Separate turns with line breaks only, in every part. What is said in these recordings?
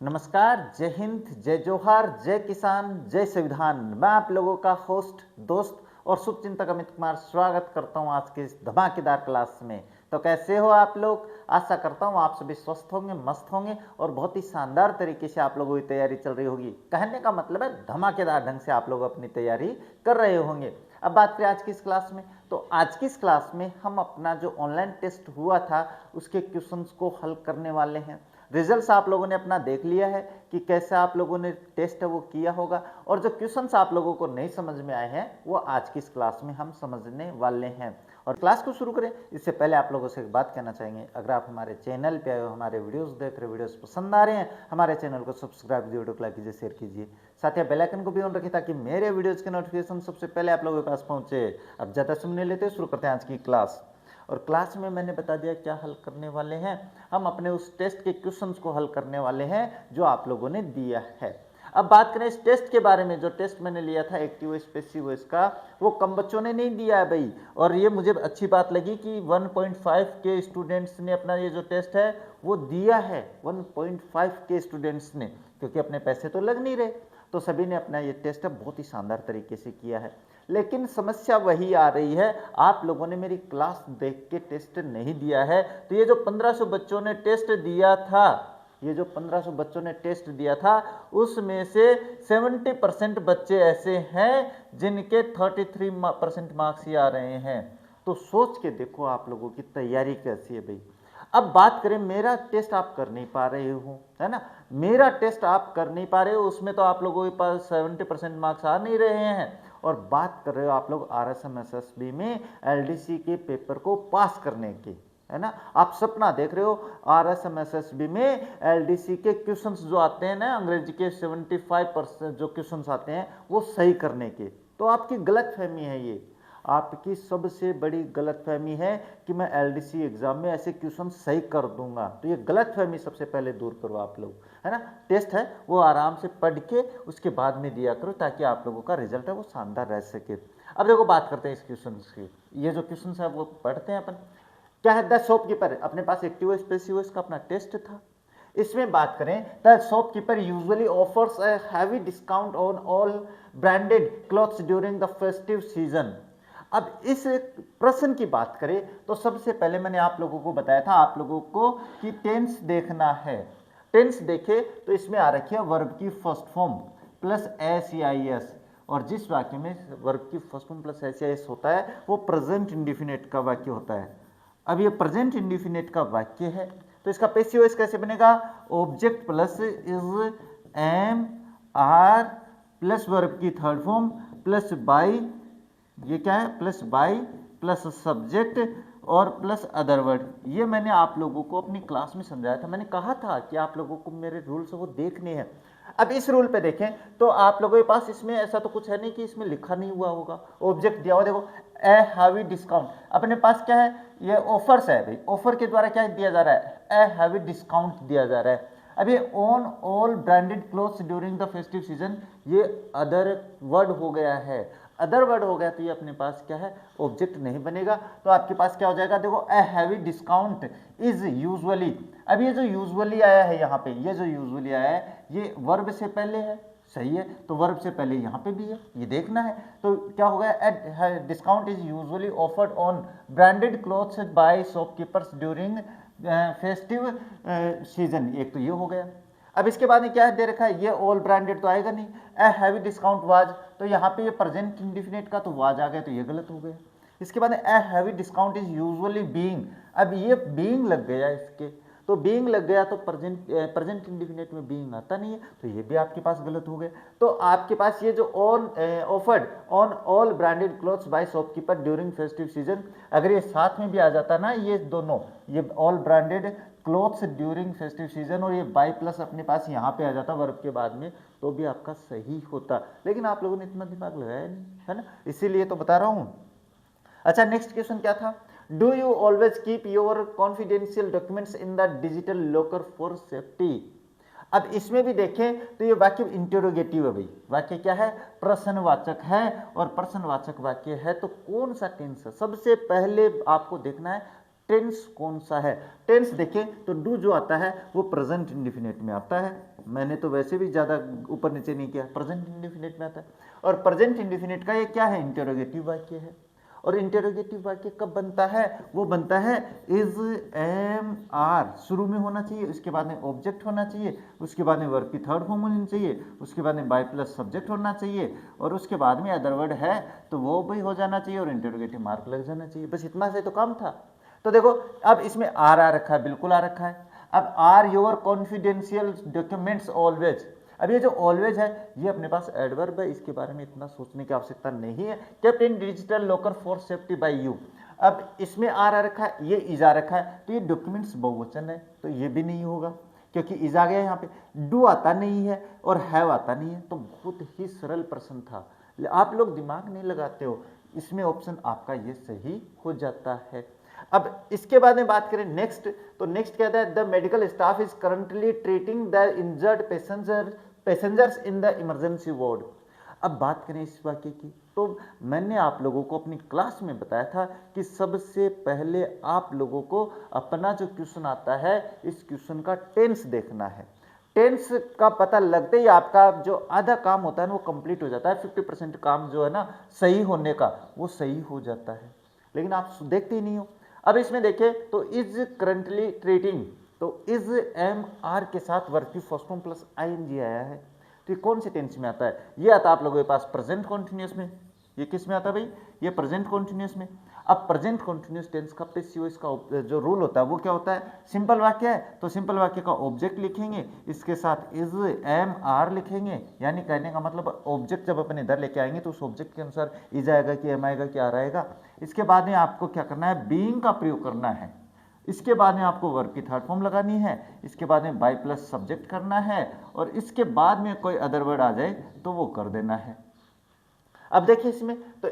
नमस्कार, जय हिंद, जय जोहार, जय किसान, जय संविधान। मैं आप लोगों का होस्ट, दोस्त और शुभचिंतक अमित कुमार स्वागत करता हूं आज की इस धमाकेदार क्लास में। तो कैसे हो आप लोग? आशा करता हूं आप सभी स्वस्थ होंगे, मस्त होंगे और बहुत ही शानदार तरीके से आप लोगों की तैयारी चल रही होगी। कहने का मतलब है धमाकेदार ढंग से आप लोग अपनी तैयारी कर रहे होंगे। अब बात करें आज की इस क्लास में, तो आज की इस क्लास में हम अपना जो ऑनलाइन टेस्ट हुआ था उसके क्वेश्चंस को हल करने वाले हैं। रिजल्ट्स आप लोगों ने अपना देख लिया है कि कैसे आप लोगों ने टेस्ट है वो किया होगा, और जो क्वेश्चंस आप लोगों को नहीं समझ में आए हैं वो आज की इस क्लास में हम समझने वाले हैं। और क्लास को शुरू करें इससे पहले आप लोगों से एक बात कहना चाहेंगे, अगर आप हमारे चैनल पे आए हो, हमारे वीडियोस देख रहे हो, वीडियोस पसंद आ रहे हैं, हमारे चैनल को सब्सक्राइब कीजिए, वीडियो को लाइक कीजिए, शेयर कीजिए, साथ ही बेल आइकन को भी ऑन रखिए ताकि मेरे वीडियोज़ के नोटिफिकेशन सबसे पहले आप लोगों के पास पहुंचे। अब ज़्यादा समय नहीं लेते, शुरू करते हैं आज की क्लास। और क्लास में मैंने बता दिया क्या हल करने वाले हैं। हम अपने उस टेस्ट के क्वेश्चंस को हल करने वाले हैं जो आप लोगों ने दिया है। अब बात करें इस टेस्ट के बारे में, जो टेस्ट मैंने लिया था एक्टिव वॉइस पैसिव वॉइस का, वो कम बच्चों ने नहीं दिया है भाई। और ये मुझे अच्छी बात लगी कि 1.5 के स्टूडेंट्स ने अपना ये जो टेस्ट है वो दिया है। 1.5 के स्टूडेंट्स ने, क्योंकि अपने पैसे तो लग नहीं रहे, तो सभी ने अपना ये टेस्ट बहुत ही शानदार तरीके से किया है। लेकिन समस्या वही आ रही है, आप लोगों ने मेरी क्लास देख के टेस्ट नहीं दिया है। तो ये जो 1500 बच्चों ने टेस्ट दिया था, ये जो 1500 बच्चों ने टेस्ट दिया था उसमें से 70% बच्चे ऐसे हैं जिनके 33% मार्क्स ही आ रहे हैं। तो सोच के देखो आप लोगों की तैयारी कैसी है भाई। अब बात करें, मेरा टेस्ट आप कर नहीं पा रहे हो, है ना, मेरा टेस्ट आप कर नहीं पा रहे हो, उसमें तो आप लोगों के पास 70% मार्क्स आ नहीं रहे हैं। और बात कर रहे हो आप लोग RSMSSB में LDC के पेपर को पास करने की, है ना, आप सपना देख रहे हो RSMSSB में LDC के क्वेश्चंस जो आते हैं ना, अंग्रेजी के 75% जो क्वेश्चंस आते हैं वो सही करने के। तो आपकी गलतफहमी है, ये आपकी सबसे बड़ी गलतफहमी है कि मैं LDC एग्जाम में ऐसे क्वेश्चन सही कर दूंगा। तो ये गलतफहमी सबसे पहले दूर करो आप लोग, है ना। टेस्ट है वो आराम से पढ़ के उसके बाद में दिया करो ताकि आप लोगों का रिजल्ट है वो शानदार रह सके। अब देखो बात करते हैं इस क्वेश्चन की। ये जो क्वेश्चन है वो पढ़ते हैं अपन। क्या है, द शॉपकीपर, अपने पास एक्टिव वॉइस पैसिव वॉइस का अपना टेस्ट था। इसमें बात करें, the shopkeeper usually offers a heavy discount on all branded clothes during the festive season. अब इस प्रश्न की बात करें तो सबसे पहले मैंने आप लोगों को बताया था आप लोगों को कि टेंस देखना है। टेंस देखे तो इसमें आ रखी है वर्ब की फर्स्ट फॉर्म प्लस SEIS, और जिस वाक्य में वर्ब की फर्स्ट फॉर्म प्लस SEIS होता है वो प्रेजेंट इंडिफिनिट का वाक्य होता है। अब ये प्रेजेंट इंडिफिनिट का वाक्य है तो इसका पैसिव वॉइस कैसे बनेगा? Object plus is am are plus verb की थर्ड फॉर्म प्लस बाई, ये क्या है, प्लस बाई प्लस सब्जेक्ट और प्लस अदर वर्ड। ये मैंने आप लोगों को अपनी क्लास में समझाया था। मैंने कहा था कि आप लोगों को मेरे रूल्स वो देखने हैं। अब इस रूल पे देखें तो आप लोगों के पास इसमें ऐसा तो कुछ है नहीं कि इसमें लिखा नहीं हुआ होगा, ऑब्जेक्ट दिया हुआ। देखो ए हैवी डिस्काउंट, अपने पास क्या है, ये ऑफर्स है भाई, ऑफर के द्वारा क्या दिया जा रहा है, ए हैवी डिस्काउंट दिया जा रहा है। अब ये on all branded clothes during the festive season, ये अदर वर्ड हो गया है। अदर वर्ड हो गया तो ये अपने पास क्या है, ऑब्जेक्ट नहीं बनेगा। तो आपके पास क्या हो जाएगा, देखो a heavy discount is usually. अब ये जो यूजुअली आया है यहाँ पे, ये जो यूजुअली आया है ये वर्ब से पहले है, सही है, तो वर्ब से पहले यहाँ पे भी है, ये देखना है। तो क्या हो गया, discount is usually offered on branded clothes by shopkeepers during festive season. एक तो ये हो गया। अब इसके बाद में क्या दे रखा है, ये ऑल ब्रांडेड तो आएगा नहीं, ए हैवी डिस्काउंट वाज, तो यहाँ पे ये प्रेजेंट इंडिफिनिट का तो वाज आ गया, तो ये गलत हो गया। इसके बाद a heavy discount is usually being, अब ये बीइंग लग गया इसके, तो बीइंग लग गया तो प्रेजेंट इंडिफिनिट में बीइंग आता नहीं है, तो ये भी आपके पास गलत हो गया। तो आपके पास ये जो on offered on all branded clothes by shopkeeper during festive season, अगर ये साथ में भी आ जाता ना, ये दोनों, ये all branded clothes during festive season और ये बाय प्लस अपने पास यहाँ पे आ जाता वर्ब के बाद में, तो भी आपका सही होता। लेकिन आप लोगों ने इतना दिमाग लगाया नहीं, है ना, इसीलिए तो बता रहा हूँ। अच्छा, नेक्स्ट क्वेश्चन क्या था, do you always keep your confidential documents in the digital locker for safety. अब इसमें भी देखें तो ये वाक्य इंटरोगेटिव है भाई, वाक्य क्या है, प्रश्नवाचक है, और प्रश्नवाचक वाक्य है तो कौन सा टेंस है, सबसे पहले आपको देखना है टेंस कौन सा है? टेंस देखिए तो डू जो आता है वो प्रेजेंट इंडेफिनिट में आता है। मैंने तो वैसे भी ज़्यादा ऊपर नीचे नहीं किया, प्रेजेंट इंडेफिनिट में आता है। और प्रेजेंट इंडेफिनिट का ये क्या है? इंटेरोगेटिव वाक्य है। और इंटेरोगेटिव वाक्य कब बनता है? वो बनता है इज एम आर शुरू में होना चाहिए, उसके बाद में ऑब्जेक्ट होना चाहिए, उसके बाद में वर्ब की थर्ड फॉर्म होनी चाहिए, उसके बाद में बाय प्लस सब्जेक्ट होना चाहिए, और उसके बाद में अदर वर्ड है तो वो भी हो जाना चाहिए और इंटेरोगेटिव मार्क लग जाना चाहिए। बस इतना से तो काम था। तो देखो अब इसमें आर आ रखा है, बिल्कुल आ रखा है। अब are your confidential documents always, अब ये जो ऑलवेज है ये अपने पास एडवर्ब है, इसके बारे में इतना सोचने की आवश्यकता नहीं है। Kept in digital locker for safety bye you, अब इसमें आर आ रखा है, ये इज आ रखा है, तो ये डॉक्यूमेंट्स बहुवचन है तो ये भी नहीं होगा क्योंकि इज आ गया यहाँ पे। डू आता नहीं है और हैव आता नहीं है, तो बहुत ही सरल प्रश्न था, आप लोग दिमाग नहीं लगाते हो, इसमें ऑप्शन आपका ये सही हो जाता है। अब इसके बाद में बात करें नेक्स्ट, तो नेक्स्ट कहता है the medical staff is currently treating the injured passengers in the emergency ward. अब बात करें इस वाक्य की, तो मैंने आप लोगों को अपनी क्लास में बताया था कि सबसे पहले आप लोगों को अपना जो क्वेश्चन आता है इस क्वेश्चन का टेंस देखना है। टेंस का पता लगते ही आपका जो आधा काम होता है ना वो कंप्लीट हो जाता है, 50% काम जो है ना सही होने का वो सही हो जाता है, लेकिन आप देखते ही नहीं हो। अब इसमें देखिए तो इज करंटली ट्रीटिंग, तो इज एम आर के साथ वर्ब की फर्स्ट फॉर्म प्लस आईएनजी आया है, तो ये कौन से टेंस में आता है? ये आता है आप लोगों के पास प्रेजेंट कॉन्टिन्यूअस में। ये किस में आता है भाई? ये प्रेजेंट कॉन्टिन्यूअस में। अब प्रेजेंट कॉन्टिन्यूअस टेंस का पैसिव वॉइस का जो रूल होता है वो क्या होता है? सिंपल वाक्य है तो सिंपल वाक्य का ऑब्जेक्ट लिखेंगे, इसके साथ इज एम आर लिखेंगे, यानी कहने का मतलब ऑब्जेक्ट जब अपन इधर लेके आएंगे तो उस ऑब्जेक्ट के अनुसार इज आएगा कि एम आएगा कि आर आएगा। इसके बाद में आपको क्या करना है? बीइंग का प्रयोग करना है। इसके बाद में आपको वर्ब की थर्ड फॉर्म लगानी है, इसके बाद में बाय प्लस सब्जेक्ट करना है, और इसके बाद में कोई अदर वर्ड आ जाए तो वो कर देना है। अब देखिए इसमें तो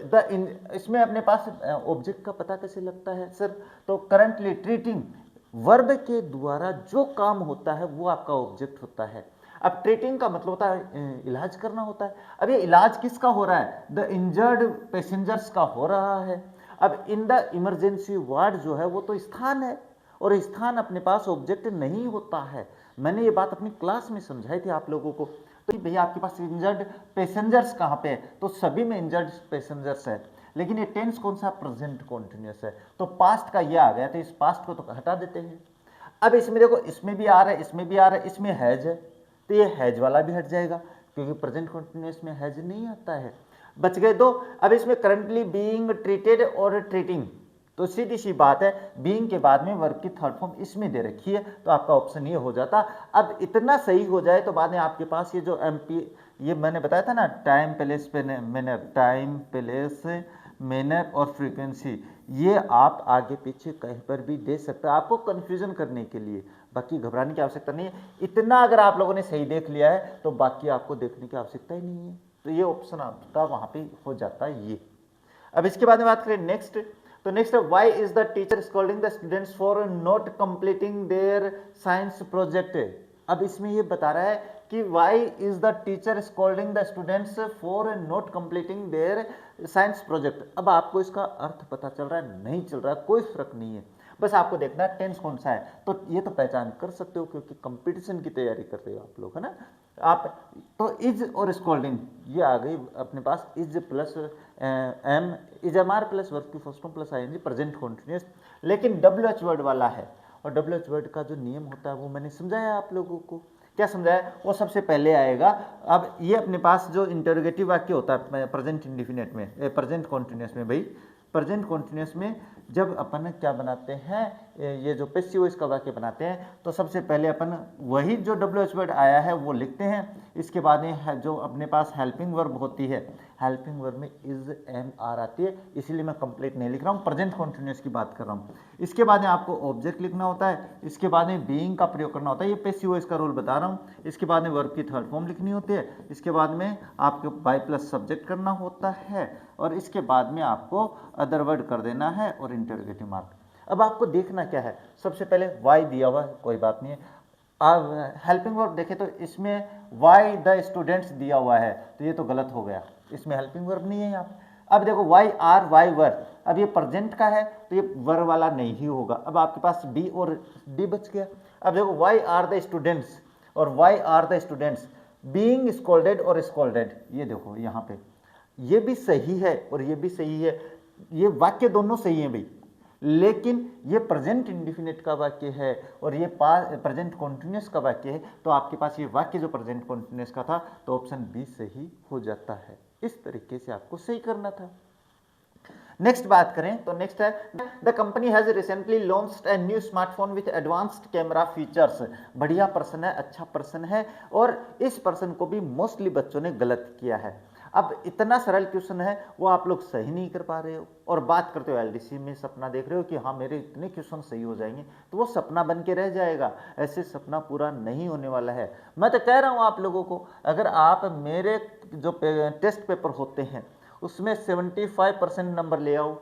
इसमें अपने पास ऑब्जेक्ट का पता कैसे लगता है सर? तो करंटली ट्रीटिंग वर्ब के द्वारा जो काम होता है वो आपका ऑब्जेक्ट होता है। अब ट्रीटिंग का मतलब होता है इलाज करना होता है। अब ये इलाज किसका हो रहा है? द इंजर्ड पैसेंजर्स का हो रहा है। अब इन द इमरजेंसी वार्ड जो है वो तो स्थान है, और स्थान अपने पास ऑब्जेक्ट नहीं होता है। मैंने ये बात अपनी क्लास में समझाई थी आप लोगों को। तो भैया आपके पास इंजर्ड पैसेंजर्स कहाँ पे है? तो सभी में इंजर्ड पैसेंजर्स है, लेकिन ये टेंस कौन सा? प्रेजेंट कॉन्टिन्यूअस है, तो पास्ट का ये आ गया, तो इस पास्ट को तो हटा देते हैं। अब इसमें देखो इसमें भी आ रहा है, इसमें भी आ रहा है, इसमें हैज है, तो ये हैज वाला भी हट जाएगा क्योंकि प्रेजेंट कॉन्टिन्यूअस में हैज नहीं आता है। बच गए दो। अब इसमें करंटली बीइंग ट्रीटेड और ट्रीटिंग, तो सीधी सी बात है बीइंग के बाद में वर्ब की थर्ड फॉर्म इसमें दे रखी है, तो आपका ऑप्शन ये हो जाता। अब इतना सही हो जाए तो बाद में आपके पास ये जो एमपी, ये मैंने बताया था ना time place manner, time place manner और फ्रीक्वेंसी, ये आप आगे पीछे कहीं पर भी दे सकते हैं आपको कन्फ्यूजन करने के लिए, बाकी घबराने की आवश्यकता नहीं है। इतना अगर आप लोगों ने सही देख लिया है तो बाकी आपको देखने की आवश्यकता ही नहीं है, तो ये ऑप्शन आपका वहाँ पे हो जाता है ये। अब इसके बाद में बात करें नेक्स्ट, तो नेक्स्ट है why is the teacher scolding the students for not completing there science project. अब इसमें ये बता रहा है कि why is the teacher scolding the students for not completing there science project. अब आपको इसका अर्थ पता चल रहा है? नहीं चल रहा है, कोई फर्क नहीं है, बस आपको देखना है टेंस कौन सा है। तो ये तो पहचान कर सकते हो क्योंकि कंपटीशन की तैयारी कर रहे हो आप लोग, है ना। आप तो इज और स्कोल्डिंग ये आ गई अपने पास, is plus am, is am are plus verb की first form plus ING present continuous, लेकिन डब्ल्यू एच वर्ड वाला है, और डब्ल्यू एच वर्ड का जो नियम होता है वो मैंने समझाया आप लोगों को। क्या समझाया? वो सबसे पहले आएगा। अब ये अपने पास जो इंटरोगेटिव वाक्य होता है प्रेजेंट इंडिफिनिट में, प्रेजेंट कॉन्टिन्यूअस में, भाई प्रेजेंट कॉन्टिन्यूअस में जब अपन क्या बनाते हैं, ये जो पैसिव वॉइस का वाक्य बनाते हैं, तो सबसे पहले अपन वही जो डब्ल्यू एच वर्ड आया है वो लिखते हैं। इसके बाद में जो अपने पास हेल्पिंग वर्ब होती है, हेल्पिंग वर्ब में इज एम आर आती है, इसीलिए मैं कंप्लीट नहीं लिख रहा हूँ, प्रेजेंट कॉन्टिन्यूअस की बात कर रहा हूँ। इसके बाद में आपको ऑब्जेक्ट लिखना होता है, इसके बाद में बीइंग का प्रयोग करना होता है, ये पैसिव वॉइस का रूल बता रहा हूँ। इसके बाद में वर्ब की थर्ड फॉर्म लिखनी होती है, इसके बाद में आपको बाय प्लस सब्जेक्ट करना होता है, और इसके बाद में आपको अदर वर्ड कर देना है और इंटरोगेटिव मार्क। अब आपको देखना क्या है, सबसे पहले वाई दिया हुआ है, कोई बात नहीं है। अब हेल्पिंग वर्ब देखें तो इसमें वाई द स्टूडेंट्स दिया हुआ है, तो ये तो गलत हो गया, इसमें हेल्पिंग वर्ब नहीं है यहाँ। अब देखो वाई आर वाई वर, अब ये प्रेजेंट का है तो ये वर वाला नहीं ही होगा। अब आपके पास बी और डी बच गया। अब देखो वाई आर द स्टूडेंट्स और why are the students being scolded और स्कोल्डेड, ये देखो यहाँ पे ये भी सही है और ये भी सही है, ये वाक्य दोनों सही हैं भाई, लेकिन ये प्रेजेंट इंडिफिनिट का वाक्य है और ये प्रेजेंट कॉन्टिन्यूस का वाक्य है, तो आपके पास ये वाक्य जो प्रेजेंट कॉन्टिन्यूस का था तो ऑप्शन बी सही हो जाता है। इस तरीके से आपको सही करना था। नेक्स्ट बात करें तो नेक्स्ट है the company has recently launched A new smartphone with advanced camera features. बढ़िया प्रश्न है, अच्छा प्रश्न है, और इस प्रश्न को भी मोस्टली बच्चों ने गलत किया है। अब इतना सरल क्वेश्चन है वो आप लोग सही नहीं कर पा रहे हो और बात करते हो एलडीसी में सपना देख रहे हो कि हाँ मेरे इतने क्वेश्चन सही हो जाएंगे, तो वो सपना बन के रह जाएगा। ऐसे सपना पूरा नहीं होने वाला है। मैं तो कह रहा हूँ आप लोगों को, अगर आप मेरे जो टेस्ट पेपर होते हैं उसमें 75% नंबर ले आओ,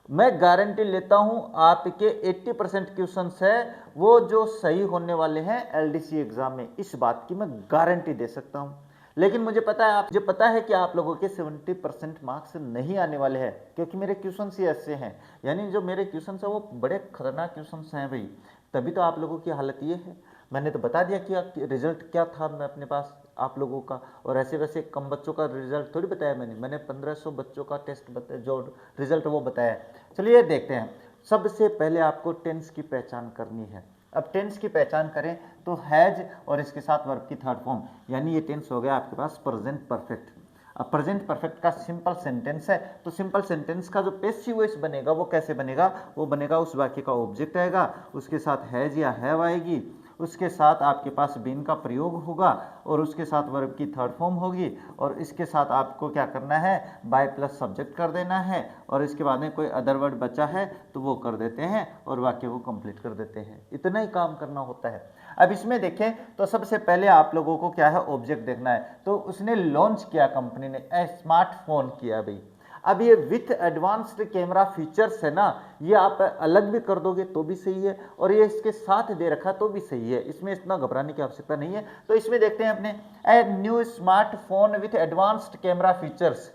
मैं गारंटी लेता हूं आपके 80% क्वेश्चंस है वो जो सही होने वाले हैं एलडीसी एग्जाम में। इस बात की मैं गारंटी दे सकता हूं। लेकिन मुझे पता है कि आप लोगों के 70% मार्क्स नहीं आने वाले हैं, क्योंकि मेरे क्वेश्चंस ही ऐसे हैं। यानी जो मेरे क्वेश्चंस हैं वो बड़े खतरनाक क्वेश्चंस हैं भाई, तभी तो आप लोगों की हालत ये है। मैंने तो बता दिया कि रिजल्ट क्या था मैं अपने पास आप लोगों का, और ऐसे वैसे कम बच्चों का रिजल्ट थोड़ी बताया मैंने 1500 बच्चों का टेस्ट जो रिजल्ट वो बताया। चलिए देखते हैं। सबसे पहले आपको टेंस की पहचान करनी है। अब टेंस की पहचान करें तो हैज और इसके साथ वर्ब की थर्ड फॉर्म, यानी ये टेंस हो गया आपके पास प्रेजेंट परफेक्ट। अब प्रेजेंट परफेक्ट का सिंपल सेंटेंस है, तो सिंपल सेंटेंस का जो पैसिव वॉइस बनेगा वो कैसे बनेगा, वो बनेगा उस वाक्य का ऑब्जेक्ट आएगा, उसके साथ हैज या हैव आएगी, उसके साथ आपके पास बीन का प्रयोग होगा और उसके साथ वर्ब की थर्ड फॉर्म होगी, और इसके साथ आपको क्या करना है, बाय प्लस सब्जेक्ट कर देना है, और इसके बाद में कोई अदर वर्ड बचा है तो वो कर देते हैं और वाक्य को कंप्लीट कर देते हैं। इतना ही काम करना होता है। अब इसमें देखें तो सबसे पहले आप लोगों को क्या है, ऑब्जेक्ट देखना है। तो उसने लॉन्च किया, कंपनी ने स्मार्टफोन किया भाई। अब ये विथ एडवांस्ड कैमरा फीचर्स है ना, ये आप अलग भी कर दोगे तो भी सही है, और ये इसके साथ दे रखा तो भी सही है, इसमें इतना घबराने की आवश्यकता नहीं है। तो इसमें देखते हैं अपने a new smartphone with advanced camera features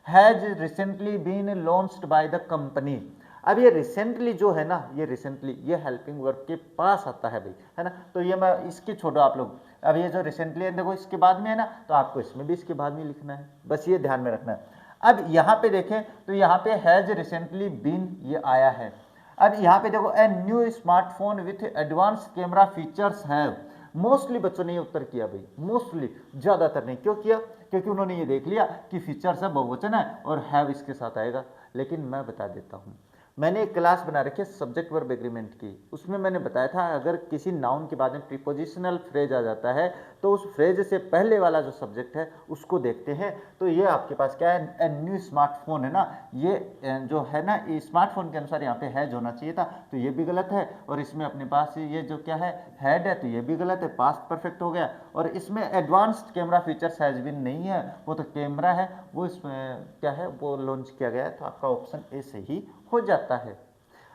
has recently been launched by the company. अब ये रिसेंटली जो है ना, ये रिसेंटली ये हेल्पिंग वर्ब के पास आता है भाई, है ना। तो ये मैं इसकी छोड़ो आप लोग। अब ये जो रिसेंटली है देखो इसके बाद में है ना, तो आपको इसमें भी इसके बाद में लिखना है, बस ये ध्यान में रखना है। अब यहाँ पे देखें तो यहाँ पे हैज रिसेंटली बीन ये आया है। अब यहाँ पे देखो ए new smartphone with advance camera features have. Mostly बच्चों ने ये उत्तर किया भाई, मोस्टली, ज्यादातर नहीं। क्यों किया, क्योंकि उन्होंने ये देख लिया कि फीचर्स है बहुवचन है और हैव इसके साथ आएगा। लेकिन मैं बता देता हूँ, मैंने एक क्लास बना रखी है सब्जेक्ट वर्ब एग्रीमेंट की, उसमें मैंने बताया था अगर किसी नाउन के बाद में प्रीपोजिशनल फ्रेज आ जाता है तो उस फ्रेज से पहले वाला जो सब्जेक्ट है उसको देखते हैं। तो ये आपके पास क्या है, ए न्यू स्मार्टफोन है ना, ये जो है ना, ये स्मार्टफोन के अनुसार यहाँ पे हैज होना चाहिए था, तो ये भी गलत है। और इसमें अपने पास ये जो क्या है, हैड है, तो ये भी गलत है, पास्ट परफेक्ट हो गया। और इसमें advanced camera features has been नहीं है, वो तो कैमरा है, वो इसमें क्या है, वो लॉन्च किया गया है। तो आपका ऑप्शन ए सही हो जाता है।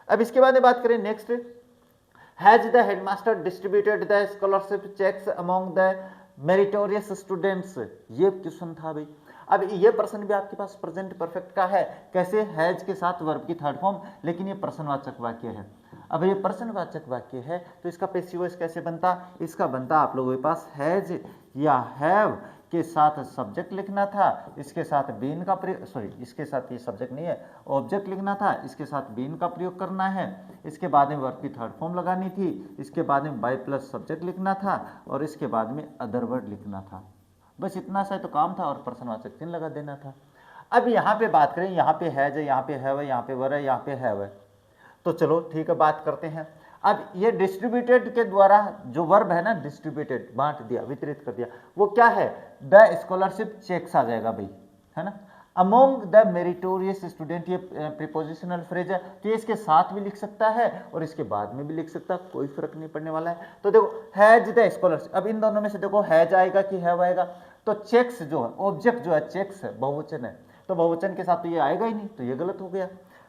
अब इसके बाद में बात करें next, has the headmaster distributed the scholarship cheques among the meritorious students. ये क्वेश्चन था भाई। अब ये प्रश्न भी आपके पास प्रेजेंट परफेक्ट का है, कैसे, हैज के साथ वर्ब की थर्ड फॉर्म, लेकिन ये प्रश्नवाचक वाक्य है। अब ये प्रश्नवाचक वाक्य है तो इसका पैसिव वॉइस कैसे बनता, इसका बनता आप लोगों के पास हैज या हैव के साथ सब्जेक्ट लिखना था, इसके साथ बीन का प्रयोग, सॉरी इसके साथ ये सब्जेक्ट नहीं है, ऑब्जेक्ट लिखना था, इसके साथ बीन का प्रयोग करना है, इसके बाद में वर्ब की थर्ड फॉर्म लगानी थी, इसके बाद में बाय प्लस सब्जेक्ट लिखना था, और इसके बाद में अदर वर्ड लिखना था। बस इतना सा तो काम था और प्रश्नवाचक चिन्ह लगा देना था। अब यहाँ पे बात करें, यहाँ पे हैज है, यहाँ पे हैव है, यहाँ पे वर है, यहाँ पे हैव है, तो चलो ठीक है बात करते हैं। अब ये डिस्ट्रीब्यूटेड के द्वारा जो वर्ब है ना, डिस्ट्रीब्यूटेड, बांट दिया, वितरित कर दिया, वो क्या है, द स्कॉलरशिप चेक्स आ जाएगा भाई, है ना। अमोंग द मेरिटोरियस स्टूडेंट, ये प्रीपोजिशनल फ्रेज है, तो ये इसके साथ भी लिख सकता है और इसके बाद में भी लिख सकता है, कोई फर्क नहीं पड़ने वाला है। तो देखो हैज द स्कॉलरशिप, अब इन दोनों में से देखो हैज आएगा कि हैव आएगा, तो चेक्स जो है, ऑब्जेक्ट जो है चेक्स है, बहुवचन है, तो बहुवचन के साथ तो ये आएगा ही नहीं, तो ये गलत हो गया।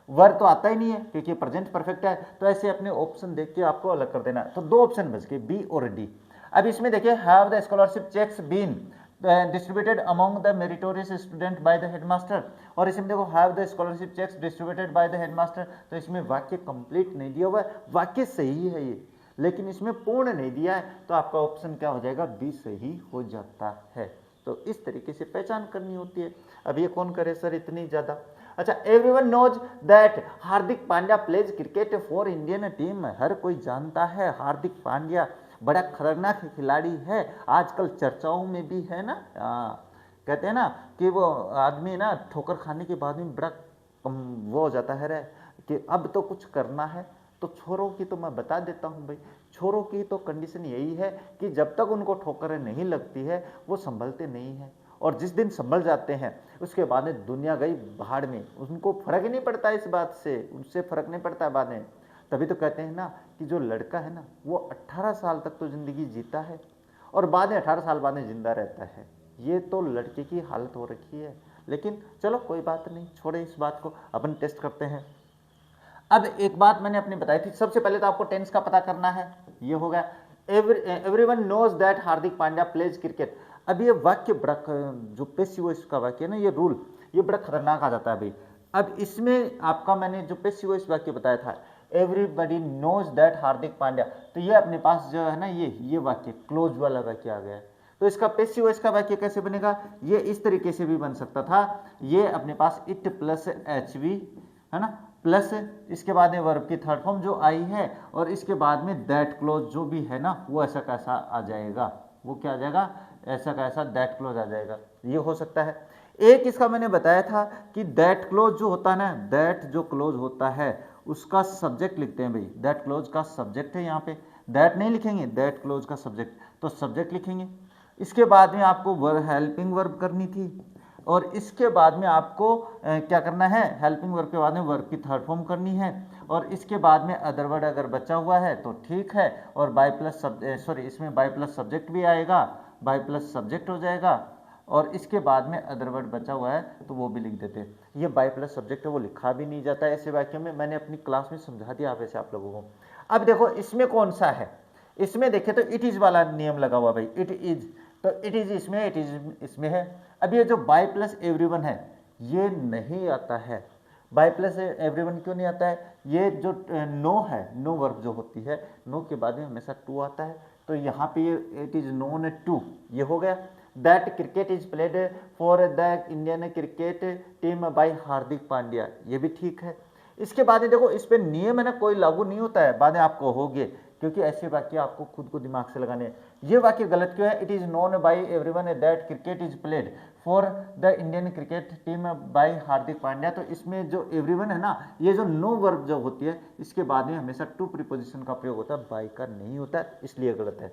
वर तो आता ही नहीं है क्योंकि प्रेजेंट परफेक्ट है, तो ऐसे अपने ऑप्शन देख के आपको अलग कर देना है। तो दो ऑप्शन बच गए, बी और डी। अब इसमें देखिए have the scholarship cheques been, distributed among the meritorious student by the headmaster. और इसमें देखो have the scholarship cheques distributed by the headmaster, तो इसमें वाक्य कंप्लीट नहीं दिया हुआ है, वाक्य सही है ये, लेकिन इसमें पूर्ण नहीं दिया है, तो आपका ऑप्शन क्या हो जाएगा, बी सही हो जाता है। तो इस तरीके से पहचान करनी होती है। अब ये कौन करे सर इतनी ज़्यादा। अच्छा, everyone knows that Hardik Pandya plays cricket for Indian team, हर कोई जानता है हार्दिक पांड्या बड़ा खतरनाक खिलाड़ी है, आजकल चर्चाओं में भी है ना। कहते हैं ना कि वो आदमी ना ठोकर खाने के बाद में बड़ा वो हो जाता है रे कि अब तो कुछ करना है। तो छोरों की तो मैं बता देता हूँ भाई, छोरों की तो कंडीशन यही है कि जब तक उनको ठोकरें नहीं लगती है वो संभलते नहीं हैं, और जिस दिन संभल जाते हैं उसके बाद में दुनिया गई भाड़ में, उनको फर्क ही नहीं पड़ता इस बात से, उनसे फर्क नहीं पड़ता बाद में। तभी तो कहते हैं ना कि जो लड़का है ना वो 18 साल तक तो ज़िंदगी जीता है और बाद में 18 साल बाद में जिंदा रहता है। ये तो लड़के की हालत हो रखी है। लेकिन चलो कोई बात नहीं, छोड़े इस बात को, अपन टेस्ट करते हैं। अब एक बात मैंने अपनी बताई थी, सबसे पहले तो आपको टेंस का पता करना है, ये हो गया। Everyone knows that Hardik Pandya plays cricket. अब ये वाक्य बड़ा जो पेसिव वॉइस का वाक्य है ना, ये रूल ये बड़ा खतरनाक आ जाता है भाई। अब इसमें आपका मैंने जो पेसिव वॉइस वाक्य बताया था, everybody knows that Hardik Pandya, तो ये अपने पास जो है ना ये वाक्य क्लोज वाला वाक्य आ गया है। तो इसका पेसिव वॉइस का वाक्य कैसे बनेगा, ये इस तरीके से भी बन सकता था, ये अपने पास इट प्लस HV है ना, प्लस इसके बाद में वर्ब की थर्ड फॉर्म जो आई है, और इसके बाद में दैट क्लोज जो भी है ना वो ऐसा कैसा आ जाएगा, वो क्या आ जाएगा, ऐसा कैसा दैट क्लोज आ जाएगा, ये हो सकता है। एक इसका मैंने बताया था कि दैट क्लोज जो होता है ना, दैट जो क्लोज होता है उसका सब्जेक्ट लिखते हैं भाई, दैट क्लोज का सब्जेक्ट है, यहाँ पे दैट नहीं लिखेंगे, दैट क्लोज का सब्जेक्ट, तो सब्जेक्ट लिखेंगे। इसके बाद में आपको हेल्पिंग वर्ब करनी थी, और इसके बाद में आपको क्या करना है, हेल्पिंग वर्ब के बाद में वर्ब की थर्ड फॉर्म करनी है, और इसके बाद में अदर वर्ड अगर बचा हुआ है तो ठीक है, और बाय प्लस इसमें बाय प्लस सब्जेक्ट भी आएगा, बाय प्लस सब्जेक्ट हो जाएगा, और इसके बाद में अदर वर्ड बचा हुआ है तो वो भी लिख देते हैं। ये बाय प्लस सब्जेक्ट है, वो लिखा भी नहीं जाता है ऐसे वाक्य में, मैंने अपनी क्लास में समझा दिया आप ऐसे आप लोगों को। अब देखो इसमें कौन सा है, इसमें देखे तो इट इज वाला नियम लगा हुआ भाई, इट इज, तो इट इज इसमें, इट इज इसमें है। अब ये जो बाय प्लस एवरीवन है ये नहीं आता है, बाय प्लस एवरीवन क्यों नहीं आता है, ये जो नो है, नो वर्ब जो होती है, नो के बाद में हमेशा टू आता है, तो यहाँ पे ये इट इज नोन टू, ये हो गया। That cricket is played for the Indian cricket team by Hardik Pandya, ये भी ठीक है। इसके बाद में देखो इस पे नियम है ना कोई लागू नहीं होता है, बाद में आपको होगे, क्योंकि ऐसे वाक्य आपको खुद को दिमाग से लगाने हैं। ये वाक्य गलत क्यों है, it is known by everyone that cricket is played for the Indian cricket team by Hardik Pandya, तो इसमें जो एवरीवन है ना, ये जो नो वर्ब जो होती है इसके बाद में हमेशा टू प्रीपोजिशन का प्रयोग होता है, बाय का नहीं होता है, इसलिए गलत है।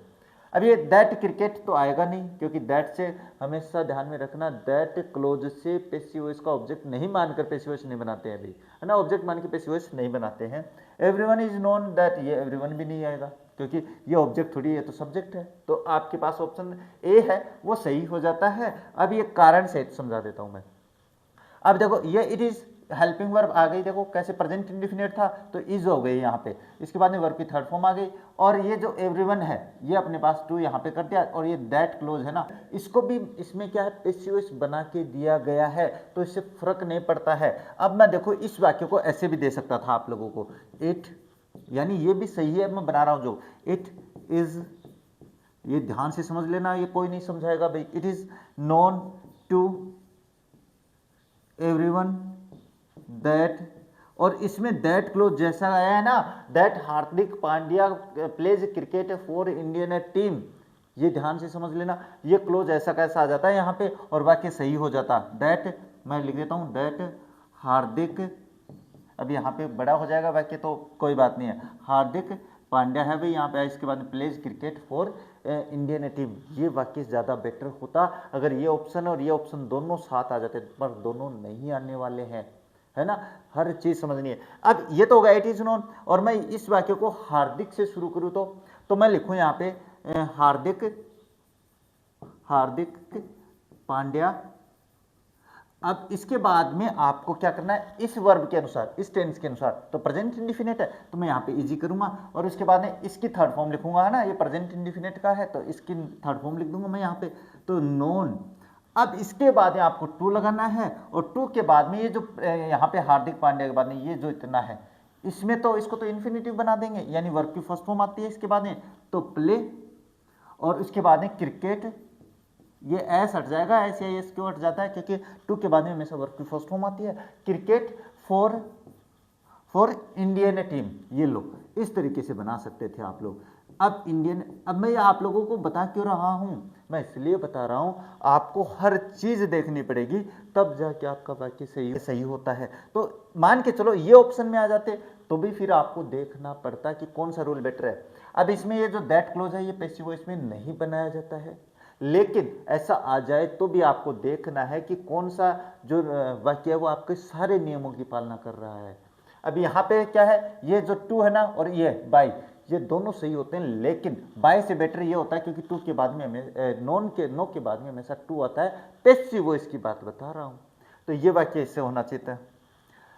अब ये दैट क्रिकेट तो आएगा नहीं, क्योंकि दैट से हमेशा ध्यान में रखना, दैट क्लोज से पैसिव वॉइस का ऑब्जेक्ट नहीं मानकर पैसिव वॉइस नहीं बनाते हैं अभी, है ना, ऑब्जेक्ट मान के पैसिव वॉइस नहीं बनाते हैं। एवरीवन इज नोन दैट, ये एवरीवन भी नहीं आएगा, क्योंकि ये ऑब्जेक्ट थोड़ी है, तो सब्जेक्ट है, तो आपके पास ऑप्शन ए है वो सही हो जाता है। अब ये कारण सहित समझा देता हूं मैं। अब देखो ये इट इज हेल्पिंग वर्ब आ गई, देखो कैसे प्रेजेंट इंडिफिनिट था तो इज हो गई यहाँ पे, इसके बाद में वर्ब की थर्ड फॉर्म आ गई, और ये जो एवरीवन है ये अपने पास टू यहाँ पे कर दिया, और ये दैट क्लोज है ना, इसको भी इसमें क्या है पैसिव वॉइस बना के दिया गया है, तो इससे फर्क नहीं पड़ता है। अब मैं देखो इस वाक्य को ऐसे भी दे सकता था आप लोगों को, इट, यानी ये भी सही है, मैं बना रहा हूँ जो इट इज, ये ध्यान से समझ लेना, ये कोई नहीं समझाएगा भाई, it is known to everyone that, और इसमें दैट क्लोज जैसा आया है ना, that Hardik Pandya plays cricket for Indian team, ये ध्यान से समझ लेना, ये क्लोज ऐसा कैसा आ जाता है यहाँ पे, और वाक्य सही हो जाता। दैट मैं लिख देता हूँ, दैट हार्दिक, अब यहाँ पे बड़ा हो जाएगा वाक्य तो कोई बात नहीं है, हार्दिक पांड्या है भाई यहाँ पे, इसके बाद pledge cricket for Indian team, ये वाक्य ज़्यादा बेटर होता अगर ये ऑप्शन और ये ऑप्शन दोनों साथ आ जाते, पर दोनों नहीं आने वाले हैं, है ना, हर चीज़ समझनी है। अब ये तो होगा इट इज नोन, और मैं इस वाक्य को हार्दिक से शुरू करूँ तो मैं लिखूँ यहाँ पे हार्दिक, हार्दिक पांड्या अब इसके बाद में आपको क्या करना है, इस वर्ब के अनुसार, इस टेंस के अनुसार, तो प्रेजेंट इंडिफिनिट है तो मैं यहाँ पे इजी करूंगा और उसके बाद में इसकी थर्ड फॉर्म लिखूंगा, है ना, ये प्रेजेंट इंडिफिनिट का है तो इसकी थर्ड फॉर्म लिख दूंगा मैं यहाँ पे, तो नोन। अब इसके बाद में आपको टू लगाना है और टू के बाद में ये जो यहाँ पे हार्दिक पांड्या के बाद में ये जो इतना है, इसमें तो इसको तो इन्फिनिटिव बना देंगे, यानी वर्ब की फर्स्ट फॉर्म आती है इसके बाद में, तो प्ले, और उसके बाद में क्रिकेट, ये एस हट जाएगा, एस या एस क्यों हट जाता है, क्योंकि टू के बाद में हमेशा वर्ब की फर्स्ट फॉर्म आती है। क्रिकेट फॉर इंडियन टीम, ये लो, इस तरीके से बना सकते थे आप लोग। अब इंडियन, अब मैं आप लोगों को बता क्यों रहा हूं, मैं इसलिए बता रहा हूं, आपको हर चीज देखनी पड़ेगी तब जाके आपका वाक्य सही होता है। तो मान के चलो ये ऑप्शन में आ जाते तो भी फिर आपको देखना पड़ता कि कौन सा रूल बेटर है। अब इसमें ये जो दैट क्लोज है ये पैसिव वॉइस में नहीं बनाया जाता है, लेकिन ऐसा आ जाए तो भी आपको देखना है कि कौन सा जो वाक्य है वो आपके सारे नियमों की पालना कर रहा है। अब यहाँ पे क्या है, ये जो टू है ना और ये बाय, ये दोनों सही होते हैं, लेकिन बाय से बेटर ये होता है क्योंकि टू के बाद में हमें नो के बाद में हमेशा टू आता है, पैसिव वॉइस की बात बता रहा हूँ, तो ये वाक्य इससे होना चाहिए था।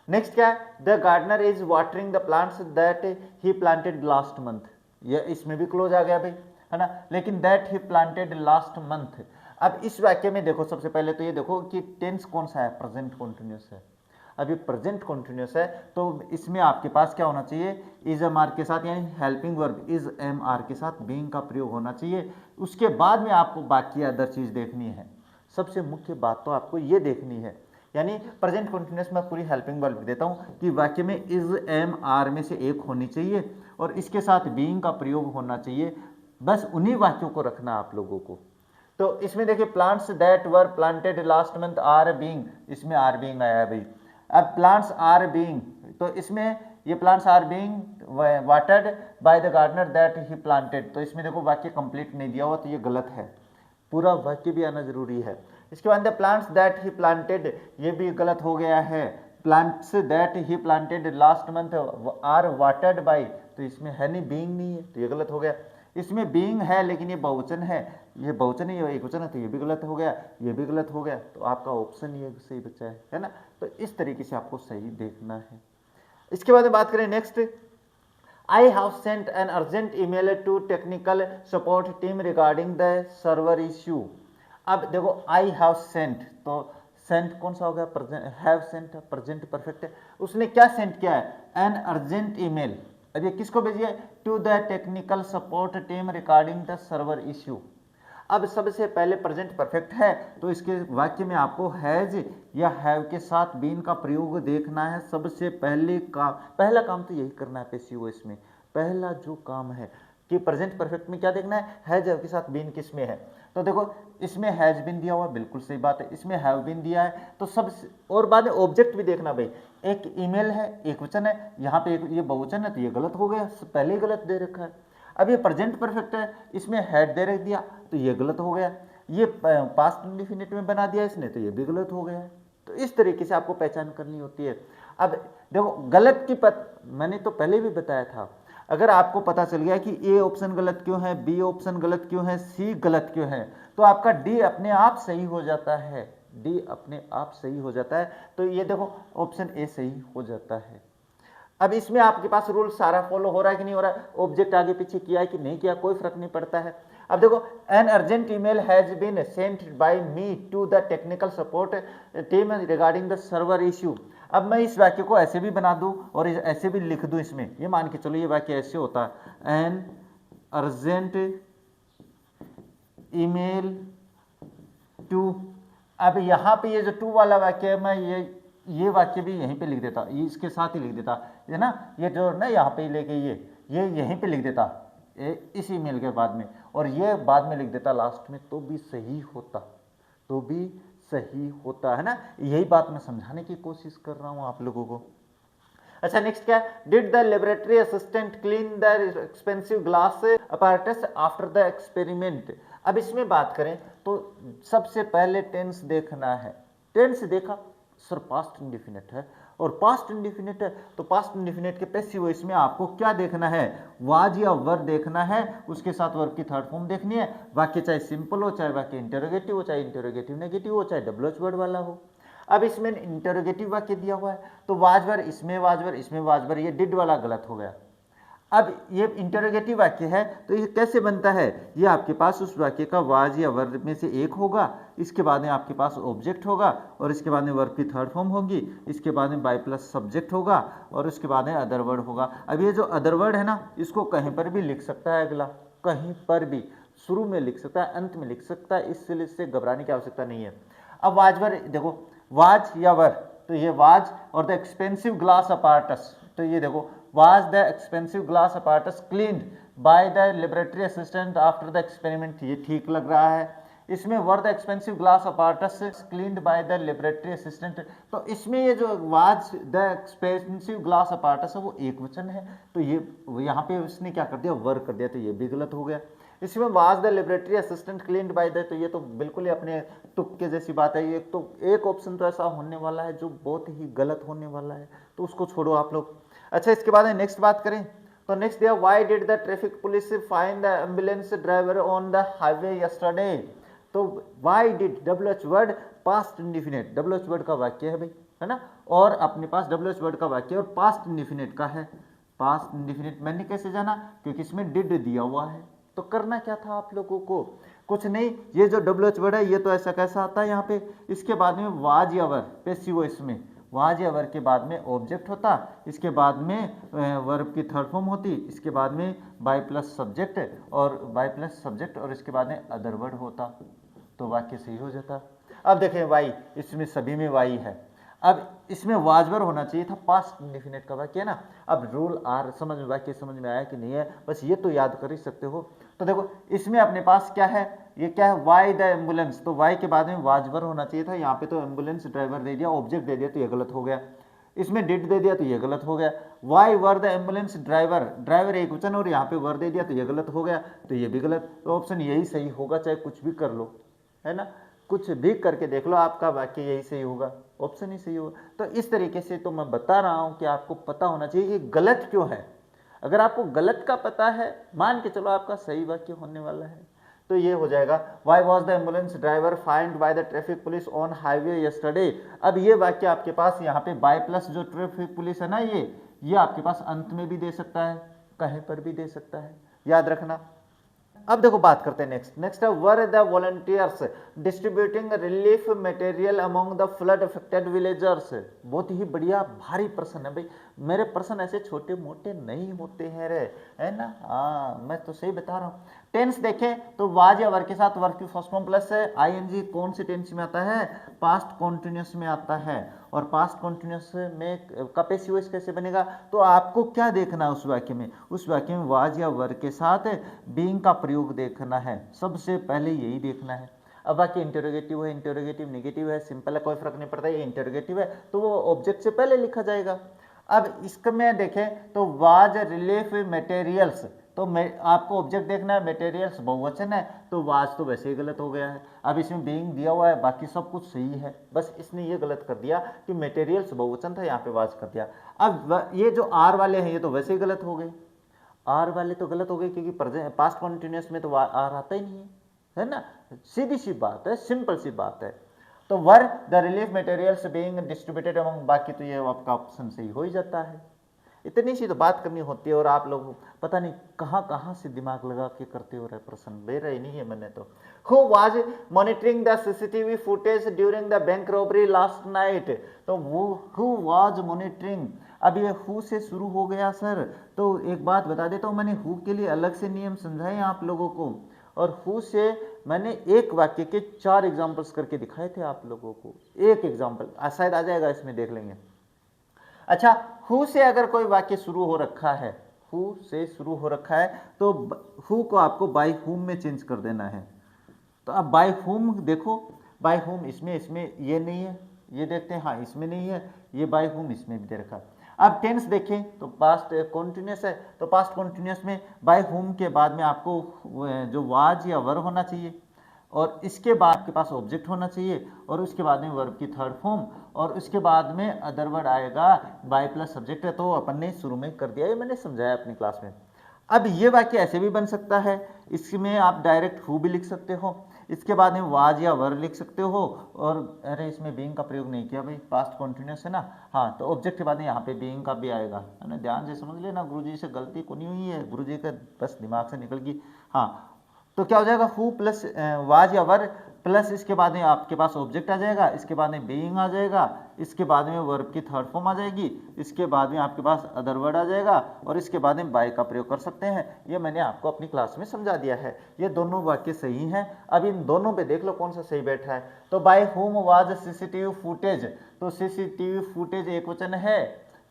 नेक्स्ट क्या है, the gardener is watering the plants that he planted last month, ये इसमें भी क्लोज आ गया भाई, है ना, लेकिन that he planted last month. अब इस वाक्य में देखो, सबसे पहले तो ये देखो कि टेंस कौन सा है, प्रेजेंट कॉन्टिन्यूस है। अब ये प्रेजेंट कॉन्टिन्यूस है तो इसमें आपके पास क्या होना चाहिए, इज एम आर के साथ, यानी helping verb is am are के साथ बीइंग का प्रयोग होना चाहिए। उसके बाद में आपको बाकी अदर चीज देखनी है। सबसे मुख्य बात तो आपको ये देखनी है, यानी प्रेजेंट कॉन्टिन्यूस में पूरी हेल्पिंग वर्ब लिख देता हूँ कि वाक्य में इज एम आर में से एक होनी चाहिए और इसके साथ बीइंग का प्रयोग होना चाहिए। बस उन्हीं वाक्यों को रखना आप लोगों को। तो इसमें देखिए, plants that were planted last month are being, इसमें आर बीइंग आया है भाई। अब प्लांट्स आर बीइंग, तो इसमें ये plants are being watered by the gardener that he planted, तो इसमें देखो वाक्य कंप्लीट नहीं दिया हुआ तो ये गलत है, पूरा वाक्य भी आना जरूरी है। इसके बाद the plants that he planted, ये भी गलत हो गया है। Plants that he planted last month are watered by, तो इसमें है नहीं, बीइंग नहीं है, तो ये गलत हो गया। इसमें बीइंग है लेकिन ये बहुवचन है, ये बहुवचन ही एक वचन है, तो ये भी गलत हो गया, ये भी गलत हो गया, तो आपका ऑप्शन ये सही बचा है ना। तो इस तरीके से आपको सही देखना है। इसके बाद बात करें next, I have sent an urgent email to technical support team regarding the server issue. अब देखो, आई हैव सेंट, तो सेंट कौन सा हो गया, present, have sent present perfect है। उसने क्या सेंड किया है, एन अर्जेंट ईमेल। अब ये किसको भेजिए, to the technical support team regarding the server issue. अब सबसे पहले प्रेजेंट परफेक्ट है तो इसके वाक्य में आपको हैज या हैव के साथ बीन का प्रयोग देखना है। सबसे पहला काम तो यही करना है पैसिव वॉइस में। पहला जो काम है कि प्रेजेंट परफेक्ट में क्या देखना है, हैज हैव के साथ बीन किस में है। तो देखो, इसमें हैज बीन दिया हुआ, बिल्कुल सही बात है, इसमें हैव बीन दिया है, तो सब, और बाद में ऑब्जेक्ट भी देखना भाई। एक ईमेल है, एक वचन है, यहाँ पे ये बहुवचन है तो ये गलत हो गया, पहले ही गलत दे रखा है। अब ये प्रेजेंट परफेक्ट है, इसमें हैड दे रख दिया तो ये गलत हो गया। ये पास्ट इंडेफिनिट में बना दिया इसने तो ये भी गलत हो गया है। तो इस तरीके से आपको पहचान करनी होती है। अब देखो, गलत की मैंने तो पहले भी बताया था, अगर आपको पता चल गया कि ए ऑप्शन गलत क्यों है, बी ऑप्शन गलत क्यों है, सी गलत क्यों है, तो आपका डी अपने आप सही हो जाता है, डी अपने आप सही हो जाता है। तो ये देखो, ऑप्शन ए सही हो जाता है। अब इसमें आपके पास रूल सारा फॉलो हो रहा है कि नहीं हो रहा है, ऑब्जेक्ट आगे पीछे किया है कि नहीं किया, कोई फर्क नहीं पड़ता है। अब देखो, an urgent email has been sent by me to the technical support team regarding the server issue. अब मैं इस वाक्य को ऐसे भी बना दूं और ऐसे भी लिख दूं इसमें, ये मान के चलो ये वाक्य ऐसे होता है, एन अर्जेंट ईमेल टू। अब यहाँ पे ये जो टू वाला वाक्य है, मैं ये वाक्य भी यहीं पे लिख देता, ये इसके साथ ही लिख देता, है ना, ये जो ना यहाँ पे लेके ये यहीं पे लिख देता इस ईमेल के बाद में, और ये बाद में लिख देता लास्ट में, तो भी सही होता, तो भी सही होता है ना। यही बात मैं समझाने की कोशिश कर रहा हूँ आप लोगों को। अच्छा, नेक्स्ट क्या है, did the laboratory assistant clean the expensive glass apparatus after the experiment. अब इसमें बात करें तो सबसे पहले टेंस देखना है। टेंस देखा, सर पास्ट इंडेफिनिट है, और पास्ट इंडेफिनिट है तो पास्ट इंडेफिनिट के पैसिव वॉइस में आपको क्या देखना है, वाज या वर देखना है, उसके साथ वर्ब की थर्ड फॉर्म देखनी है। वाक्य चाहे सिंपल हो, चाहे वाक्य इंटरोगेटिव हो, चाहे इंटरोगेटिव नेगेटिव हो, चाहे डबल एच वर्ड वाला हो। अब इसमें इंटरोगेटिव वाक्य दिया हुआ है, तो वाजवर इसमें वाजवर इसमें वाजवर, ये डिड वाला गलत हो गया। अब ये इंटरोगेटिव वाक्य है तो ये कैसे बनता है, ये आपके पास उस वाक्य का वाज या वर्ब में से एक होगा, इसके बाद में आपके पास ऑब्जेक्ट होगा, और इसके बाद में वर्ब की थर्ड फॉर्म होगी, इसके बाद में बाय प्लस सब्जेक्ट होगा, और उसके बाद में अदर वर्ड होगा। अब ये जो अदर वर्ड है ना, इसको कहीं पर भी लिख सकता है अगला, कहीं पर भी, शुरू में लिख सकता है, अंत में लिख सकता है, इससे घबराने की आवश्यकता नहीं है। अब वाजवर देखो, वाज या वर, तो ये वाज और द एक्सपेंसिव ग्लास अपार्टस, तो ये देखो was the expensive glass apparatus cleaned by the laboratory assistant after the experiment, ये ठीक लग रहा है। इसमें were the expensive glass apparatus cleaned by the laboratory assistant, तो इसमें ये जो was the expensive glass apparatus है वो एक वचन है, तो ये यहाँ पे उसने क्या कर दिया, were कर दिया, तो ये भी गलत हो गया। इसमें was the laboratory assistant cleaned by the, तो ये तो बिल्कुल ही अपने तुक्के जैसी बात है, ये तो एक ऑप्शन तो ऐसा होने वाला है जो बहुत ही गलत होने वाला है, तो उसको छोड़ो आप लोग। अच्छा, इसके बाद नेक्स्ट बात करें तो नेक्स्ट दिया, why did the traffic police find the ambulance driver on the highway yesterday, तो why did, WH word past indefinite, WH word का वाक्य है भाई, है ना, और अपने पास WH वर्ड का वाक्य और पास्ट इंडिफिनिट का है। पास्ट इंडिफिनिट मैंने कैसे जाना, क्योंकि इसमें डिड दिया हुआ है, तो करना क्या था आप लोगों को, कुछ नहीं, ये जो WH वर्ड है ये तो ऐसा कैसा आता है यहाँ पे, इसके बाद में वाज या वर, पैसिव वॉइस में वाज या वर्ब के बाद में ऑब्जेक्ट होता, इसके बाद में वर्ब की थर्ड फॉर्म होती, इसके बाद में बाय प्लस सब्जेक्ट और इसके बाद में अदर वर्ड होता, तो वाक्य सही हो जाता। अब देखें वाई, इसमें सभी में वाई है, अब इसमें वाजवर होना चाहिए था, पास्ट इंडेफिनिट का वाक्य है ना। अब रूल आर समझ में, वाक्य समझ में आया कि नहीं है, बस ये तो याद कर ही सकते हो। तो देखो इसमें अपने पास क्या है, ये क्या है, वाई द एम्बुलेंस, तो वाई के बाद में वाजवर होना चाहिए था, यहाँ पे तो एम्बुलेंस ड्राइवर दे दिया, ऑब्जेक्ट दे दिया, तो ये गलत हो गया। इसमें डिड दे दिया तो ये गलत हो गया। Why were the ambulance driver, driver एक वचन और यहाँ पे वर दे दिया तो ये गलत हो गया, तो ये भी गलत। तो ऑप्शन यही सही होगा, चाहे कुछ भी कर लो, है ना, कुछ भी करके देख लो, आपका वाक्य यही सही होगा, ऑप्शन ही सही होगा। तो इस तरीके से तो मैं बता रहा हूं कि आपको पता होना चाहिए कि गलत क्यों है। अगर आपको गलत का पता है, मान के चलो आपका सही वाक्य होने वाला है, तो ये हो जाएगा, why was the ambulance driver find by the traffic police on highway yesterday. अब ये वाक्य आपके पास यहाँ पे बाय प्लस जो ट्रैफिक पुलिस है ना, ये आपके पास अंत में भी दे सकता है, कहीं पर भी दे सकता है, याद रखना। अब देखो बात करते हैं नेक्स्ट है, were the volunteers distributing relief material among the flood affected villagers. बहुत ही बढ़िया भारी प्रश्न है भाई, मेरे प्रश्न ऐसे छोटे मोटे नहीं होते हैं रे, है ना, हाँ मैं तो सही बता रहा हूँ। टेंस देखें तो वाज या वर्ब के साथ वर्ब की फर्स्ट फॉर्म प्लस है आईएनजी कौन से टेंस में आता है, पास्ट कॉन्टिन्यूस में आता है। और पास्ट कॉन्टिन्यूस में का पैसिव वॉइस कैसे बनेगा, तो आपको क्या देखना है उस वाक्य में, उस वाक्य में वाज या वर्ब के साथ बीइंग का प्रयोग देखना है, सबसे पहले यही देखना है। अब बाकी इंटरोगेटिव है, इंटरोगेटिव नेगेटिव है, सिंपल है, कोई फर्क नहीं पड़ता, ये इंटरोगेटिव है तो वो ऑब्जेक्ट से पहले लिखा जाएगा। अब इसमें देखें तो वाज रिलीफ मटेरियल्स, तो आपको ऑब्जेक्ट देखना है, मटेरियल्स बहुवचन है, तो वाज तो वैसे ही गलत हो गया है। अब इसमें बीइंग दिया हुआ है, बाकी सब कुछ सही है, बस इसने ये गलत कर दिया कि मटेरियल्स बहुवचन था, यहाँ पे वाज कर दिया। अब ये जो आर वाले हैं ये तो वैसे ही गलत हो गए, आर वाले तो गलत हो गए क्योंकि पास्ट कॉन्टिन्यूस में तो आर आता ही नहीं है ना, सीधी सी बात है, सिंपल सी बात है। तो were the relief materials being distributed among, बाकी तो ये आपका ऑप्शन सही हो ही जाता है। इतनी सी तो बात करनी होती है और आप लोग पता नहीं कहाँ से दिमाग लगा के करते हो रहे प्रश्न, बेरा ही नहीं है मैंने तो। Who was monitoring the CCTV footage during the bank robbery last night, तो वो हु वाज मॉनिटरिंग, अब ये हु से शुरू हो गया सर, तो एक बात बता देता हूँ, मैंने हु के लिए अलग से नियम समझाए आप लोगों को, और हु से मैंने एक वाक्य के 4 एग्जाम्पल्स करके दिखाए थे आप लोगों को, एक एग्जाम्पल शायद आ जाएगा इसमें, देख लेंगे। अच्छा, हु से अगर कोई वाक्य शुरू हो रखा है, हु से शुरू हो रखा है तो हु को आपको बाय हुम में चेंज कर देना है। तो अब बाय हुम देखो, बाय हुम इसमें ये नहीं है, ये देखते हैं, हाँ इसमें नहीं है, ये बाय हुम इसमें भी दे रखा है। अब टेंस देखें तो पास्ट कॉन्टिन्यूस है, तो पास्ट कॉन्टिन्यूस में बाय हुम के बाद में आपको जो वाज या वर्ब होना चाहिए, और इसके बाद आपके पास ऑब्जेक्ट होना चाहिए, और उसके बाद में वर्ब की थर्ड फॉर्म, और उसके बाद में अदर वर्ड आएगा, बाय प्लस सब्जेक्ट है, तो अपन ने शुरू में कर दिया, ये मैंने समझाया अपनी क्लास में। अब ये वाक्य ऐसे भी बन सकता है, इसमें आप डायरेक्ट हु भी लिख सकते हो, इसके बाद में वाज या वर लिख सकते हो, और अरे इसमें बीइंग का प्रयोग नहीं किया भाई, पास्ट कॉन्टिन्यूस है ना। हाँ, तो ऑब्जेक्ट के बाद में यहाँ पे बीइंग का भी आएगा, है ना। ध्यान से समझ लेना, गुरुजी से गलती को नहीं हुई है, गुरुजी का बस दिमाग से निकल गई। हाँ, तो क्या हो जाएगा, हु प्लस वाज या वर प्लस इसके बाद में आपके पास ऑब्जेक्ट आ जाएगा, इसके बाद में बीइंग आ जाएगा, इसके बाद में वर्ब की थर्ड फॉर्म आ जाएगी, इसके बाद में आपके पास अदर वर्ड आ जाएगा, और इसके बाद में बाय का प्रयोग कर सकते हैं। ये मैंने आपको अपनी क्लास में समझा दिया है। ये दोनों वाक्य सही हैं। अब इन दोनों पे देख लो कौन सा सही बैठा है। तो by whom was CCTV footage, तो सीसीटीवी फुटेज एक वचन है,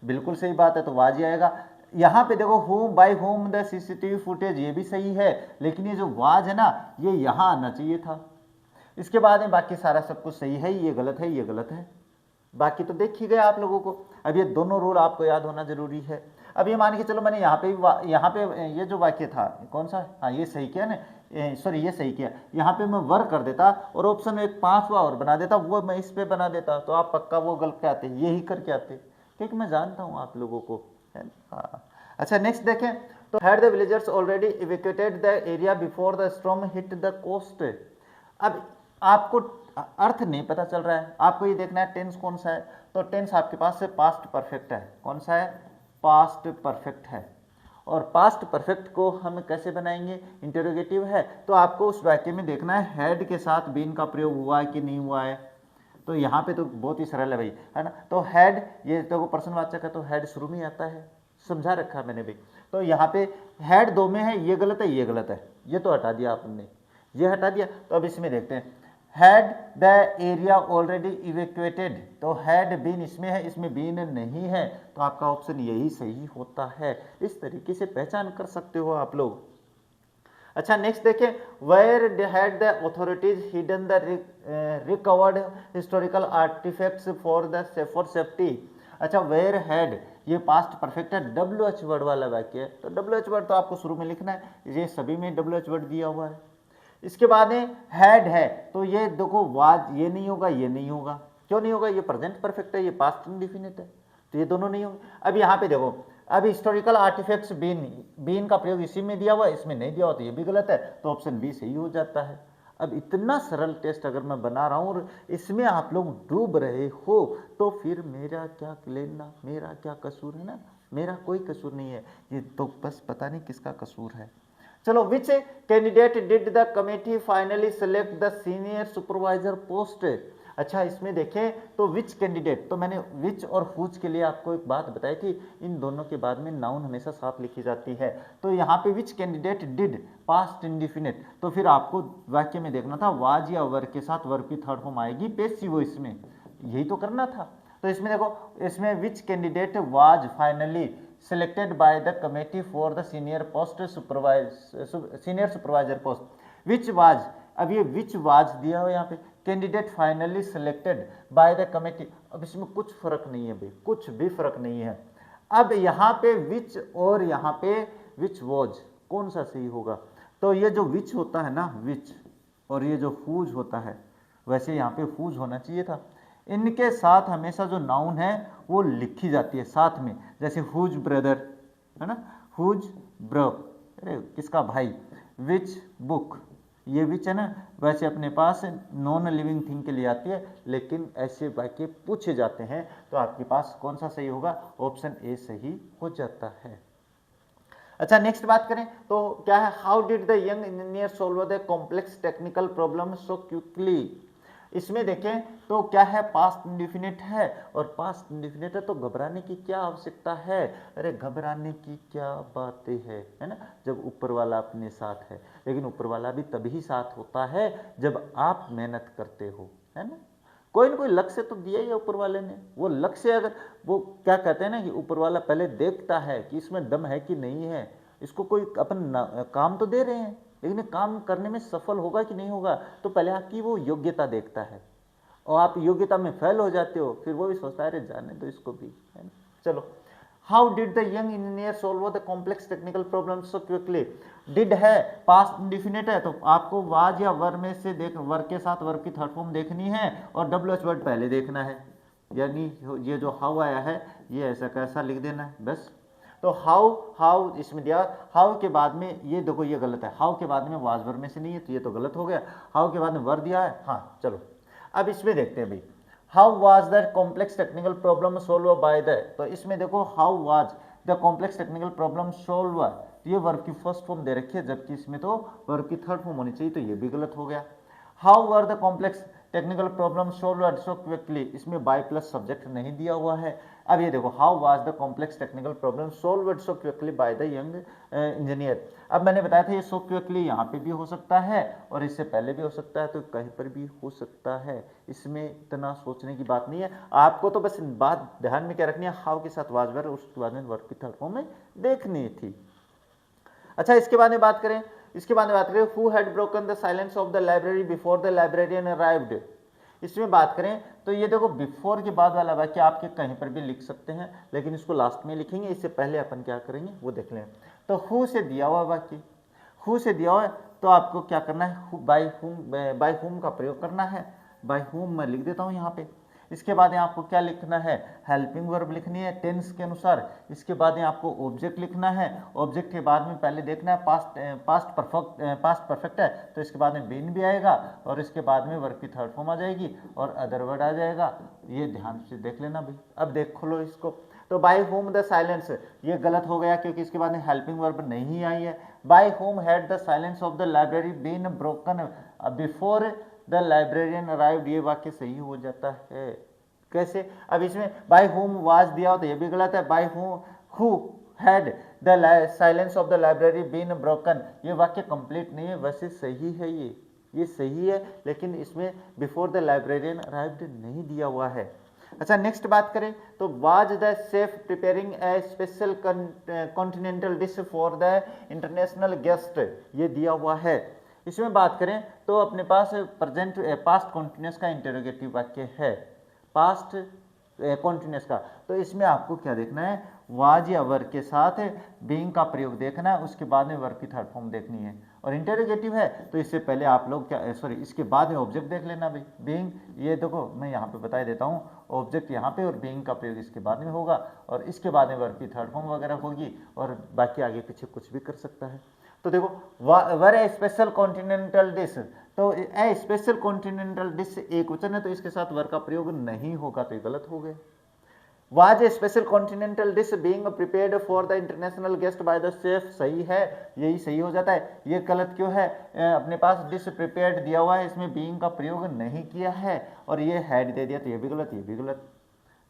बिल्कुल सही बात है, तो वाज ही आएगा। यहाँ पे देखो whom by whom the CCTV footage, ये भी सही है, लेकिन ये जो वाज है ना, ये यहाँ आना चाहिए था। इसके बाद में बाकी सारा सब कुछ सही है, ये गलत है, ये गलत है, बाकी तो देख ही गए आप लोगों को। अब ये दोनों रूल आपको याद होना जरूरी है। अब ये मान के चलो मैंने यहाँ पे ये जो वाक्य था कौन सा, हाँ ये सही किया ना, सॉरी ये सही किया, यहाँ पे मैं वर कर देता और ऑप्शन में एक 5वां और बना देता, वो मैं इस पे बना देता, तो आप पक्का वो गलत के आते, यही करके आते, क्योंकि मैं जानता हूँ आप लोगों को, है ना। अच्छा नेक्स्ट देखें, तो had the villagers already evacuated the area before the storm hit the coast. अब आपको अर्थ नहीं पता चल रहा है, आपको ये देखना है टेंस कौन सा है, तो टेंस आपके पास से पास्ट परफेक्ट है, कौन सा है, पास्ट परफेक्ट है। और पास्ट परफेक्ट को हम कैसे बनाएंगे, इंटरोगेटिव है, तो आपको उस वाक्य में देखना है हैड के साथ बीन का प्रयोग हुआ है कि नहीं हुआ है। तो यहाँ पे तो बहुत ही सरल है भाई, है ना। तो हैड, ये तो प्रश्नवाचक है, तो हैड शुरू में आता है, समझा रखा है मैंने भी। तो यहाँ पे हैड 2 में है, ये गलत है, ये गलत है, ये तो हटा दिया आपने, ये हटा दिया। तो अब इसमें देखते हैं, had the area already evacuated, तो हैड बीन इसमें है, इसमें बीन नहीं है, तो आपका ऑप्शन यही सही होता है। इस तरीके से पहचान कर सकते हो आप लोग। अच्छा नेक्स्ट देखें, where had the authorities hidden the recovered historical artifacts for safety. अच्छा वेयर हैड, ये पास्ट परफेक्ट है, WH वर्ड वाला वाक्य है, तो WH वर्ड तो आपको शुरू में लिखना है, ये सभी में WH वर्ड दिया हुआ है। इसके बाद में हैड है, तो ये देखो वाज, ये नहीं होगा, ये नहीं होगा, क्यों नहीं होगा, ये प्रेजेंट परफेक्ट है, ये पास्ट इंडेफिनिट है, तो ये दोनों नहीं होंगे। अब यहाँ पे देखो, अब हिस्टोरिकल आर्टिफैक्ट्स बीन का प्रयोग इसी में दिया हुआ है, इसमें नहीं दिया हुआ, तो ये भी गलत है, तो ऑप्शन बी सही हो जाता है। अब इतना सरल टेस्ट अगर मैं बना रहा हूँ और इसमें आप लोग डूब रहे हो, तो फिर मेरा क्या लेना, मेरा क्या कसूर है ना, मेरा कोई कसूर नहीं है, ये तो बस पता नहीं किसका कसूर है। चलो, which candidate did the committee finally select the senior supervisor post. अच्छा इसमें देखें तो विच कैंडिडेट, तो मैंने विच और हुज के लिए आपको एक बात बताई थी, इन दोनों के बाद में नाउन हमेशा साथ लिखी जाती है। तो यहाँ पे विच कैंडिडेट डिड पास्ट इंडिफिनिट, तो फिर आपको वाक्य में देखना था वाज या वर के साथ वर्ब की थर्ड फॉर्म आएगी पेसिव, इसमें यही तो करना था। तो इसमें देखो, इसमें which candidate was finally selected by the committee for the senior supervisor post, which was, अब ये which was दिया हुआ यहाँ पे, candidate finally selected by the committee, अब इसमें कुछ फर्क नहीं है भाई, कुछ भी फर्क नहीं है। अब यहाँ पे which और यहाँ पे which was, कौन सा सही होगा, तो ये जो which होता है ना, which, और ये जो whose होता है, वैसे यहाँ पे whose होना चाहिए था। इनके साथ हमेशा जो नाउन है वो लिखी जाती है साथ में, जैसे हुज ब्रदर, है ना, हुज ब्रो, अरे किसका भाई, विच बुक, ये विच है ना, वैसे अपने पास नॉन लिविंग थिंग के लिए आती है, लेकिन ऐसे वाक्य पूछे जाते हैं, तो आपके पास कौन सा सही होगा, ऑप्शन ए सही हो जाता है। अच्छा नेक्स्ट बात करें तो क्या है, how did the young engineer solve the complex technical problem so quickly. इसमें देखें तो क्या है, पास्ट इंडेफिनिट है, और पास्ट इंडेफिनिट है तो घबराने की क्या आवश्यकता है, अरे घबराने की क्या बातें है ना, जब ऊपर वाला अपने साथ है। लेकिन ऊपर वाला भी तभी साथ होता है जब आप मेहनत करते हो, है ना। कोई ना कोई लक्ष्य तो दिया ही ऊपर वाले ने, वो लक्ष्य अगर, वो क्या कहते हैं ना कि ऊपर वाला पहले देखता है कि इसमें दम है कि नहीं है, इसको कोई अपन काम तो दे रहे हैं, लेकिन काम करने में सफल होगा कि नहीं होगा, तो पहले आपकी वो योग्यता देखता है, और आप योग्यता में फेल हो जाते हो, फिर वो भी सोचता है अरे जाने दो इसको भी, है ना। चलो, how did the young engineer solve the complex technical problem so quickly. Did है, पास्ट इंडेफिनिट है, तो आपको वाज या वर में से देख, वर के साथ वर्ब की थर्ड फॉर्म देखनी है, और WH वर्ड पहले देखना है, यानी ये जो हाउ आया है ये ऐसा कैसा लिख देना है बस। तो हाउ इसमें दिया, हाउ के बाद में ये देखो ये गलत है, हाउ के बाद में वाज वर्ब में से नहीं है तो ये तो गलत हो गया। हाउ के बाद में वर दिया है, हाँ चलो अब इसमें देखते हैं भाई, how was the complex technical problem solve by the, तो इसमें देखो how was the complex technical problem solve, ये वर्ब की फर्स्ट फॉर्म दे रखी है जबकि इसमें तो वर्ब की थर्ड फॉर्म होनी चाहिए, तो ये भी गलत हो गया। How were the complex technical problem solve so quickly, इसमें बाय प्लस सब्जेक्ट नहीं दिया हुआ है। अब ये देखो how was the complex technical problem solve so quickly by the young engineer, अब मैंने बताया था ये सो क्विकली यहाँ पे भी हो सकता है और इससे पहले भी हो सकता है, तो कहीं पर भी हो सकता है, इसमें इतना सोचने की बात नहीं है। आपको तो बस बात ध्यान में क्या रखनी है, हाउ के साथ वाज वर, उसके बाद में वर्ब की थर्ड फॉर्म में देखनी थी। अच्छा इसके बाद में बात करें, who had broken the silence of the library before the librarian arrived, इसमें बात करें तो ये देखो बिफोर के बाद वाला वाक्य आपके कहीं पर भी लिख सकते हैं, लेकिन इसको लास्ट में लिखेंगे, इससे पहले अपन क्या करेंगे वो देख लें। तो हु से दिया हुआ वाक्य, हु से दिया हुआ है तो आपको क्या करना है, बाय हुम का प्रयोग करना है, बाय हुम मैं लिख देता हूँ यहाँ पे। इसके बाद आपको क्या लिखना है, हेल्पिंग वर्ब लिखनी है टेंस के अनुसार। इसके बाद आपको ऑब्जेक्ट लिखना है, ऑब्जेक्ट के बाद में पहले देखना है पास्ट परफेक्ट है तो इसके बाद में बीन भी आएगा और इसके बाद में वर्ब की थर्ड फॉर्म आ जाएगी और अदर वर्ड आ जाएगा, ये ध्यान से देख लेना भाई। अब देख लो इसको, तो बाय होम द साइलेंस ये गलत हो गया क्योंकि इसके बाद में हेल्पिंग वर्ब नहीं आई है। By whom had the silence of the library been broken before the librarian arrived, ये वाक्य सही हो जाता है। कैसे, अब इसमें बाय होम वाज दिया हो तो ये भी गलत है, by who had the silence of the library been broken, ये वाक्य कंप्लीट नहीं है, वैसे सही है ये सही है, लेकिन इसमें बिफोर द लाइब्रेरियन अराइव्ड नहीं दिया हुआ है। अच्छा नेक्स्ट बात करें तो was the chef preparing A special continental dish for the international guest, ये दिया हुआ है। इसमें बात करें तो अपने पास पास्ट कॉन्टिन्यूस का इंटरोगेटिव वाक्य है, पास्ट कॉन्टिन्यूस का, तो इसमें आपको क्या देखना है, वाज या वर के साथ बीइंग का प्रयोग देखना है, उसके बाद में वर्ब की थर्ड फॉर्म देखनी है। और इंटरोगेटिव है तो इससे पहले आप लोग क्या इसके बाद में ऑब्जेक्ट देख लेना भाई, बीइंग, ये देखो मैं यहाँ पे बता देता हूँ, ऑब्जेक्ट यहाँ पे और बीइंग का प्रयोग इसके बाद में होगा और इसके बाद में वर्ब की थर्ड फॉर्म वगैरह होगी और बाकी आगे पीछे कुछ भी कर सकता है। तो देखो वर ए स्पेशल कॉन्टिनेंटल डिश, तो ए स्पेशल कॉन्टिनेंटल डिश एक वचन है तो इसके साथ वर का प्रयोग नहीं होगा, तो ये गलत हो गया। Was a special continental dish being prepared for the international guest by the chef, सही है, यही सही हो जाता है। ये गलत क्यों है, अपने पास डिश प्रिपेयर्ड दिया हुआ है, इसमें बीइंग का प्रयोग नहीं किया है और ये हैड दे दिया तो ये भी गलत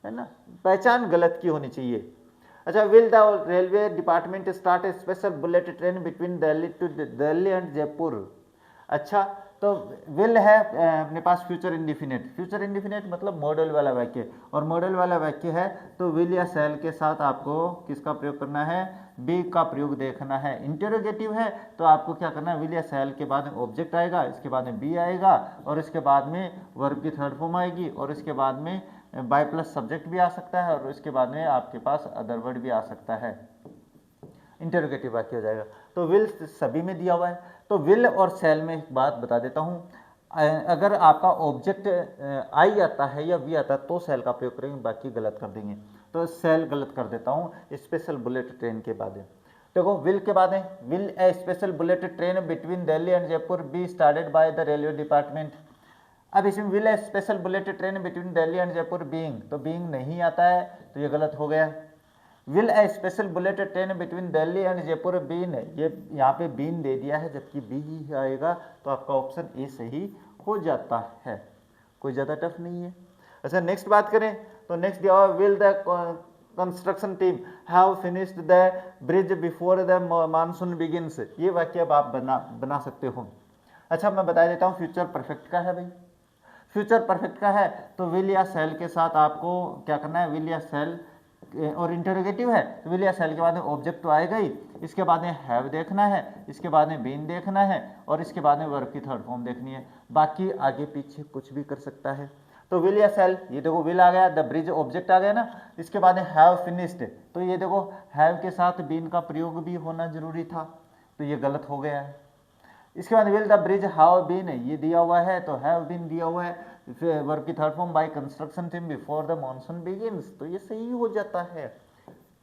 है ना, पहचान गलत की होनी चाहिए। अच्छा, will the railway department start A special bullet train between Delhi and Jaipur, अच्छा तो विल है अपने पास फ्यूचर इंडिफिनिट मतलब मॉडल वाला वाक्य, और मॉडल वाला वाक्य है तो विल या शैल के साथ आपको किसका प्रयोग करना है, बी का प्रयोग देखना है। इंटरोगेटिव है तो आपको क्या करना है, विल या शैल के बाद में ऑब्जेक्ट आएगा, इसके बाद में बी आएगा और इसके बाद में वर्ब की थर्ड फॉर्म आएगी और इसके बाद में बाय प्लस सब्जेक्ट भी आ सकता है और इसके बाद में आपके पास अदर वर्ड भी आ सकता है, इंटरोगेटिव वाक्य हो जाएगा। तो विल सभी में दिया हुआ है, तो विल और सेल में एक बात बता देता हूँ, अगर आपका ऑब्जेक्ट आई आता है या वी आता है तो सेल का प्रयोग करेंगे, बाकी गलत कर देंगे, तो सेल गलत कर देता हूँ स्पेशल बुलेट ट्रेन के बाद। देखो विल के बाद है, will a special bullet train between Delhi and Jaipur be started by the railway department. अब इसमें will a special bullet train between Delhi and Jaipur being, तो बीइंग नहीं आता है तो ये गलत हो गया। Will a special bullet train between Delhi and Jaipur been, ये यहाँ पे बीन दे दिया है जबकि बी ही आएगा तो आपका ऑप्शन ए सही हो जाता है, कोई ज़्यादा टफ नहीं है। अच्छा नेक्स्ट बात करें तो नेक्स्ट दिया हुआ will the construction team have finished the bridge before the monsoon begins, ये वाक्य अब आप बना सकते हो। अच्छा मैं बता देता हूँ फ्यूचर परफेक्ट का है भाई, फ्यूचर परफेक्ट का है तो विल या सेल के साथ आपको क्या करना है, विल या सेल और इंटरोगेटिव है तो विल या सेल के बाद में ऑब्जेक्ट तो आएगा ही, इसके बाद में हैव देखना है, इसके बाद में बीन देखना है और इसके बाद में वर्ब की थर्ड फॉर्म देखनी है, बाकी आगे पीछे कुछ भी कर सकता है। तो विल या सेल, ये देखो विल आ गया, द ब्रिज ऑब्जेक्ट आ गया ना, इसके बाद में हैव फिनिश्ड, तो ये देखो हैव के साथ बीन का प्रयोग भी होना जरूरी था तो ये गलत हो गया है। इसके बाद will the bridge have been, ये दिया हुआ है तो हैव बीन दिया हुआ है, वर्ब की third form by construction team before the monsoon begins, तो ये सही हो जाता है।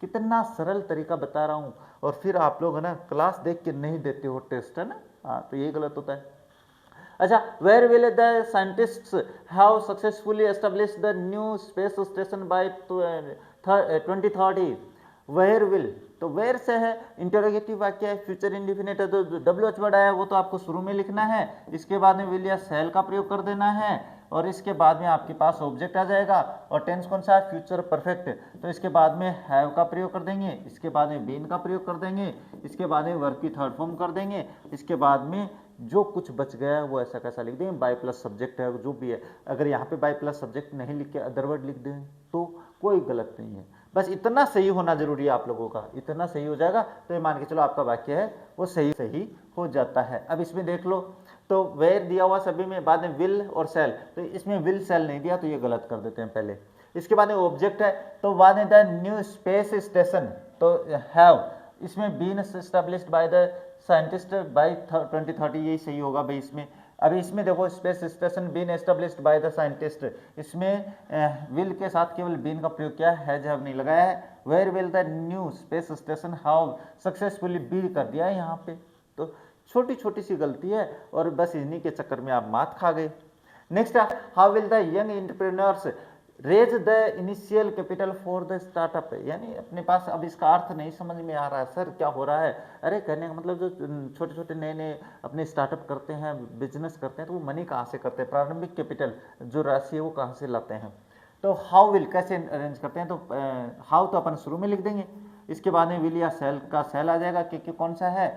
कितना सरल तरीका बता रहा हूँ, और फिर आप लोग है ना क्लास देख के नहीं देते हो टेस्ट, है ना। हाँ, तो ये गलत होता है। अच्छा, where will the scientists have successfully establish the new space station by 2030। Where will, तो वेयर से है, इंटरोगेटिव वाक्य है, फ्यूचर इंडिफिनिट है, तो WH वर्ड आया वो तो आपको शुरू में लिखना है, इसके बाद में विल या सेल का प्रयोग कर देना है, और इसके बाद में आपके पास ऑब्जेक्ट आ जाएगा, और टेंस कौन सा है, फ्यूचर परफेक्ट, तो इसके बाद में हैव का प्रयोग कर देंगे, इसके बाद में बीन का प्रयोग कर देंगे, इसके बाद में वर्ब की थर्ड फॉर्म कर देंगे, इसके बाद में जो कुछ बच गया है वो ऐसा कैसा लिख देंगे, बाय प्लस सब्जेक्ट है जो भी है। अगर यहाँ पे बाय प्लस सब्जेक्ट नहीं लिख के अदर वर्ड लिख दें तो कोई गलत नहीं है, बस इतना सही होना जरूरी है आप लोगों का, इतना सही हो जाएगा तो ये मान के चलो आपका वाक्य है वो सही हो जाता है। अब इसमें देख लो, तो वेयर दिया हुआ सभी में, बाद में विल और सेल, तो इसमें विल सेल नहीं दिया तो ये गलत कर देते हैं पहले। इसके बाद में ऑब्जेक्ट है, तो बाद में द न्यू स्पेस स्टेशन, तो हैव, इसमें been established by the scientist by 2030, यही सही होगा भाई इसमें। अभी इसमें देखो space station been established by the scientist, इसमें विल के साथ केवल बीन का प्रयोग किया है, जब नहीं लगाया है। Where will the new space station how successfully be कर दिया है यहाँ पे, तो छोटी छोटी सी गलती है और बस इन्हीं के चक्कर में आप मात खा गए। Next, how will the young entrepreneurs raise the initial capital for the startup, यानी अपने पास, अब इसका अर्थ नहीं समझ में आ रहा है सर क्या हो रहा है। अरे कहने का मतलब जो छोटे छोटे नए नए अपने स्टार्टअप करते हैं, बिजनेस करते हैं, तो वो मनी कहाँ से करते हैं, प्रारंभिक कैपिटल जो राशि है वो कहाँ से लाते हैं। तो हाउ विल कैसे अरेंज करते हैं, तो हाउ तो अपन शुरू में लिख देंगे, इसके बाद में विल या सेल का सेल आ जाएगा, क्योंकि कौन सा है,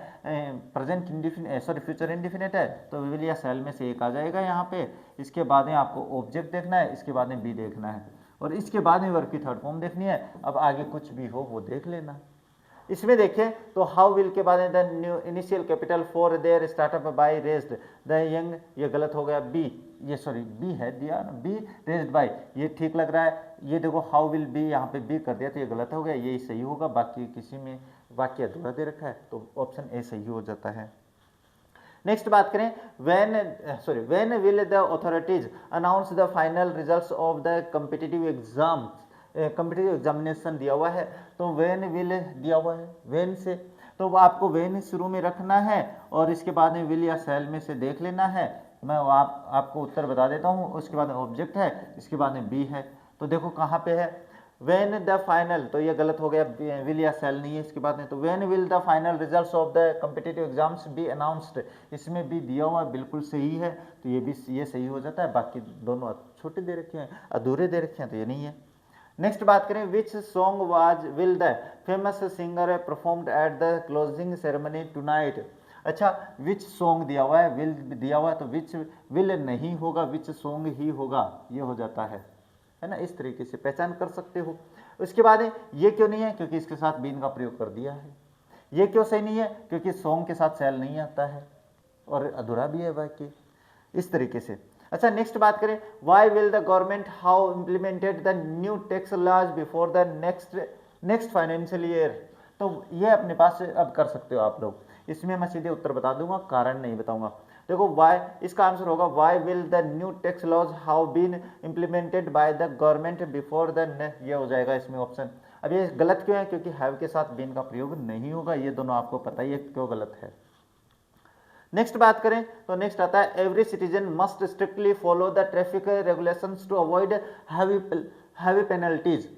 present indefinite, sorry future indefinite है, तो विल या सेल में से एक आ जाएगा यहाँ पे। इसके बाद में आपको ऑब्जेक्ट देखना है, इसके बाद में बी देखना है, और इसके बाद में वर्ब की थर्ड फॉर्म देखनी है। अब आगे कुछ भी हो वो देख लेना। इसमें देखें तो हाउ विल के बाद में the new initial capital for their startup by raised the young, ये गलत हो गया, बी, ये सॉरी बी है दिया ना, बी रेज्ड बाय, ये ठीक लग रहा है। ये देखो हाउ विल बी, यहाँ पे बी कर दिया तो ये गलत हो गया, यही सही होगा, बाकी किसी में वाक्य अधूरा दे रखा है तो ऑप्शन ए सही हो जाता है। नेक्स्ट बात करें, when will the authorities announce the final results of the competitive exam, competitive examination दिया हुआ है, तो व्हेन विल दिया हुआ है, व्हेन से, तो आपको व्हेन शुरू में रखना है, और इसके बाद में विल या सेल में से देख लेना है। मैं आपको उत्तर बता देता हूँ, उसके बाद ऑब्जेक्ट है, इसके बाद में बी है, तो देखो कहाँ पे है, व्हेन द फाइनल, तो ये गलत हो गया, विल या सेल नहीं है इसके बाद में, तो when will the final results of the competitive exams B announced, इसमें भी दिया हुआ बिल्कुल सही है, तो ये भी ये सही हो जाता है। बाकी दोनों छोटे दे रखे हैं, अधूरे दे रखे हैं, तो ये नहीं है। नेक्स्ट बात करें, which song was will the famous singer performed at the closing ceremony tonight. अच्छा, विच सॉन्ग दिया हुआ है, विल दिया हुआ है, तो विच विल नहीं होगा, विच सॉन्ग ही होगा, ये हो जाता है ना। इस तरीके से पहचान कर सकते हो। उसके बाद ये क्यों नहीं है, क्योंकि इसके साथ बीन का प्रयोग कर दिया है। ये क्यों सही नहीं है, क्योंकि सॉन्ग के साथ सेल नहीं आता है, और अधूरा भी है वाक्य, इस तरीके से। अच्छा, नेक्स्ट बात करें, why will the government how implemented the new tax laws before the next financial year, तो ये अपने पास अब कर सकते हो आप लोग। इसमें मैं सीधे उत्तर बता दूंगा, कारण नहीं बताऊंगा। देखो वाई, इसका आंसर होगा why will the new tax laws how been implemented by the government before the, ये हो जाएगा इसमें ऑप्शन। अब ये गलत क्यों है, क्योंकि हैव के साथ बीन का प्रयोग नहीं होगा, ये दोनों आपको पता ही है क्यों गलत है। नेक्स्ट बात करें तो नेक्स्ट आता है, every citizen must strictly follow the traffic regulations to avoid heavy penalties.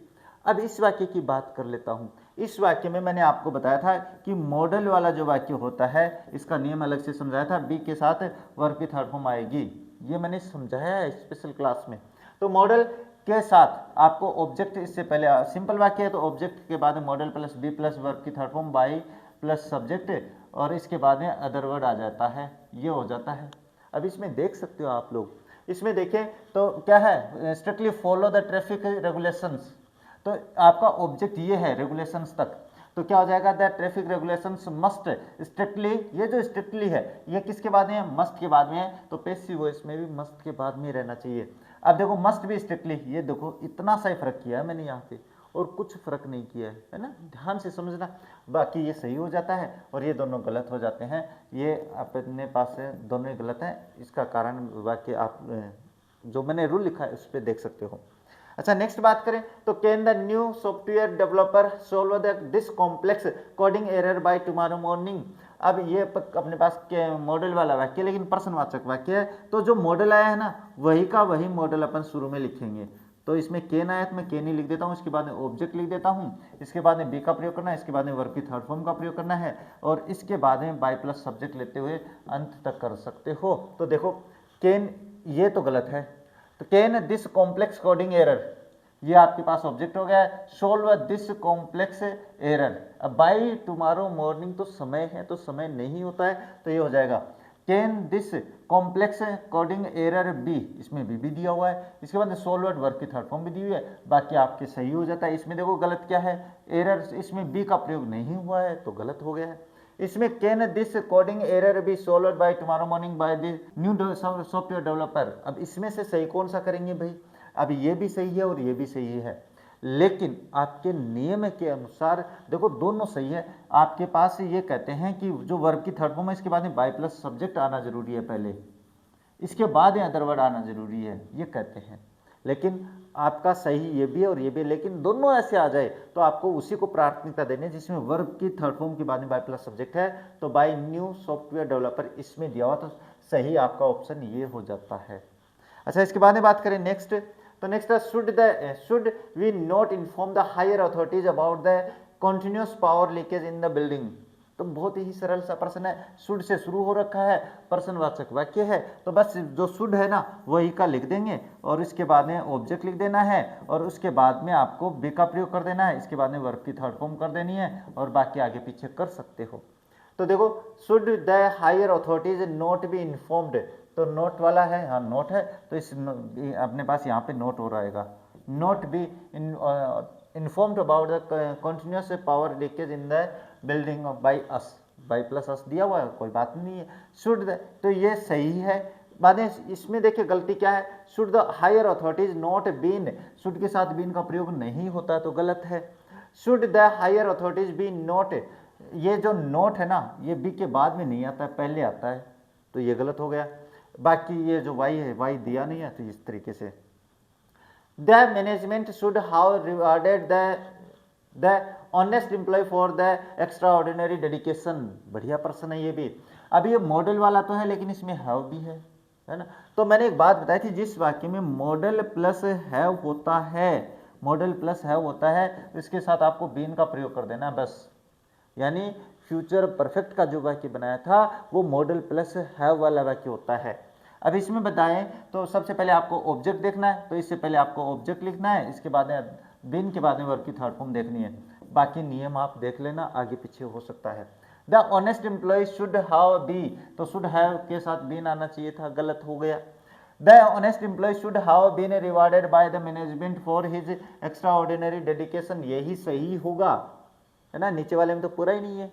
अब इस वाक्य की बात कर लेता हूं। इस वाक्य में मैंने आपको बताया था कि मॉडल वाला जो वाक्य होता है इसका नियम अलग से समझाया था, बी के साथ वर्ब की थर्ड फॉर्म आएगी, ये मैंने समझाया है स्पेशल क्लास में। तो मॉडल के साथ आपको ऑब्जेक्ट, इससे पहले सिंपल वाक्य है तो ऑब्जेक्ट के बाद modal plus be plus verb की third form by plus subject, और इसके बाद में अदर वर्ड आ जाता है, ये हो जाता है। अब इसमें देख सकते हो आप लोग, इसमें देखें तो क्या है, strictly follow the traffic regulations, तो आपका ऑब्जेक्ट ये है रेगुलेशंस तक, तो क्या हो जाएगा, the traffic regulations must strictly, ये जो स्ट्रिक्टली है ये किसके बाद में है, मस्ट के बाद में है, तो पैसिव वॉइस में भी मस्ट के बाद में रहना चाहिए। अब देखो मस्ट भी स्ट्रिक्टली, ये देखो इतना सा ही फर्क किया है मैंने यहाँ पे, और कुछ फर्क नहीं किया है ना, ध्यान से समझना। बाकी ये सही हो जाता है और ये दोनों गलत हो जाते हैं, ये अपने पास से दोनों ही गलत हैं। इसका कारण वाक्य आप जो मैंने रूल लिखा है उस पर देख सकते हो। अच्छा नेक्स्ट बात करें तो can the new software developer solve this complex coding error bye tomorrow morning. अब ये अपने पास मॉडल वाला वाक्य लेकिन प्रश्नवाचक वाक्य है, तो जो मॉडल आया है ना वही का वही मॉडल अपन शुरू में लिखेंगे। तो इसमें केन आया तो मैं केन ही लिख देता हूँ, इसके बाद में ऑब्जेक्ट लिख देता हूँ, इसके बाद में बी का प्रयोग करना है, इसके बाद में वर्ब की थर्ड फॉर्म का प्रयोग करना है, और इसके बाद में बाय प्लस सब्जेक्ट लेते हुए अंत तक कर सकते हो। तो देखो केन ये तो गलत है, तो can this complex coding error, ये आपके पास ऑब्जेक्ट हो गया है। सोल्व दिस कॉम्प्लेक्स एरर, अब बाय टुमारो मॉर्निंग तो समय है, तो समय नहीं होता है, तो ये हो जाएगा can this complex coding error be, इसमें बी दिया हुआ है, इसके बाद सोल्व वर्ब की थर्ड फॉर्म भी दी हुई है, बाकी आपके सही हो जाता है। इसमें देखो गलत क्या है, एरर, इसमें बी का प्रयोग नहीं हुआ है तो गलत हो गया है। इसमें can this coding error be solve by tomorrow morning by the new software developer, अब इसमें से सही कौन सा करेंगे भाई, अब ये भी सही है और ये भी सही है, लेकिन आपके नियम के अनुसार देखो दोनों सही है। आपके पास ये कहते हैं कि जो वर्ब की थर्ड फॉर्म है इसके बाद में बाय प्लस सब्जेक्ट आना जरूरी है पहले, इसके बाद अदर वर्ड आना जरूरी है, ये कहते हैं, लेकिन आपका सही ये भी है और ये भी, लेकिन दोनों ऐसे आ जाए तो आपको उसी को प्राथमिकता देनी है जिसमें वर्ब की थर्ड फॉर्म के बाद में बाय प्लस सब्जेक्ट है, तो बाय न्यू सॉफ्टवेयर डेवलपर इसमें दिया हुआ, तो सही आपका ऑप्शन ये हो जाता है। अच्छा इसके बाद में बात करें नेक्स्ट, तो नेक्स्ट है should we not inform the higher authorities about the continuous power leakage in the building, तो बहुत ही सरल सा प्रश्न है, शुड से शुरू हो रखा है, प्रश्नवाचक वाक्य है, तो बस जो शुड है ना वही का लिख देंगे और इसके बाद में ऑब्जेक्ट लिख देना है और उसके बाद में आपको बी का प्रयोग कर देना है, इसके बाद में वर्ब की थर्ड फॉर्म कर देनी है और बाकी आगे पीछे कर सकते हो। तो देखो should the higher authorities not be informed, तो नोट वाला है, हाँ नोट है, तो इस अपने पास यहाँ पे नोट हो रहेगा, not be informed about the continuous power leakage in the building of by us, by plus us दिया हुआ है, कोई बात नहीं है। शुड तो ये सही है, बाद में इसमें देखिए गलती क्या है, should the higher authorities not been, should के साथ बीन का प्रयोग नहीं होता तो गलत है। Should the higher authorities be not, ये जो नोट है ना ये बी के बाद में नहीं आता है, पहले आता है, तो ये गलत हो गया। बाकी ये जो वाई है वाई दिया नहीं है, तो इस तरीके से the management should how rewarded the honest employee for the extraordinary dedication, बढ़िया प्रश्न है ये भी। अब ये मॉडल वाला तो है लेकिन इसमें हैव भी है ना, तो मैंने एक बात बताई थी, जिस वाक्य में मॉडल प्लस हैव होता है, मॉडल प्लस हैव होता है, तो इसके साथ आपको बीन का प्रयोग कर देना बस, यानी फ्यूचर परफेक्ट का जो वाक्य बनाया था वो मॉडल प्लस हैव वाला वाक्य होता है। अब इसमें बताएं तो सबसे पहले आपको ऑब्जेक्ट देखना है, तो इससे पहले आपको ऑब्जेक्ट लिखना है, इसके बाद में बीन के बाद में वर्ब की थर्ड फॉर्म देखनी है, बाकी नियम आप देख लेना, आगे पीछे हो सकता है। The honest employee should have be, तो शुड हैव के साथ बीन आना चाहिए था, गलत हो गया। The honest employee should have been rewarded by the management for his extraordinary dedication, यही सही होगा, है ना, नीचे वाले में तो पूरा ही नहीं है।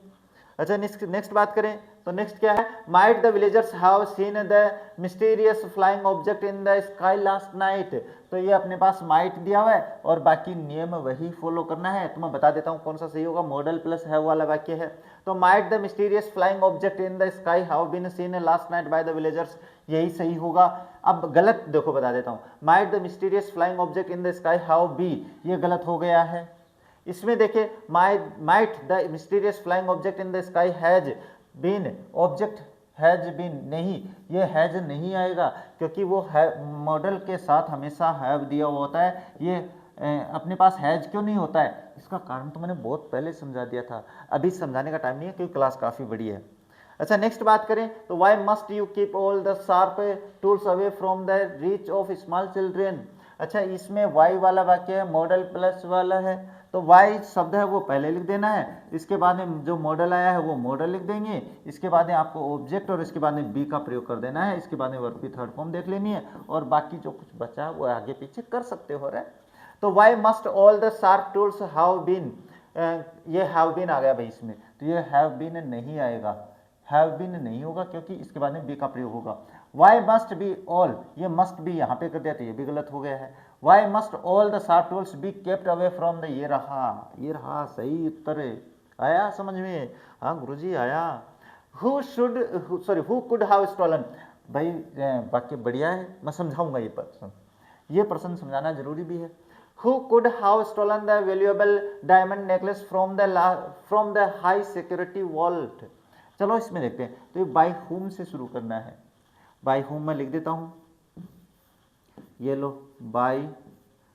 अच्छा नेक्स्ट बात करें तो नेक्स्ट क्या है, might the villagers have seen the mysterious flying object in the sky last night, तो ये अपने पास माइट दिया हुआ है और बाकी नियम वही फॉलो करना है, तो मैं बता देता हूँ कौन सा सही होगा, मॉडल प्लस हैव वाला वाक्य है, तो might the mysterious flying object in the sky have been seen last night by the villagers, यही सही होगा। अब गलत देखो बता देता हूँ, might the mysterious flying object in the sky have be, ये गलत हो गया है। इसमें देखिए might the mysterious flying object in the sky has been, object has been नहीं, ये हैज नहीं आएगा क्योंकि वो मॉडल के साथ हमेशा हैव दिया हुआ होता है, ये अपने पास हैज क्यों नहीं होता है, इसका कारण तो मैंने बहुत पहले समझा दिया था, अभी समझाने का टाइम नहीं है क्योंकि क्लास काफ़ी बड़ी है। अच्छा नेक्स्ट बात करें तो why must you keep all the sharp tools away from the reach of small children, अच्छा इसमें वाई वाला वाक्य है, मॉडल प्लस वाला है, तो वाई शब्द है वो पहले लिख देना है, इसके बाद में जो मॉडल आया है वो मॉडल लिख देंगे, इसके बाद में आपको ऑब्जेक्ट और इसके बाद में बी का प्रयोग कर देना है, इसके बाद में वर्ब की थर्ड फॉर्म देख लेनी है और बाकी जो कुछ बचा वो आगे पीछे कर सकते हो रहे। तो why must all the sharp tools have been, ये हैव बीन आ गया भाई इसमें, तो ये हैव बीन नहीं आएगा, हैव बीन नहीं होगा क्योंकि इसके बाद में बी का प्रयोग होगा। वाई मस्ट बी ऑल, ये मस्ट बी यहाँ पे कर दिया तो ये भी गलत हो गया है। Why must all the sharp tools be kept away from the, ये रहा सही उत्तर आया समझ में, हाँ गुरुजी आया। हु कुड हैव स्टॉलन, भाई वाक्य बढ़िया है, मैं समझाऊंगा ये प्रश्न समझाना जरूरी भी है। Who could how stolen the valuable diamond necklace from the high security vault. चलो इसमें देखते हैं, तो ये बाय हुम से शुरू करना है। बाय हुम मैं लिख देता हूँ, ये लो बाय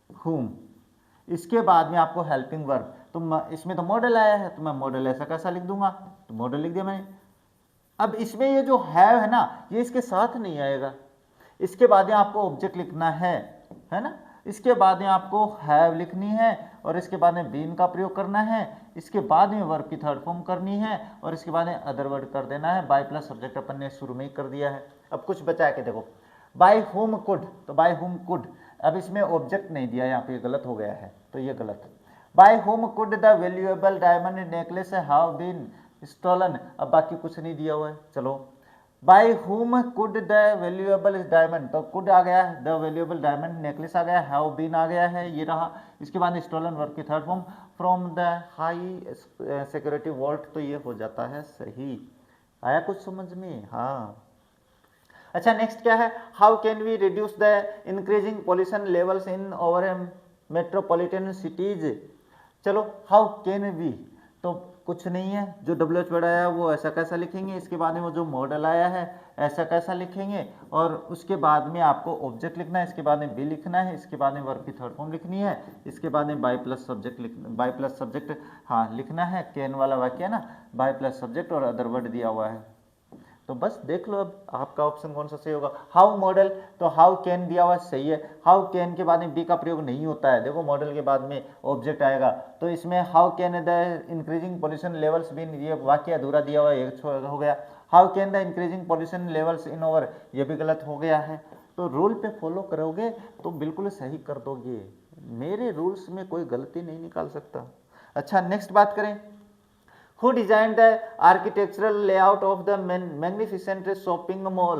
हुम। इसके बाद में आपको हेल्पिंग वर्ब, तो इसमें तो मॉडल आया है, तो मैं मॉडल ऐसा कैसा लिख दूंगा, तो मॉडल लिख दिया मैंने। अब इसमें ये जो है ना, ये इसके साथ नहीं आएगा। इसके बाद में आपको ऑब्जेक्ट लिखना है ना। इसके बाद में आपको हैव लिखनी है, और इसके बाद में बीन का प्रयोग करना है। इसके बाद में वर्ब की थर्ड फॉर्म करनी है, और इसके बाद में अदर वर्ड कर देना है। बाय प्लस सब्जेक्ट अपन ने शुरू में ही कर दिया है। अब कुछ बचा के देखो, बाय हुम कुड, तो बाय हुम कुड, अब इसमें ऑब्जेक्ट नहीं दिया, यहाँ पे गलत हो गया है, तो ये गलत। By whom could the valuable diamond necklace have been stolen, अब बाकी कुछ नहीं दिया हुआ है। चलो, bye whom could the valuable diamond, तो कुड आ गया, द वैल्यूएबल डायमंड नेकलेस आ गया, हैव बीन आ गया है, ये रहा। इसके बाद स्टोलन वर्ब की third form from the high security vault, तो ये हो जाता है सही। आया कुछ समझ में? हाँ। अच्छा, नेक्स्ट क्या है, how can we reduce the increasing pollution levels in our metropolitan cities. चलो, हाउ कैन वी, तो कुछ नहीं है, जो WH वर्ड आया वो ऐसा कैसा लिखेंगे, इसके बाद में वो जो मॉडल आया है ऐसा कैसा लिखेंगे, और उसके बाद में आपको ऑब्जेक्ट लिखना है, इसके बाद में बी लिखना है, इसके बाद में वर्ब की थर्ड फॉर्म लिखनी है, इसके बाद में बाय प्लस सब्जेक्ट हाँ लिखना है। कैन वाला वाक्य है ना, बाय प्लस सब्जेक्ट और अदर वर्ड दिया हुआ है। तो बस देख लो अब आपका ऑप्शन कौन सा सही होगा। हाउ मॉडल, तो हाउ कैन दिया हुआ सही है। हाउ कैन के बाद में बी का प्रयोग नहीं होता है, देखो मॉडल के बाद में ऑब्जेक्ट आएगा, तो इसमें how can the increasing pollution levels been, ये वाक्य अधूरा दिया हुआ है, एक हो गया। How can the increasing pollution levels in our, ये भी गलत हो गया है। तो रूल पे फॉलो करोगे तो बिल्कुल सही कर दोगे, मेरे रूल्स में कोई गलती नहीं निकाल सकता। अच्छा, नेक्स्ट बात करें, Who designed the architectural layout of the magnificent shopping mall?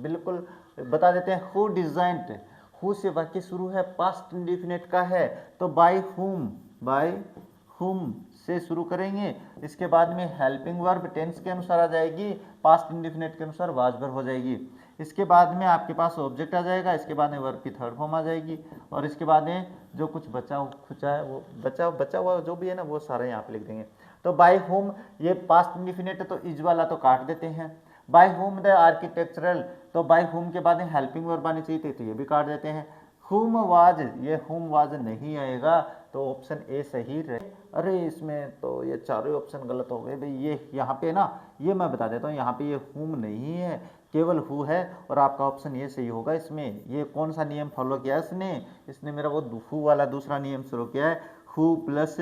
बिल्कुल बता देते हैं, who designed, who से वाक्य शुरू है, past indefinite का है, तो by whom से शुरू करेंगे। इसके बाद में हेल्पिंग वर्ब टेंस के अनुसार आ जाएगी, पास्ट इंडिफिनिट के अनुसार वाज वर्ब हो जाएगी। इसके बाद में आपके पास ऑब्जेक्ट आ जाएगा, इसके बाद में वर्ब की थर्ड फॉर्म आ जाएगी, और इसके बाद में जो कुछ बचा खुचा है वो बचा हुआ जो भी है ना वो सारे यहाँ पे लिख देंगे। तो बाय होम, ये पास्ट इंडिफिनिट है तो इज वाला तो काट देते हैं। बाय होम द आर्किटेक्चरल, तो बाय होम के बाद में हेल्पिंग वर्ब आनी चाहिए थी, तो ये भी काट देते हैं। हुम वाज, ये हुम वाज नहीं आएगा, तो ऑप्शन ए सही रहे। अरे इसमें तो ये चारों ऑप्शन गलत हो गए भाई। ये यहाँ पे ना, ये मैं बता देता हूँ, यहाँ पे ये हुम नहीं है, केवल हु है, और आपका ऑप्शन ये सही होगा। इसमें ये कौन सा नियम फॉलो किया इसने मेरा वो हु वाला दूसरा नियम शुरू किया है। हु प्लस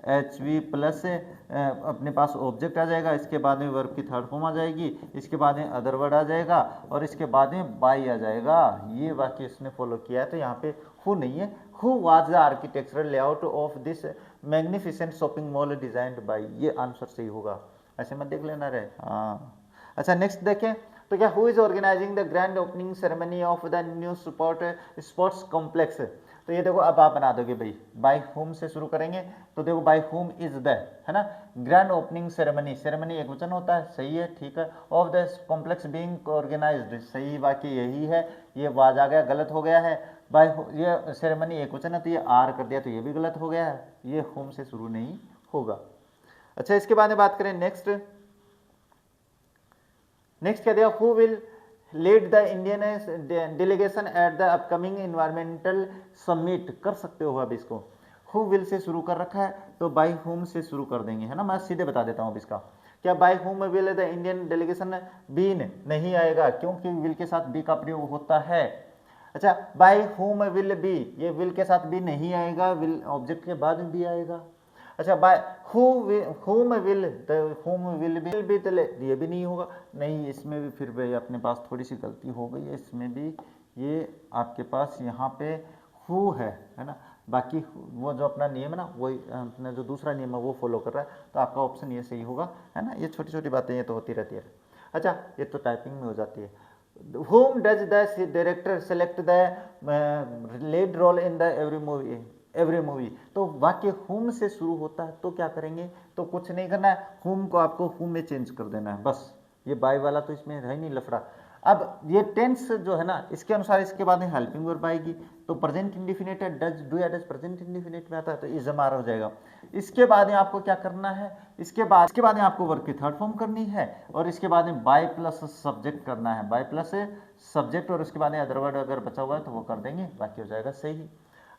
HV प्लस अपने पास ऑब्जेक्ट आ जाएगा, इसके बाद में वर्ब की थर्ड फॉर्म आ जाएगी, इसके बाद में अदर वर्ड आ जाएगा, और इसके बाद में बाई आ जाएगा। ये वाक्य इसने फॉलो किया है, तो यहाँ पे हु नहीं है। Who was the architectural layout of this magnificent shopping mall designed by, ये आंसर सही होगा, ऐसे मत देख लेना रहे। हाँ, अच्छा नेक्स्ट देखें, तो क्या who is organising the grand opening ceremony of the new sports complex. तो ये देखो अब आप बना दोगे भाई, बाय होम से शुरू करेंगे, तो देखो बाय होम इज द, है ना, ग्रैंड ओपनिंग सेरेमनी, सेरेमनी एक वचन होता है, सही है, ठीक है। Of the complex being organised, सही वाक्य यही है, ये वाज आ गया, गलत हो गया है। बाय ये सेरेमनी एक वचन है, तो ये आर कर दिया, तो ये भी गलत हो गया है, ये होम से शुरू नहीं होगा। अच्छा, इसके बाद में बात करें नेक्स्ट क्या दिया, who will lead the Indian delegation at the upcoming environmental summit. कर सकते हो अब इसको, हु विल से शुरू कर रखा है, तो बाय होम से शुरू कर देंगे, है ना। मैं सीधे बता देता हूँ अब इसका, क्या by whom will the Indian delegation, been नहीं आएगा, क्योंकि विल के साथ बी का प्रयोग होता है। अच्छा, बाय होम विल बी, ये विल के साथ बी नहीं आएगा, विल ऑब्जेक्ट के बाद में बी आएगा। अच्छा, बाय होम विल बी, तो ये भी नहीं होगा, नहीं, इसमें भी फिर भी अपने पास थोड़ी सी गलती हो गई है, इसमें भी ये आपके पास यहाँ पे हु है ना, बाकी वो जो अपना नियम है ना, वही अपना जो दूसरा नियम है वो फॉलो कर रहा है, तो आपका ऑप्शन ये सही होगा, है ना। ये छोटी छोटी बातें ये तो होती रहती है। अच्छा, ये तो टाइपिंग में हो जाती है। Whom does the director select the lead role in the every movie? तो वाक्य whom से शुरू होता है, तो क्या करेंगे, तो कुछ नहीं करना है, whom को आपको whom में चेंज कर देना है, बस। ये बाय वाला तो इसमें है नहीं लफड़ा। अब ये टेंस जो है ना, इसके अनुसार इसके बाद में हेल्पिंग वर्ब आएगी। तो प्रेजेंट इंडिफिनिट है, डज, डू या डज प्रेजेंट इंडिफिनिट में आता है, तो इज एम आर हो जाएगा। इसके बाद में आपको क्या करना है, इसके बाद में आपको वर्ब की थर्ड फॉर्म करनी है, और इसके बाद में बाय प्लस सब्जेक्ट करना है, बाय प्लस सब्जेक्ट, और उसके बाद में अदर वर्ड अगर बचा हुआ है तो वो कर देंगे, बाकी हो जाएगा सही।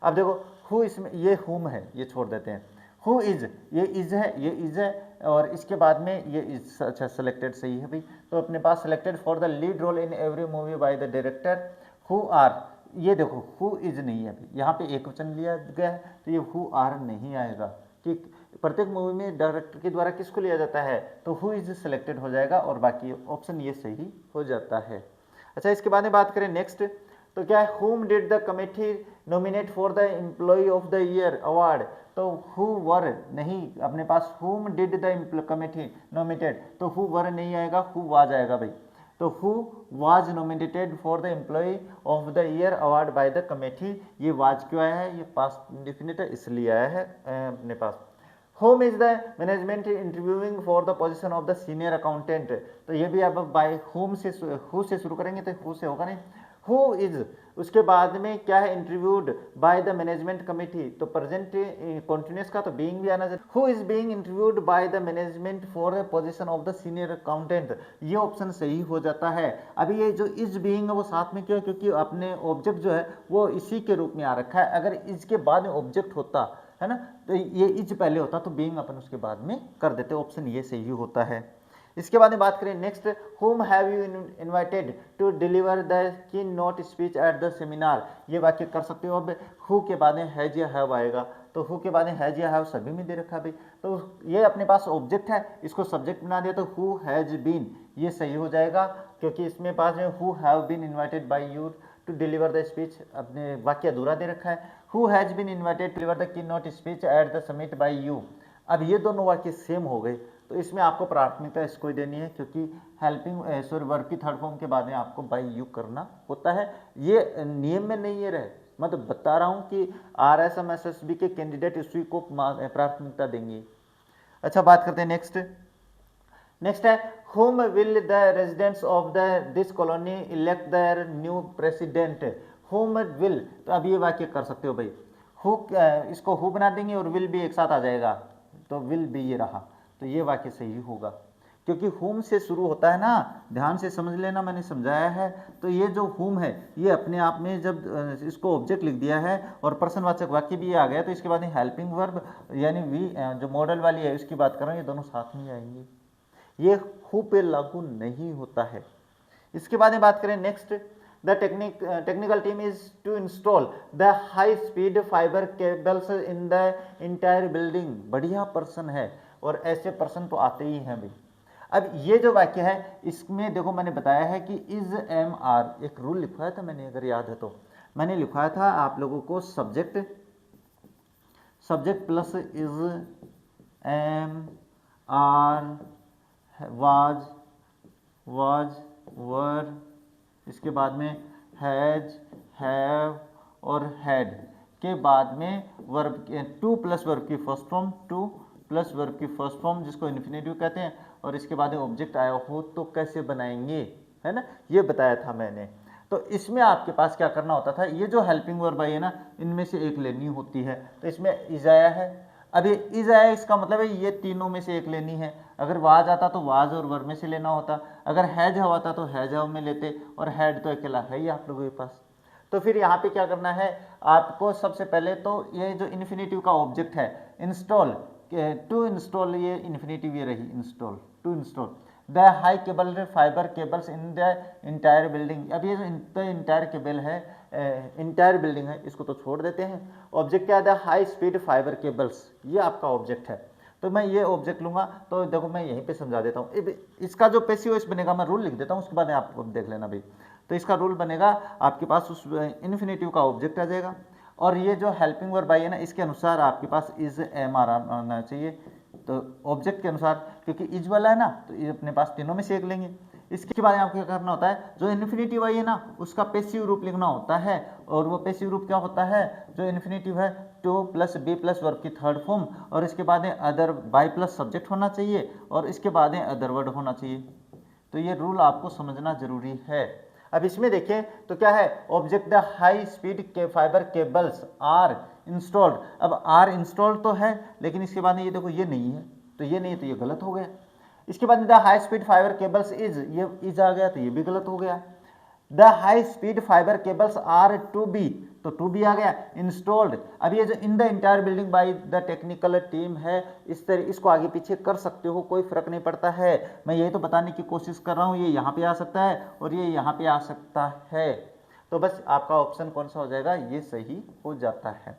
अब देखो हु, इसमें ये हुम है, ये छोड़ देते हैं। हु इज, ये इज है, ये इज है, और इसके बाद में ये इज, अच्छा सेलेक्टेड सही है भाई। तो अपने पास selected for the lead role in every movie by the director who are, ये देखो हु इज नहीं है अभी, यहाँ पे एक वचन लिया गया है, तो ये हु आर नहीं आएगा कि प्रत्येक मूवी में डायरेक्टर के द्वारा किसको लिया जाता है, तो हु इज सेलेक्टेड हो जाएगा, और बाकी ऑप्शन ये सही हो जाता है। अच्छा, इसके बाद में बात करें नेक्स्ट, तो क्या है, whom did the committee nominate for the employee of the year award, तो who were नहीं, अपने पास whom did the committee nominated, तो who were नहीं आएगा, who was आएगा भाई। तो who was nominated for the employee of the year award by the committee, ये was क्यों आया है, ये past indefinite है इसलिए आया है अपने पास। Whom is the management interviewing for the position of the senior accountant, तो ये भी अब by whom से, who से शुरू करेंगे तो who से होगा नहीं। Who is, उसके बाद में क्या है, interviewed bye the management committee, तो प्रेजेंट कॉन्टिन्यूस का तो बीइंग भी आना चाहिए। Who is being interviewed bye the management for the position of the senior accountant, ये ऑप्शन सही हो जाता है। अभी ये जो इज बीइंग है वो साथ में क्यों, क्योंकि अपने ऑब्जेक्ट जो है वो इसी के रूप में आ रखा है। अगर इज के बाद में ऑब्जेक्ट होता है ना, तो ये इज पहले होता तो बीइंग अपन उसके बाद में कर देते, ऑप्शन ये सही होता है। इसके बाद में बात करें next, whom have you invited to deliver the keynote speech at the seminar, ये वाक्य कर सकते हो। अब who के बाद में हैज या हैव आएगा, तो who के बाद में हैज या हैव सभी में दे रखा है भाई, तो ये अपने पास ऑब्जेक्ट है, इसको सब्जेक्ट बना दिया, तो who has been ये सही हो जाएगा, क्योंकि इसमें पास में who have been invited by you to deliver the speech, अपने वाक्य अधूरा दे रखा है। who has been invited to deliver the keynote speech at the summit by you, अब ये दोनों वाक्य सेम हो गए, तो इसमें आपको प्राथमिकता इसको ही देनी है, क्योंकि हेल्पिंग वर्ब की थर्ड फॉर्म के बाद में आपको बाय यू करना होता है। ये नियम में नहीं है रहे, मैं तो बता रहा हूँ कि RSM SSB के कैंडिडेट इसी को प्राथमिकता देंगे। अच्छा, बात करते हैं नेक्स्ट है, whom will the residents of this colony elect their new president, whom will, तो अब ये वाक्य कर सकते हो भाई, who इसको who बना देंगे और will भी एक साथ आ जाएगा, तो will भी ये रहा, तो ये वाक्य सही होगा, क्योंकि whom से शुरू होता है ना, ध्यान से समझ लेना, मैंने समझाया है। तो ये जो whom है ये अपने आप में जब इसको ऑब्जेक्ट लिख दिया है और प्रश्नवाचक वाक्य भी आ गया, तो इसके बाद हेल्पिंग वर्ब यानी वी जो मॉडल वाली है उसकी बात कर रहा हूँ, ये दोनों साथ में आएंगे, ये who पे लागू नहीं होता है। इसके बाद में बात करें next, the technical team is to install the high speed fibre cables in the entire building, बढ़िया पर्सन है, और ऐसे पर्सन तो आते ही हैं भाई। अब ये जो वाक्य है इसमें देखो मैंने बताया है कि इज एम आर, एक रूल लिखवाया था मैंने, अगर याद है तो मैंने लिखवाया था आप लोगों को, subject plus is am are was were, इसके बाद में हैज हैव और हैड के बाद में वर्ब टू प्लस वर्ब की first form, to plus verb की फर्स्ट फॉर्म जिसको इन्फिनेटिव कहते हैं, और इसके बाद में ऑब्जेक्ट आया हो तो कैसे बनाएंगे, है ना, ये बताया था मैंने। तो इसमें आपके पास क्या करना होता था, ये जो हेल्पिंग वर्ब आई है ना, इनमें से एक लेनी होती है, तो इसमें इज आया है, अब ये इज आया इसका मतलब है ये तीनों में से एक लेनी है। अगर वाज आता तो वाज और वर्ब में से लेना होता, अगर हैज हव आता तो हैज हव में लेते, और हैड तो अकेला है ही आप लोगों के पास। तो फिर यहाँ पे क्या करना है आपको, सबसे पहले तो ये जो इन्फिनेटिव का ऑब्जेक्ट है इंस्टॉल, टू इंस्टॉल, ये इन्फिनेटिव ये रही install, to install the high cable fibre cables in the entire building. अब ये जो इंटायर केबल है, इंटायर बिल्डिंग है, इसको तो छोड़ देते हैं। ऑब्जेक्ट क्या है, the high speed fibre cables, ये आपका ऑब्जेक्ट है। तो मैं ये ऑब्जेक्ट लूंगा, तो देखो मैं यहीं पे समझा देता हूँ। इसका जो पैसिव वॉइस बनेगा, मैं रूल लिख देता हूँ, उसके बाद आप देख लेना भाई। तो इसका रूल बनेगा, आपके पास उस इन्फिनेटिव का ऑब्जेक्ट आ जाएगा, और ये जो हेल्पिंग वर्ब आई है ना, इसके अनुसार आपके पास इज एम आर आना चाहिए, तो ऑब्जेक्ट के अनुसार, क्योंकि इज वाला है ना, तो ये अपने पास तीनों में से एक लेंगे। इसके बाद आपको क्या करना होता है, जो इन्फिनेटिव आई है ना, उसका पैसिव रूप लिखना होता है, और वो पैसिव रूप क्या होता है, जो इन्फिनेटिव है to plus be plus verb की थर्ड फॉर्म, और इसके बाद अदर बाय प्लस सब्जेक्ट होना चाहिए, और इसके बाद अदर वर्ड होना चाहिए। तो ये रूल आपको समझना जरूरी है। अब इसमें देखें तो क्या है, ऑब्जेक्ट द हाई स्पीड के फाइबर केबल्स आर इंस्टॉल्ड। अब आर इंस्टॉल्ड तो है, लेकिन इसके बाद ये देखो ये नहीं है, तो ये नहीं है तो ये गलत हो गया। इसके बाद the high speed fibre cables is, ये इज आ गया तो ये भी गलत हो गया। The high speed fibre cables are to be, तो टू बी आ गया इंस्टॉल्ड। अब ये जो in the entire building by the technical team है, इस तरह इसको आगे पीछे कर सकते हो, कोई फर्क नहीं पड़ता है। मैं यही तो बताने की कोशिश कर रहा हूँ, ये यहाँ पे आ सकता है और ये यहाँ पे आ सकता है। तो बस आपका ऑप्शन कौन सा हो जाएगा, ये सही हो जाता है।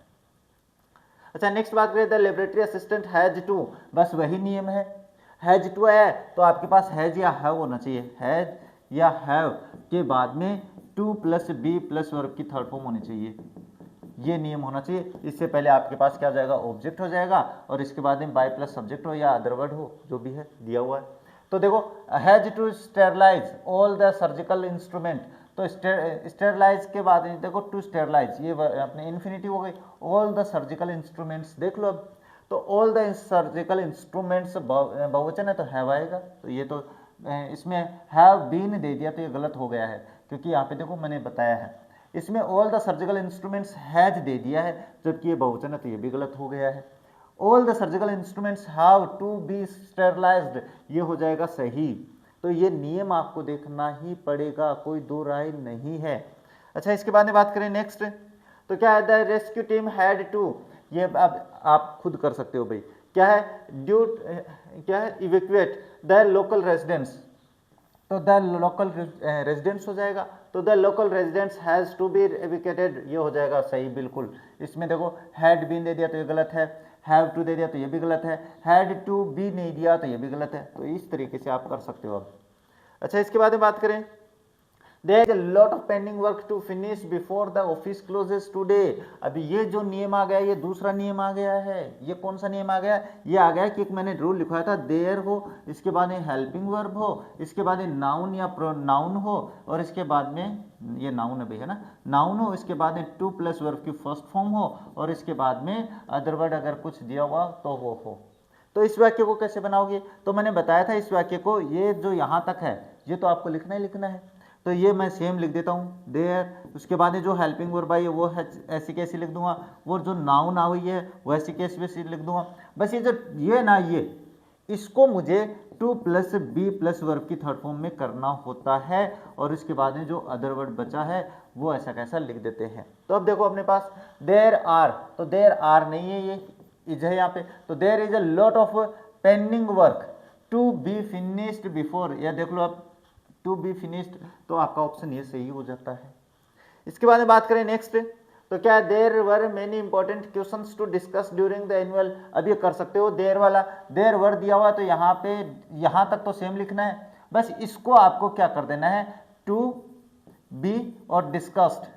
अच्छा नेक्स्ट बात करें, the laboratory assistant has to, बस वही नियम है, हैज टू है तो आपके पास हैज या हैव होना चाहिए। हैज या हैव के बाद में to plus be plus verb की थर्ड फॉर्म होनी चाहिए, ये नियम होना चाहिए। इससे पहले आपके पास क्या हो जाएगा, ऑब्जेक्ट हो जाएगा, और इसके बाद में बाय प्लस सब्जेक्ट हो या अदर वर्ड हो, जो भी है दिया हुआ है। तो देखो has to sterilise all the surgical instrument, तो स्टेरलाइज के बाद देखो टू स्टेरलाइज, ये अपने इन्फिनिटी हो गई। ऑल द सर्जिकल इंस्ट्रूमेंट्स देख लो अब, तो ऑल द सर्जिकल इंस्ट्रूमेंट्स बहुवचन है तो हैव आएगा, तो ये तो इसमें हैव बीन दे दिया तो ये गलत हो गया है, क्योंकि यहाँ पे देखो मैंने बताया है इसमें all the surgical instruments has दे दिया है, जबकि ये बहुवचन है तो ये भी गलत हो गया है। All the surgical instruments have to be sterilised, ये हो जाएगा सही। तो ये नियम आपको देखना ही पड़ेगा, कोई दो राय नहीं है। अच्छा इसके बाद में बात करें नेक्स्ट, तो क्या है, the rescue team had to, ये अब आप खुद कर सकते हो भाई, क्या है, ड्यू क्या है, इवैक्यूएट द लोकल रेजिडेंट्स, तो द लोकल रेजिडेंट्स हो जाएगा, तो the local residents has to be evacuated, ये हो जाएगा सही बिल्कुल। इसमें देखो हैड बीन दे दिया तो ये गलत है, हैव टू दे दिया तो ये भी गलत है, हैड टू बी नहीं दिया तो ये भी गलत है, तो इस तरीके से आप कर सकते हो अब। अच्छा इसके बाद में बात करें, There is a lot of pending work to finish before the office closes today। अभी ये जो नियम आ गया, ये दूसरा नियम आ गया है। ये कौन सा नियम आ गया, ये आ गया कि एक मैंने रूल लिखवाया था, देयर हो, इसके बाद में हेल्पिंग वर्ब हो, इसके बाद में नाउन या प्रोनाउन हो, और इसके बाद में ये नाउन है भाई, है ना, नाउन हो, इसके बाद में टू प्लस वर्ब की फर्स्ट फॉर्म हो, और इसके बाद में अदर वर्ड अगर कुछ दिया हुआ तो वो हो। तो इस वाक्य को कैसे बनाओगे, तो मैंने बताया था इस वाक्य को, ये जो यहाँ तक है ये तो आपको लिखना ही लिखना है, तो ये मैं सेम लिख देता हूँ देयर। उसके बाद जो हेल्पिंग वर्ब आई है वो ऐसी कैसी लिख दूंगा, वो जो नाउन आ गई है वो ऐसी कैसी वैसी लिख दूंगा। बस ये जो ये ना ये इसको मुझे to plus be plus verb की थर्ड फॉर्म में करना होता है, और इसके बाद में जो अदर वर्ड बचा है वो ऐसा कैसा लिख देते हैं। तो अब देखो अपने पास देयर आर, तो देयर आर नहीं है, ये इज है यहाँ पे, तो there is a lot of pending work to be finished before, या देख लो अब टू बी फिनिश्ड, तो आपका ऑप्शन ये सही हो जाता है। इसके बाद में बात करें नेक्स्ट, तो क्या there were many important questions to discuss during the annual, अब ये कर सकते हो, देयर वाला देयर वर दिया हुआ तो यहाँ पे यहाँ तक तो सेम लिखना है, बस इसको आपको क्या कर देना है, टू बी और डिस्कस्ड,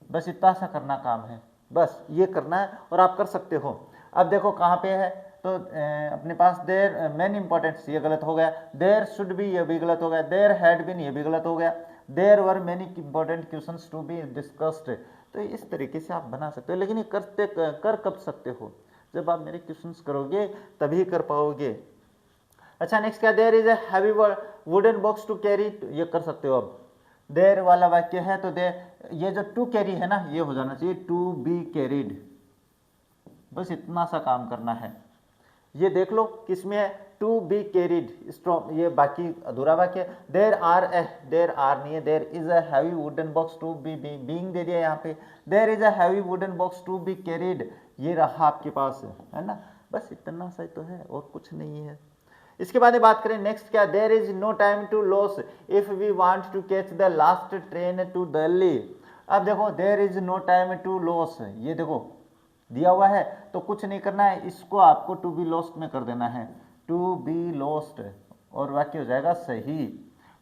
बस इतना सा करना काम है, बस ये करना है और आप कर सकते हो। अब देखो कहाँ पे है, तो अपने पास देयर मेन इंपॉर्टेंट्स, ये गलत हो गया, देयर शुड बी, ये भी गलत हो गया, देयर हैड बीन, ये भी गलत हो गया, there were many important questions to be discussed. तो इस तरीके से आप बना सकते हो, लेकिन ये कर कब सकते हो, जब आप मेरे क्वेश्चंस करोगे तभी कर पाओगे। अच्छा नेक्स्ट क्या, there is a heavy wooden box to carry, ये कर सकते हो। अब देयर वाला वाक्य है तो देयर, ये जो टू कैरी है ना ये हो जाना चाहिए टू बी कैरीड, बस इतना सा काम करना है। ये देख लो किसमें है, टू बी कैरीड, ये बाकी अधूरा वाक्य। देयर आर नहीं है, there is a heavy wooden box to be being दे दिया यहाँ पे, there is a heavy wooden box to be carried, ये रहा आपके पास, है ना, बस इतना सा तो है और कुछ नहीं है। इसके बाद बात करें नेक्स्ट क्या, there is no time to lose if we want to catch the last train to Delhi. अब देखो there is no time to lose, ये देखो दिया हुआ है तो कुछ नहीं करना है, इसको आपको टू बी लॉस्ट में कर देना है, टू बी लॉस्ट, और वाक्य हो जाएगा सही।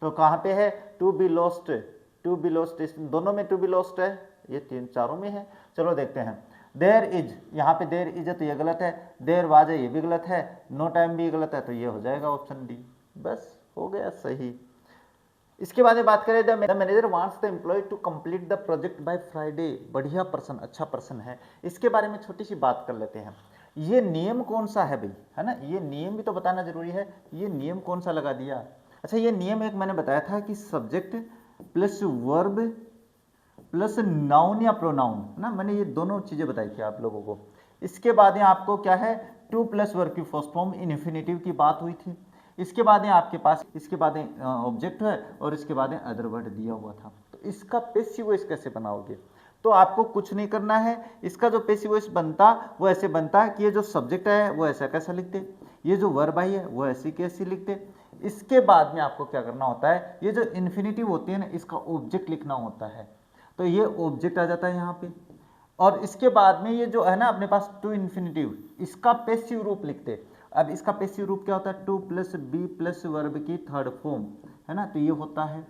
तो कहाँ पे है, टू बी लॉस्ट, इस दोनों में टू बी लॉस्ट है, ये तीन चारों में है। चलो देखते हैं, देयर इज, यहाँ पे देयर इज है तो ये गलत है, देयर वाज है ये भी गलत है, नो टाइम भी गलत है, तो ये हो जाएगा ऑप्शन डी, बस हो गया सही। इसके बाद में बात करें, the manager wants the employee to complete the project by Friday, बढ़िया पर्सन, अच्छा पर्सन है। इसके बारे में छोटी सी बात कर लेते हैं, ये नियम कौन सा है भाई, है ना, ये नियम भी तो बताना जरूरी है, ये नियम कौन सा लगा दिया, अच्छा, ये नियम एक मैंने बताया था कि subject plus verb plus noun या प्रोनाउन, ना मैंने ये दोनों चीजें बताई थी आप लोगों को। इसके बाद यहाँ आपको क्या है, टू प्लस वर्ब की फर्स्ट फॉर्म इन्फिनेटिव की बात हुई थी। इसके बाद यहाँ आपके पास इसके बाद ऑब्जेक्ट है और इसके बाद अदर वर्ड दिया हुआ था। तो इसका पैसिव वॉइस कैसे बनाओगे? तो आपको कुछ नहीं करना है। इसका जो पैसिव वॉइस बनता वो ऐसे बनता है कि ये जो सब्जेक्ट है वो ऐसा कैसा लिखते, ये जो वर्ब आई है वो ऐसी कैसी लिखते। इसके बाद में आपको क्या करना होता है, ये जो इन्फिनेटिव होती है ना, इसका ऑब्जेक्ट लिखना होता है। तो ये ऑब्जेक्ट आ जाता है यहाँ पे, और इसके बाद में ये जो है ना अपने पास टू इन्फिनेटिव, इसका पैसिव रूप लिखते। अब इसका पैसिव रूप क्या होता है, to plus be plus verb की थर्ड फॉर्म, है ना, तो ये होता है।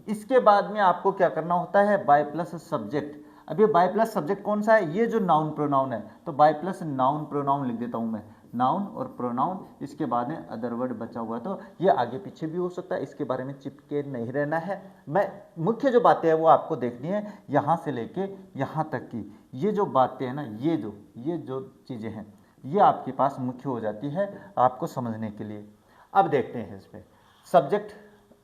इसके बाद में आपको क्या करना होता है, बाय प्लस सब्जेक्ट। अब ये बाय प्लस सब्जेक्ट कौन सा है, ये जो नाउन प्रोनाउन है, तो बाय प्लस नाउन प्रोनाउन लिख देता हूं मैं, नाउन और प्रोनाउन। इसके बाद में अदर वर्ड बचा हुआ है, तो ये आगे पीछे भी हो सकता है, इसके बारे में चिपके नहीं रहना है। मैं मुख्य जो बातें हैं वो आपको देखनी है, यहाँ से लेके यहाँ तक की ये जो बातें हैं ना, ये जो चीज़ें हैं ये आपके पास मुख्य हो जाती है आपको समझने के लिए। अब देखते हैं इसमें सब्जेक्ट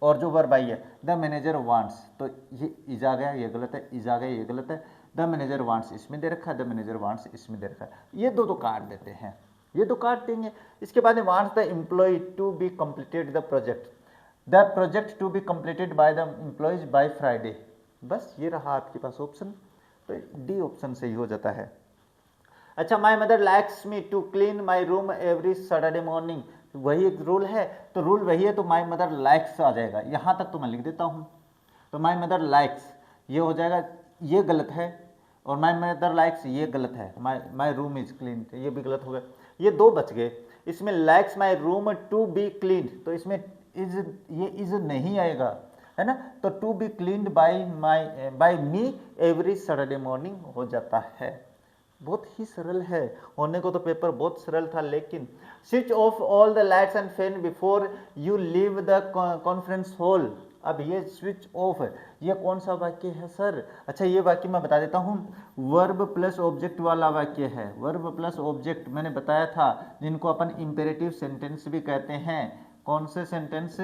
और जो वर्ब आई है, द मैनेजर वांट्स, तो ये इज आ गया, ये गलत है, इज आ गया, ये गलत है। द मैनेजर वांट्स इसमें दे रखा है, द मैनेजर वांट्स इसमें दे रखा है, ये दो काट देते हैं, ये दो काट देंगे। इसके बाद wants the employee to be completed the project to be completed by the employees by Friday. बस ये रहा आपके पास ऑप्शन, तो डी ऑप्शन सही हो जाता है। अच्छा, my mother likes me to clean my room every Saturday morning, वही एक रूल है, तो रूल वही है, तो माई मदर लाइक्स आ जाएगा। यहाँ तक तो मैं लिख देता हूँ, तो माई मदर लाइक्स ये हो जाएगा, ये गलत है, और माई मदर लाइक्स ये गलत है, माई रूम इज क्लीन ये भी गलत हो गया, ये दो बच गए। इसमें likes my room to be clean, तो इसमें इज, ये इज नहीं आएगा, है ना, तो to be cleaned by me every Saturday morning हो जाता है। बहुत ही सरल है, होने को तो पेपर बहुत सरल था, लेकिन switch off all the lights and fan before you leave the conference hall. अब ये स्विच ऑफ है, ये कौन सा वाक्य है सर? अच्छा, ये वाक्य मैं बता देता हूँ, वर्ब प्लस ऑब्जेक्ट वाला वाक्य है। वर्ब प्लस ऑब्जेक्ट मैंने बताया था, जिनको अपन इंपेरेटिव सेंटेंस भी कहते हैं। कौन से सेंटेंस?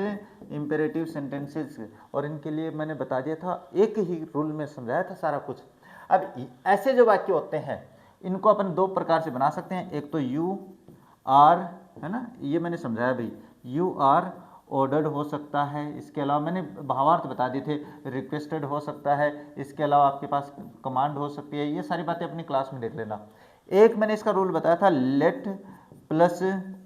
Imperative sentences. और इनके लिए मैंने बता दिया था, एक ही रूल में समझाया था सारा कुछ। अब ऐसे जो वाक्य होते हैं इनको अपन दो प्रकार से बना सकते हैं, एक तो यू आर, है ना, ये मैंने समझाया भाई, यू आर ऑर्डर्ड हो सकता है। इसके अलावा मैंने भावार्थ बता दिए थे, रिक्वेस्टेड हो सकता है। इसके अलावा आपके पास कमांड हो सकती है। ये सारी बातें अपनी क्लास में देख लेना। एक मैंने इसका रूल बताया था, let plus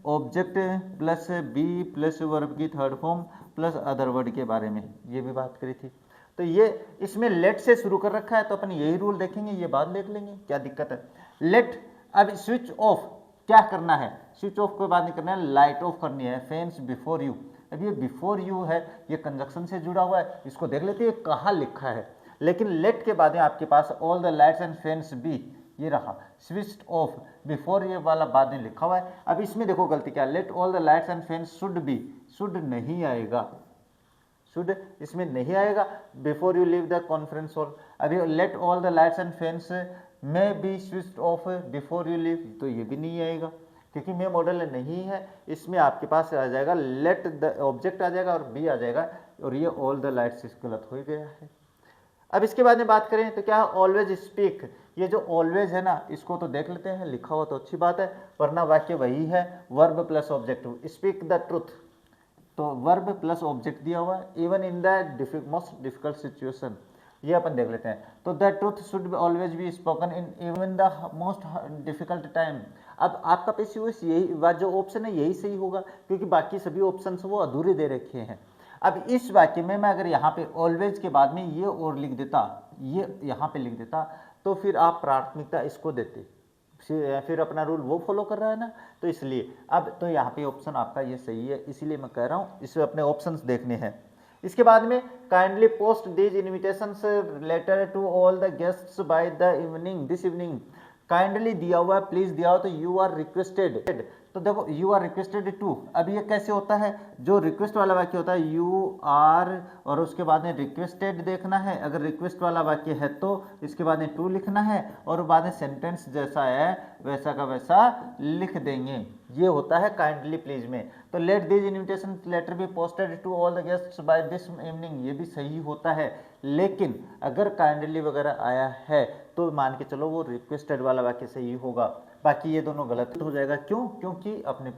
object plus be plus verb की third form plus other word के बारे में ये भी बात करी थी। तो ये इसमें लेट से शुरू कर रखा है, तो अपन यही रूल देखेंगे, ये बाद देख लेंगे, क्या दिक्कत है। लेट, अब स्विच ऑफ क्या करना है, स्विच ऑफ के बाद नहीं करना है, लाइट ऑफ करनी है, फैंस बिफोर यू। अब ये बिफोर यू है, ये कंजक्शन से जुड़ा हुआ है, इसको देख लेते हैं कहाँ लिखा है। लेकिन लेट के बाद में आपके पास all the lights and fans be, ये रहा स्विच ऑफ, बिफोर ये वाला बाद में लिखा हुआ है। अब इसमें देखो गलती क्या, let all the lights and fans should be, should नहीं आएगा, शुड इसमें नहीं आएगा, before you leave the conference hall. अभी let all the lights and fans may be switched off before you leave, तो ये भी नहीं आएगा क्योंकि मे मॉडल नहीं है। इसमें आपके पास आ जाएगा लेट द ऑब्जेक्ट आ जाएगा और बी आ जाएगा, और ये ऑल द लाइट्स गलत हो गया है। अब इसके बाद में बात करें तो क्या, ऑलवेज स्पीक, ये जो ऑलवेज है ना, इसको तो देख लेते हैं, लिखा हुआ तो अच्छी बात है, वरना वाक्य वही है, verb plus object, speak the truth, तो वर्ब प्लस ऑब्जेक्ट दिया हुआ है, even in the most difficult situation, ये अपन देख लेते हैं। तो the truth should always be spoken in even the most difficult time. अब आपका पैसिव वॉइस यही जो ऑप्शन है यही सही होगा, क्योंकि बाकी सभी ऑप्शन वो अधूरे दे रखे हैं। अब इस वाक्य में मैं अगर यहाँ पे ऑलवेज के बाद में ये और लिख देता, ये यहाँ पे लिख देता, तो फिर आप प्राथमिकता इसको देते, फिर अपना रूल वो फॉलो कर रहा है ना, तो इसलिए अब तो यहाँ पे ऑप्शन आपका ये सही है, इसीलिए मैं कह रहा हूँ इसमें अपने ऑप्शंस देखने हैं। इसके बाद में kindly post these invitations letter to all the guests by the evening, this evening, kindly दिया हुआ है, प्लीज दिया हुआ, तो यू आर रिक्वेस्टेड, तो देखो यू आर रिक्वेस्टेड टू, अब ये कैसे होता है, जो रिक्वेस्ट वाला वाक्य होता है यू आर और उसके बाद में रिक्वेस्टेड देखना है, अगर रिक्वेस्ट वाला वाक्य है तो इसके बाद में टू लिखना है और बाद में सेंटेंस जैसा है वैसा का वैसा लिख देंगे। ये होता है काइंडली प्लीज में। तो let this invitation letter be posted to all the guests by this evening, ये भी सही होता है। लेकिन अगर काइंडली वगैरह आया है तो मान के चलो वो रिक्वेस्टेड वाला वाक्य सही होगा, बाकी ये दोनों गलत हो जाएगा। क्यों? क्योंकि अपने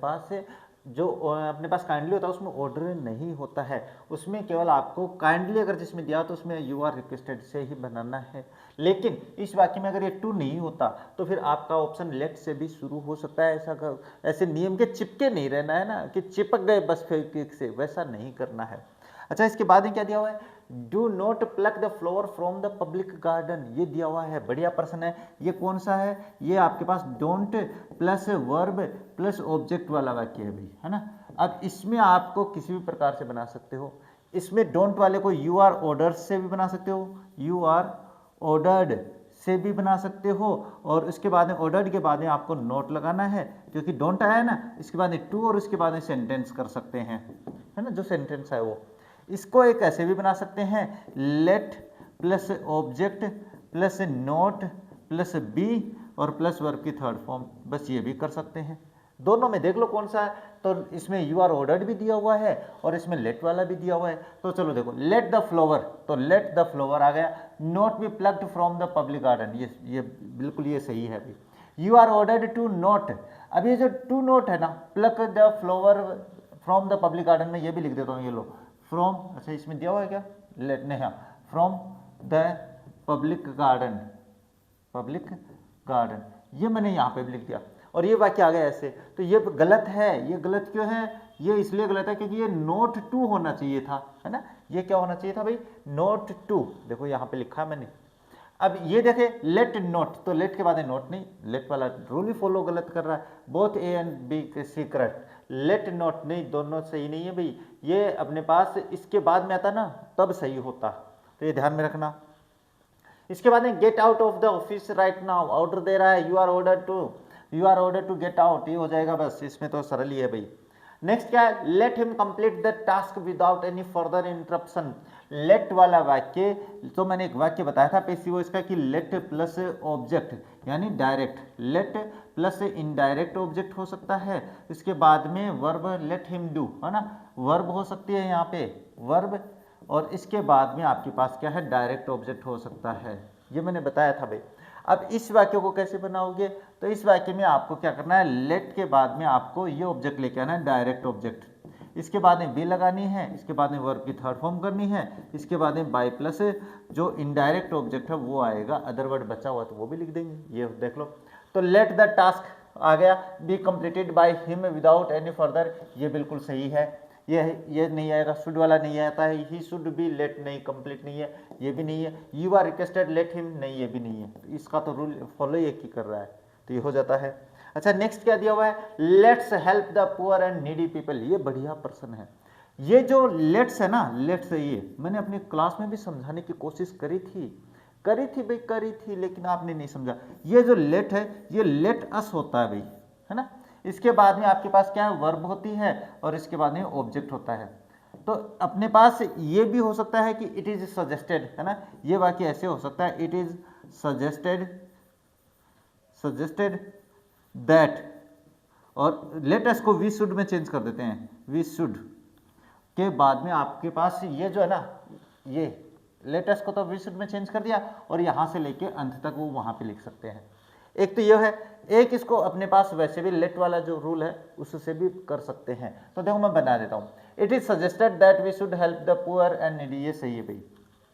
पास काइंडली होता है उसमें ऑर्डर नहीं होता है, उसमें केवल आपको काइंडली अगर जिसमें दिया तो उसमें यू आर रिक्वेस्टेड से ही बनाना है। लेकिन इस वाक्य में अगर ये टू नहीं होता तो फिर आपका ऑप्शन लेट से भी शुरू हो सकता है। ऐसे नियम के चिपके नहीं रहना है ना कि चिपक गए बस फेविक्विक से, वैसा नहीं करना है। अच्छा, इसके बाद में क्या दिया हुआ है, do not plug the flower from the public garden, ये दिया हुआ है, बढ़िया प्रश्न है। ये कौन सा है, ये आपके पास don't plus verb plus object वाला वाक्य है भाई, है ना। अब इसमें आपको किसी भी प्रकार से बना सकते हो, इसमें डोंट वाले को यू आर ऑर्डर से भी बना सकते हो, यू आर ऑर्डर्ड से भी बना सकते हो, और उसके बाद में ऑर्डर्ड के बाद में आपको नोट लगाना है क्योंकि डोंट आया है ना, इसके बाद में टू और उसके बाद में सेंटेंस कर सकते हैं, है ना, जो सेंटेंस है वो। इसको एक ऐसे भी बना सकते हैं, let plus object plus not plus be और प्लस वर्ब की थर्ड फॉर्म, बस ये भी कर सकते हैं। दोनों में देख लो कौन सा है, तो इसमें यू आर ऑर्डर्ड भी दिया हुआ है और इसमें लेट वाला भी दिया हुआ है। तो चलो देखो, लेट द फ्लावर, तो लेट द फ्लावर आ गया, not be plucked from the public garden, ये बिल्कुल ये सही है अभी। You are ordered to not, अब ये जो टू नोट है ना, pluck the flower from the public garden में ये भी लिख देता हूँ, ये लो फ्रॉम, अच्छा इसमें दिया हुआ है क्या, लेट नहीं, हाँ, from the public garden, public garden, ये मैंने यहाँ पे भी लिख दिया और ये वाक्य आ गया ऐसे। तो ये गलत है, ये गलत क्यों है, ये इसलिए गलत है क्योंकि ये नोट टू होना चाहिए था, है ना, ये क्या होना चाहिए था भाई, नोट टू, देखो यहाँ पे लिखा मैंने। अब ये देखे लेट नोट, तो लेट के बाद नोट नहीं, लेट वाला रूल ही फॉलो गलत कर रहा है, बोथ ए एंड बी के सीक्रेट, लेट नोट नहीं, दोनों सही नहीं है भाई, ये अपने पास इसके बाद में आता ना तब सही होता, तो ये ध्यान में रखना। इसके बाद में get out of the office right now, order दे रहा है, you are order to get out, ये हो जाएगा बस, इसमें तो सरल ही है भाई। नेक्स्ट क्या है, let him complete the task without any further interruption, let वाला वाक्य, तो मैंने एक वाक्य बताया था पैसिव इसका कि लेट प्लस ऑब्जेक्ट यानी direct, late plus indirect object हो सकता है, इसके बाद में वर्ब लेट हिम डू, है ना, वर्ब हो सकती है यहाँ पे वर्ब, और इसके बाद में आपके पास क्या है, डायरेक्ट ऑब्जेक्ट हो सकता है, ये मैंने बताया था भाई। अब इस वाक्य को कैसे बनाओगे, तो इस वाक्य में आपको क्या करना है, लेट के बाद में आपको ये ऑब्जेक्ट लेके आना है, डायरेक्ट ऑब्जेक्ट, इसके बाद में बी लगानी है, इसके बाद में वर्ब की थर्ड फॉर्म करनी है, इसके बाद में बाय प्लस जो इनडायरेक्ट ऑब्जेक्ट है वो आएगा, अदर वर्ड बचा हुआ तो वो भी लिख देंगे, ये देख लो। तो लेट द टास्क आ गया, B completed by him without any further, ये बिल्कुल सही है, ये नहीं आएगा, शुड वाला नहीं आता है, ही शुड बी लेट नहीं, कंप्लीट नहीं है, ये भी नहीं है, you are requested let him नहीं, ये भी नहीं है, इसका तो रूल फॉलो एक ही कर रहा है, तो ये हो जाता है। अच्छा, नेक्स्ट क्या दिया हुआ है, let's help the poor and needy people, ये बढ़िया प्रश्न है। ये जो लेट्स है ना, लेट्स ये मैंने अपनी क्लास में भी समझाने की कोशिश करी थी, लेकिन आपने नहीं समझा। ये जो लेट है ये लेट अस होता है भाई, है ना, इसके बाद में आपके पास क्या है, वर्ब होती है और इसके बाद में ऑब्जेक्ट होता है। तो अपने पास ये भी हो सकता है कि इट इज सजेस्टेड, है ना, ये वाक्य ऐसे हो सकता है, इट इज सजेस्टेड दैट, और लेट अस को वी शुड में चेंज कर देते हैं, वी शुड के बाद में आपके पास ये जो है ना, ये लेट अस को तो वी शुड में चेंज कर दिया और यहाँ से लेके अंत तक वो वहाँ पे लिख सकते हैं। एक तो ये है, एक इसको अपने पास वैसे भी लेट वाला जो रूल है उससे भी कर सकते हैं। तो देखो मैं बना देता हूँ, it is suggested that we should help the poor and needy, ये सही है भाई,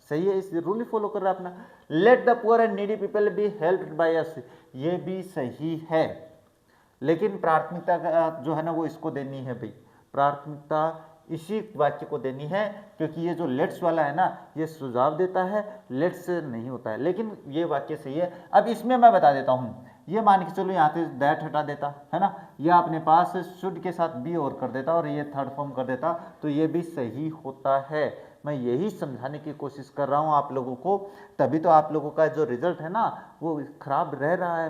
सही है, इस रूल ही फॉलो कर रहा है अपना। Let the poor and needy people be helped by us, ये भी सही है, लेकिन प्राथमिकता जो है ना वो इसको देनी है भाई, प्राथमिकता इसी वाक्य को देनी है, क्योंकि ये जो लेट्स वाला है ना ये सुझाव देता है, लेट्स से नहीं होता है, लेकिन ये वाक्य सही है। अब इसमें मैं बता देता हूँ, ये मान के चलो यहाँ से दैट हटा देता, है ना, ये अपने पास शुड के साथ बी और कर देता और ये थर्ड फॉर्म कर देता, तो ये भी सही होता है। मैं यही समझाने की कोशिश कर रहा हूँ आप लोगों को, तभी तो आप लोगों का जो रिजल्ट है ना वो खराब रह रहा है।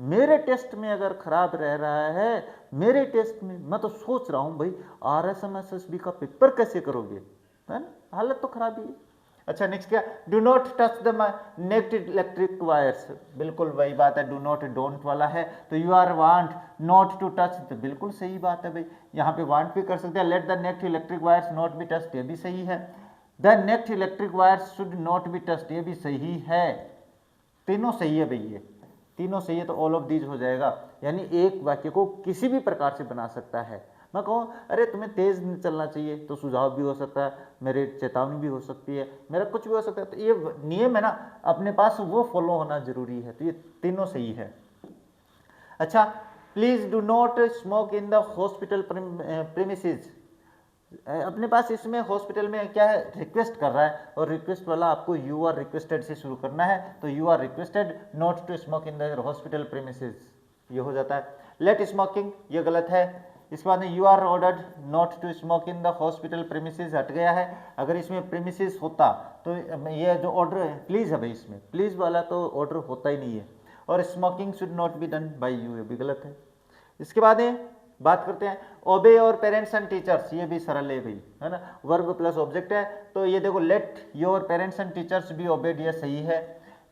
मेरे टेस्ट में अगर खराब रह रहा है, मेरे टेस्ट में, मैं तो सोच रहा हूँ भाई RSMSSB का पेपर कैसे करोगे, है ना, हालत तो खराब ही है। अच्छा नेक्स्ट क्या, do not touch the naked electric wires, बिल्कुल वही बात है, डू नॉट डोंट वाला है, तो you are want not to touch, तो बिल्कुल सही बात है भाई, यहाँ पे वांट भी कर सकते हैं। Let the naked electric wires not be touched, ये भी सही है। The naked electric wires should not be touched, ये भी सही है। तीनों सही है भाई, ये तीनों सही है, तो ऑल ऑफ दीज हो जाएगा। यानी एक वाक्य को किसी भी प्रकार से बना सकता है। मैं कहूँ अरे तुम्हें तेज नहीं चलना चाहिए, तो सुझाव भी हो सकता है, मेरी चेतावनी भी हो सकती है, मेरा कुछ भी हो सकता है। तो ये नियम है ना अपने पास, वो फॉलो होना जरूरी है, तो ये तीनों सही है। अच्छा, please do not smoke in the hospital premises, अपने पास इसमें हॉस्पिटल में क्या है, रिक्वेस्ट कर रहा है, और रिक्वेस्ट वाला आपको यू आर रिक्वेस्टेड से शुरू करना है, तो you are requested not to smoke in the hospital premises, ये हो जाता है। लेट स्मोकिंग, ये गलत है। इसके बाद you are ordered not to smoke in the hospital premises, हट गया है। अगर इसमें प्रीमिसेस होता तो ये जो ऑर्डर है प्लीज है भाई, इसमें प्लीज वाला तो ऑर्डर होता ही नहीं है। और smoking should not be done by you, ये भी गलत है। इसके बाद बात करते हैं ओबे और पेरेंट्स एंड टीचर्स, ये भी सरल है भाई, है ना, वर्ब प्लस ऑब्जेक्ट है, तो ये देखो let your parents and teachers be obeyed, ये सही है।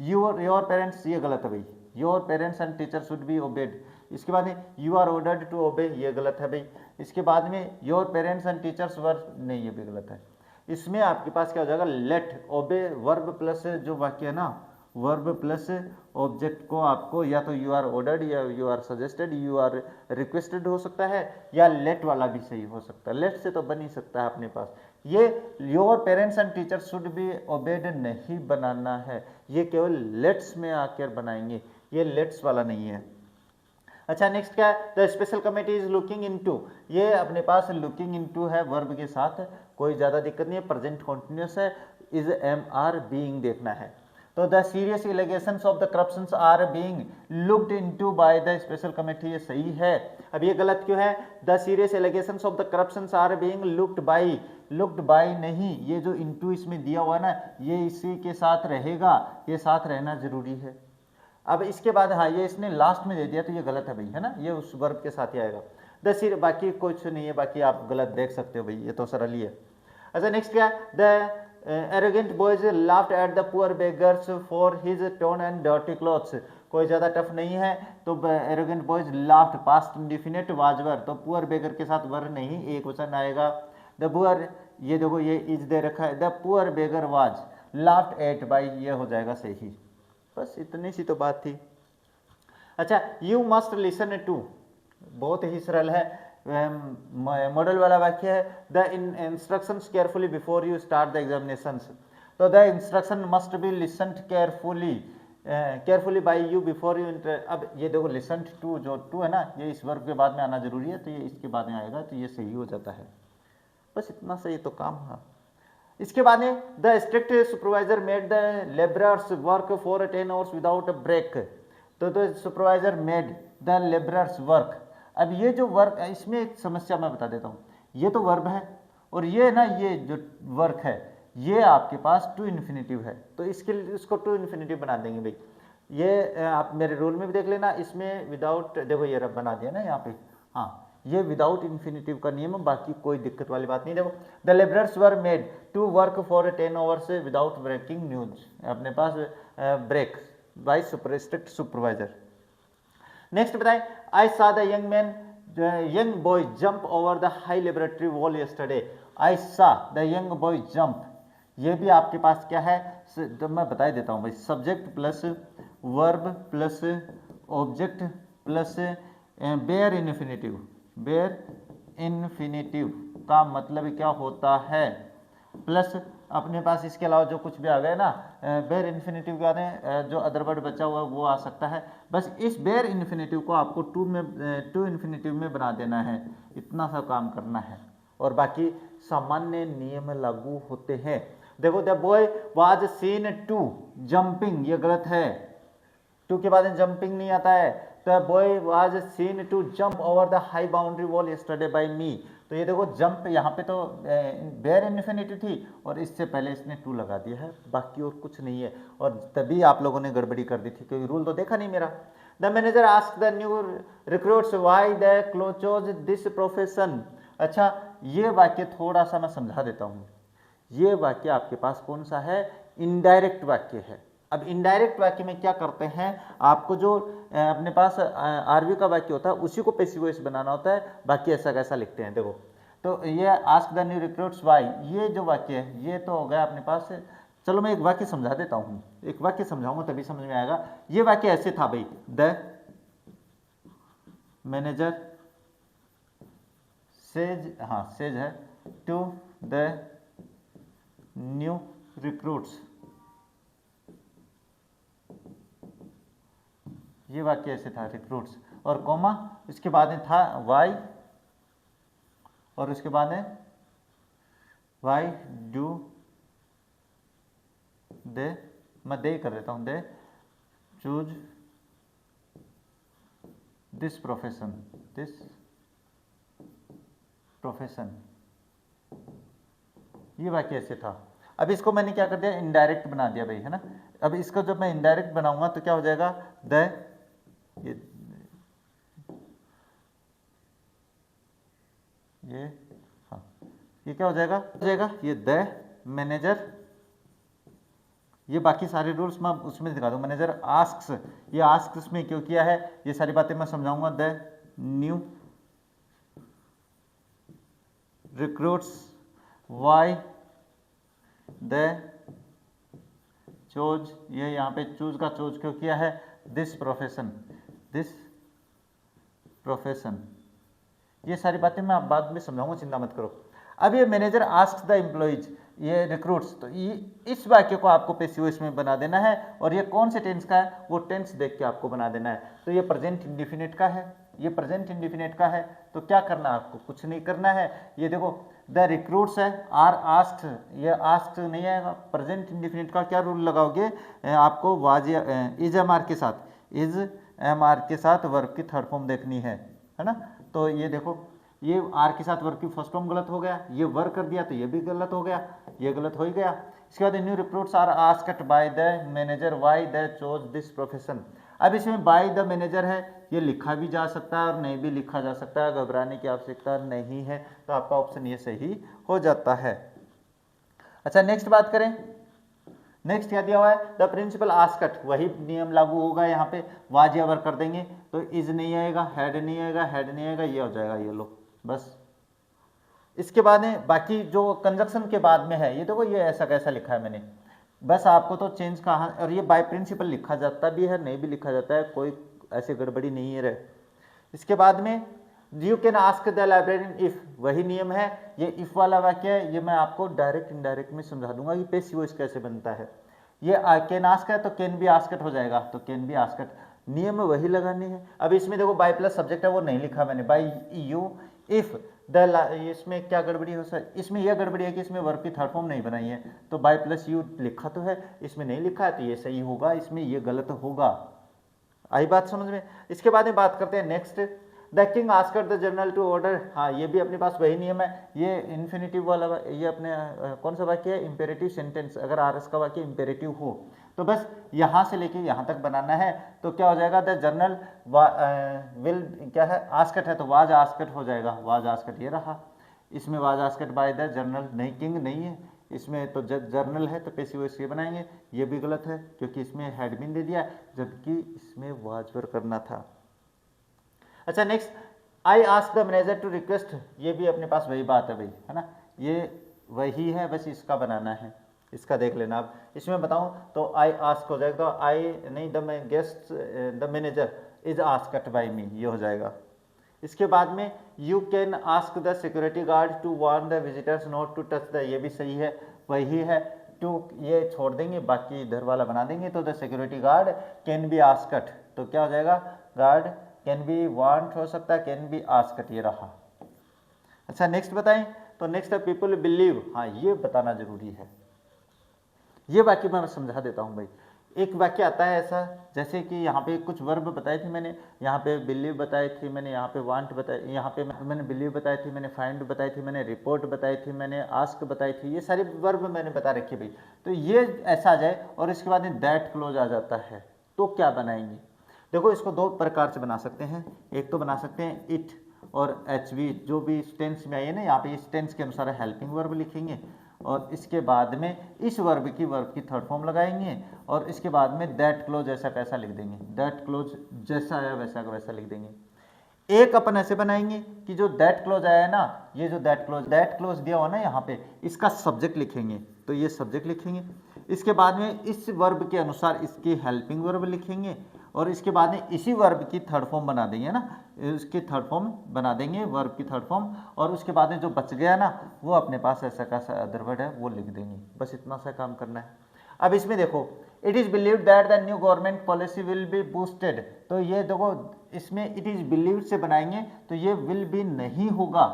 योर पेरेंट्स, ये गलत है भाई, your parents and teachers should be obeyed. इसके बाद you are ordered to obey, ये गलत है भाई। इसके बाद में your parents and teachers were, नहीं ये भी गलत है। इसमें आपके पास क्या हो जाएगा, लेट ओबे वर्ब प्लस जो वाक्य है ना, वर्ब प्लस ऑब्जेक्ट को आपको या तो यू आर ऑर्डर्ड या you are suggested, you are requested हो सकता है, या लेट वाला भी सही हो सकता है। लेट से तो बन ही सकता है अपने पास। ये your parents and teachers should be obeyed नहीं बनाना है, ये केवल लेट्स में आकर बनाएंगे, ये लेट्स वाला नहीं है। अच्छा नेक्स्ट क्या है, the special committee is looking into, ये अपने पास लुकिंग इनटू है वर्ब के साथ, कोई ज़्यादा दिक्कत नहीं है, प्रेजेंट कॉन्टिन्यूस है, इज एम आर बीइंग देखना है। तो the serious allegations of the corruptions are being looked into by the special committee, ये सही है। अब ये गलत क्यों है, the serious allegations of the corruptions are being looked by, looked by नहीं, ये जो इनटू इसमें दिया हुआ है ना, ये इसी के साथ रहेगा, ये साथ रहना जरूरी है। अब इसके बाद हाँ ये इसने लास्ट में दे दिया तो ये गलत है भाई, है ना, ये उस वर्ब के साथ ही आएगा। द बाकी कुछ नहीं है, बाकी आप गलत देख सकते हो भाई, ये तो सरल ही है। अच्छा नेक्स्ट क्या है, the arrogant boys laughed at the poor beggars for his tone and dirty clothes, कोई ज़्यादा टफ नहीं है, तो arrogant boys laughed past indefinite was वर, तो पुअर बेगर के साथ वर नहीं, एक वचन आएगा। द पुअर, ये देखो ये इज दे रखा है, the poor beggar was laughed eight by, ये हो जाएगा सही। बस इतनी सी तो बात थी। अच्छा, यू मस्ट लिसन टू, बहुत ही सरल है, मॉडल वाला वाक्य है, the instructions carefully before you start the examinations, तो the instruction must be listened carefully by you before you enter. अब ये देखो लिसन्ड टू, जो टू है ना, ये इस वर्ब के बाद में आना जरूरी है, तो ये इसके बाद में आएगा, तो ये सही हो जाता है। बस इतना सही तो काम है। इसके बाद में the strict supervisor made the labourers work for 10 hours without a break, तो the supervisor made the labourers work. अब ये जो वर्क, इसमें एक समस्या मैं बता देता हूँ, ये तो वर्ब है और ये ना, ये जो वर्क है ये आपके पास टू इन्फिनेटिव है, तो इसके लिए इसको टू इन्फिनेटिव बना देंगे भाई। ये आप मेरे रूल में भी देख लेना, इसमें विदाउट, देखो ये रब बना दिया ना यहाँ पे, हाँ ये विदाउट इन्फिनेटिव का नियम है, बाकी कोई दिक्कत वाली बात नहीं। देखो the labourers were made to work for 10 hours without breaking news, अपने पास break by strict supervisor. Next बताएं, I saw the young boy jump over the high laboratory wall yesterday, I saw the young boy jump, ये भी आपके पास क्या है, तो मैं बता ही देता हूँ भाई, subject plus verb plus object plus bare infinitive. Bare infinitive का मतलब क्या होता है, प्लस अपने पास इसके अलावा जो कुछ भी आ गए ना, बेयर इन्फिनेटिव के आने जो अदर वर्ड बचा हुआ है वो आ सकता है। बस इस बेयर इन्फिनेटिव को आपको टू इन्फिनेटिव में बना देना है, इतना सा काम करना है, और बाकी सामान्य नियम लागू होते हैं। देखो the boy was seen to jumping, ये गलत है, टू के बाद जंपिंग नहीं आता है, the boy was seen to jump over the high boundary wall yesterday by me, तो ये देखो जंप यहाँ पे तो बेयर इन्फिनिटी थी और इससे पहले इसने टू लगा दिया है, बाकी और कुछ नहीं है। और तभी आप लोगों ने गड़बड़ी कर दी थी क्योंकि रूल तो देखा नहीं मेरा। The manager ask the new recruits why they chose this profession. अच्छा, ये वाक्य थोड़ा सा मैं समझा देता हूँ। ये वाक्य आपके पास कौन सा है? इनडायरेक्ट वाक्य है। अब इनडायरेक्ट वाक्य में क्या करते हैं, आपको जो अपने पास आरवी का वाक्य होता है उसी को पैसिव वॉइस बनाना होता है, बाकी ऐसा कैसा लिखते हैं। देखो तो ये ask the new recruits why, ये जो वाक्य है ये तो हो गया अपने पास। चलो मैं एक वाक्य समझा देता हूँ, एक वाक्य समझाऊंगा तभी समझ में आएगा। ये वाक्य ऐसे था भाई, द मैनेजर सेज, हाँ सेज है, टू द न्यू रिक्रूट्स, ये वाक्य ऐसे था रिक्रूट्स, और कॉमा इसके बाद में था वाई, और उसके बाद में वाई डू दे, मैं दे कर देता हूं, they choose this profession, this profession, ये वाक्य ऐसे था। अब इसको मैंने क्या कर दिया, इनडायरेक्ट बना दिया भाई, है ना। अब इसको जब मैं इनडायरेक्ट बनाऊंगा तो क्या हो जाएगा, द ये हाँ, ये क्या हो जाएगा, ये द मैनेजर, ये बाकी सारे रूल्स मैं उसमें दिखा दूँ। मैनेजर आस्क्स, ये आस्क्स में क्यों किया है, ये सारी बातें मैं समझाऊंगा। The new recruits why the chose, ये यहाँ पे चूज का चोज क्यों किया है, दिस प्रोफेशन, दिस प्रोफेशन, ये सारी बातें मैं आप बाद में समझाऊंगा, चिंता मत करो। अब ये मैनेजर आस्क्स द एम्प्लॉइज, ये रिक्रूट्स, तो ये इस वाक्य को आपको पैसिव वॉइस में बना देना है, और ये कौन से टेंस का है वो टेंस देख के आपको बना देना है। तो ये प्रेजेंट इंडिफिनिट का है, ये प्रेजेंट इंडिफिनिट का है, तो क्या करना है आपको, कुछ नहीं करना है। ये देखो द रिक्रूट्स है, आर आस्क्ड, ये आस्क्ड नहीं आएगा। प्रेजेंट इंडिफिनिट का क्या रूल लगाओगे, आपको वाज इज एम आर के साथ, इज एम आर के साथ वर्ब की थर्ड फॉर्म देखनी है ना। तो ये देखो ये आर के साथ वर्ब की फर्स्ट फॉर्म गलत हो गया, ये वर्क कर दिया तो ये भी गलत हो गया, ये गलत हो ही गया। इसके बाद new recruits are asked by the manager why they chose this profession. अब इसमें बाय द मैनेजर है, ये लिखा भी जा सकता है और नहीं भी लिखा जा सकता है, घबराने की आवश्यकता नहीं है, तो आपका ऑप्शन ये सही हो जाता है। अच्छा नेक्स्ट बात करें, नेक्स्ट क्या दिया हुआ है, द प्रिंसिपल आस्क्ड, वही नियम लागू होगा यहाँ पे, वाज या वर्क कर देंगे तो इज नहीं आएगा, हेड नहीं आएगा, हेड नहीं आएगा, ये हो जाएगा, ये लो बस। इसके बाद में बाकी जो कंजक्शन के बाद में है, ये देखो ये ऐसा कैसा लिखा है मैंने, बस आपको तो चेंज कहाँ, और ये बाय प्रिंसिपल लिखा जाता भी है नहीं भी लिखा जाता है, कोई ऐसी गड़बड़ी नहीं है रे। इसके बाद में you can ask the librarian if, वही नियम है, ये इफ वाला वाक्य है, ये मैं आपको डायरेक्ट इनडायरेक्ट में समझा दूंगा कि पैसिव वॉइस कैसे बनता है। ये कैन आस्क है तो कैन बी आस्क्ड हो जाएगा, तो कैन बी आस्क्ड, नियम वही लगाने हैं। अब इसमें देखो बाय प्लस सब्जेक्ट है वो नहीं लिखा मैंने, बाय यू इफ द, इसमें क्या गड़बड़ी हो सर, इसमें यह गड़बड़ी है कि इसमें वर्ब की थर्ड फॉर्म नहीं बनाई है, तो बाय प्लस यू लिखा तो है, इसमें नहीं लिखा है तो ये सही होगा, इसमें ये गलत होगा। आई बात समझ में। इसके बाद में बात करते हैं next, the king asked the general to order, हाँ ये भी अपने पास वही नियम है, ये इन्फिनिटिव वाला, ये अपने कौन सा वाक्य है, इंपेरेटिव सेंटेंस, अगर आरएस का वाक्य इंपेरेटिव हो तो बस यहाँ से लेके यहाँ तक बनाना है, तो क्या हो जाएगा, द जर्नल विल, क्या है आस्क्ड है तो वाज आस्क्ड हो जाएगा, वाज आस्क्ड ये रहा। इसमें was asked by the journal नहीं, किंग नहीं है, इसमें तो जर्नल है तो पैसिव वॉइस ये बनाएंगे, ये भी गलत है क्योंकि इसमें हैड बीन दे दिया जबकि इसमें वाज वर्क करना था। अच्छा next, I ask the manager to request, ये भी अपने पास वही बात है भाई, है ना, ये वही है, बस इसका बनाना है, इसका देख लेना। आप इसमें बताऊं तो आई आस्क हो जाएगा, तो आई नहीं, the guest the manager is asked by me, ये हो जाएगा। इसके बाद में you can ask the security guard to warn the visitors not to touch the, ये भी सही है, वही है, टू ये छोड़ देंगे बाकी इधर वाला बना देंगे, तो the security guard can be asked, तो क्या हो जाएगा, गार्ड कैन बी वांट हो सकता है, कैन बी आस्क्ड ये रहा। अच्छा नेक्स्ट बताएं, तो नेक्स्ट है पीपल बिलीव, हाँ ये बताना जरूरी है, ये वाक्य मैं समझा देता हूं भाई। एक वाक्य आता है ऐसा, जैसे कि यहाँ पे कुछ वर्ब बताए थे मैंने, यहाँ पे बिलीव बताए थे मैंने, यहाँ पे वांट बताए, यहाँ पे मैंने बिलीव बताई थी, मैंने फाइंड बताई थी, मैंने रिपोर्ट बताई थी, मैंने आस्क बताई थी, ये सारी वर्ब मैंने बता रखी भाई। तो ये ऐसा आ जाए और इसके बाद में दैट क्लोज आ जाता है, तो क्या बनाएंगे? देखो इसको दो प्रकार से बना सकते हैं। एक तो बना सकते हैं इट और एच वी, जो भी टेंस में आई है ना, यहाँ पे इस टेंस के अनुसार हेल्पिंग वर्ब लिखेंगे और इसके बाद में इस वर्ब की थर्ड फॉर्म लगाएंगे और इसके बाद में दैट क्लोज ऐसा कैसा लिख देंगे, दैट क्लोज जैसा आया वैसा का वैसा लिख देंगे। एक अपन ऐसे बनाएंगे कि जो दैट क्लोज आया है ना, ये जो दैट क्लोज दिया हुआ ना यहाँ पे, इसका सब्जेक्ट लिखेंगे, तो ये सब्जेक्ट लिखेंगे। इसके बाद में इस वर्ब के अनुसार इसकी हेल्पिंग वर्ब लिखेंगे और इसके बाद में इसी वर्ब की थर्ड फॉर्म बना देंगे ना, इसकी थर्ड फॉर्म बना देंगे, वर्ब की थर्ड फॉर्म, और उसके बाद में जो बच गया ना वो अपने पास ऐसा का अदर वर्ड है वो लिख देंगे। बस इतना सा काम करना है। अब इसमें देखो, it is believed that the new government policy will be boosted, तो ये देखो इसमें इट इज़ बिलीव्ड से बनाएंगे तो ये विल बी नहीं होगा,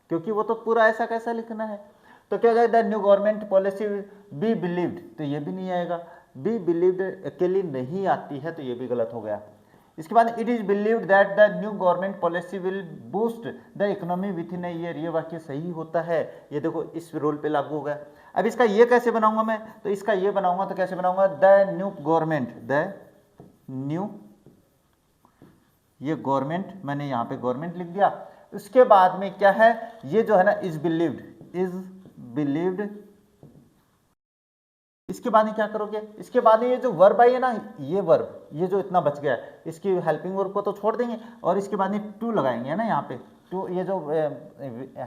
क्योंकि वो तो पूरा ऐसा कैसा लिखना है। तो क्या हो जाएगा, the new government policy B believed, तो ये भी नहीं आएगा। बी बिलीव्ड अकेली नहीं आती है तो ये भी गलत हो गया। इसके बाद it is believed that the new government policy will boost the economy with in a year, ये वाक्य सही होता है, ये देखो इस रोल पे लागू हो गया। अब इसका ये कैसे बनाऊंगा मैं, तो इसका ये बनाऊंगा तो कैसे बनाऊंगा, the new government, the new, ये गवर्नमेंट मैंने यहाँ पे गवर्नमेंट लिख दिया। उसके बाद में क्या है, ये जो है ना इज बिलीव्ड, इसके बाद में क्या करोगे, इसके बाद में ये जो वर्ब आई है ना, ये वर्ब, ये जो इतना बच गया है, इसकी हेल्पिंग वर्ब को तो छोड़ देंगे और इसके बाद में टू लगाएंगे है ना, यहाँ पे टू, ये जो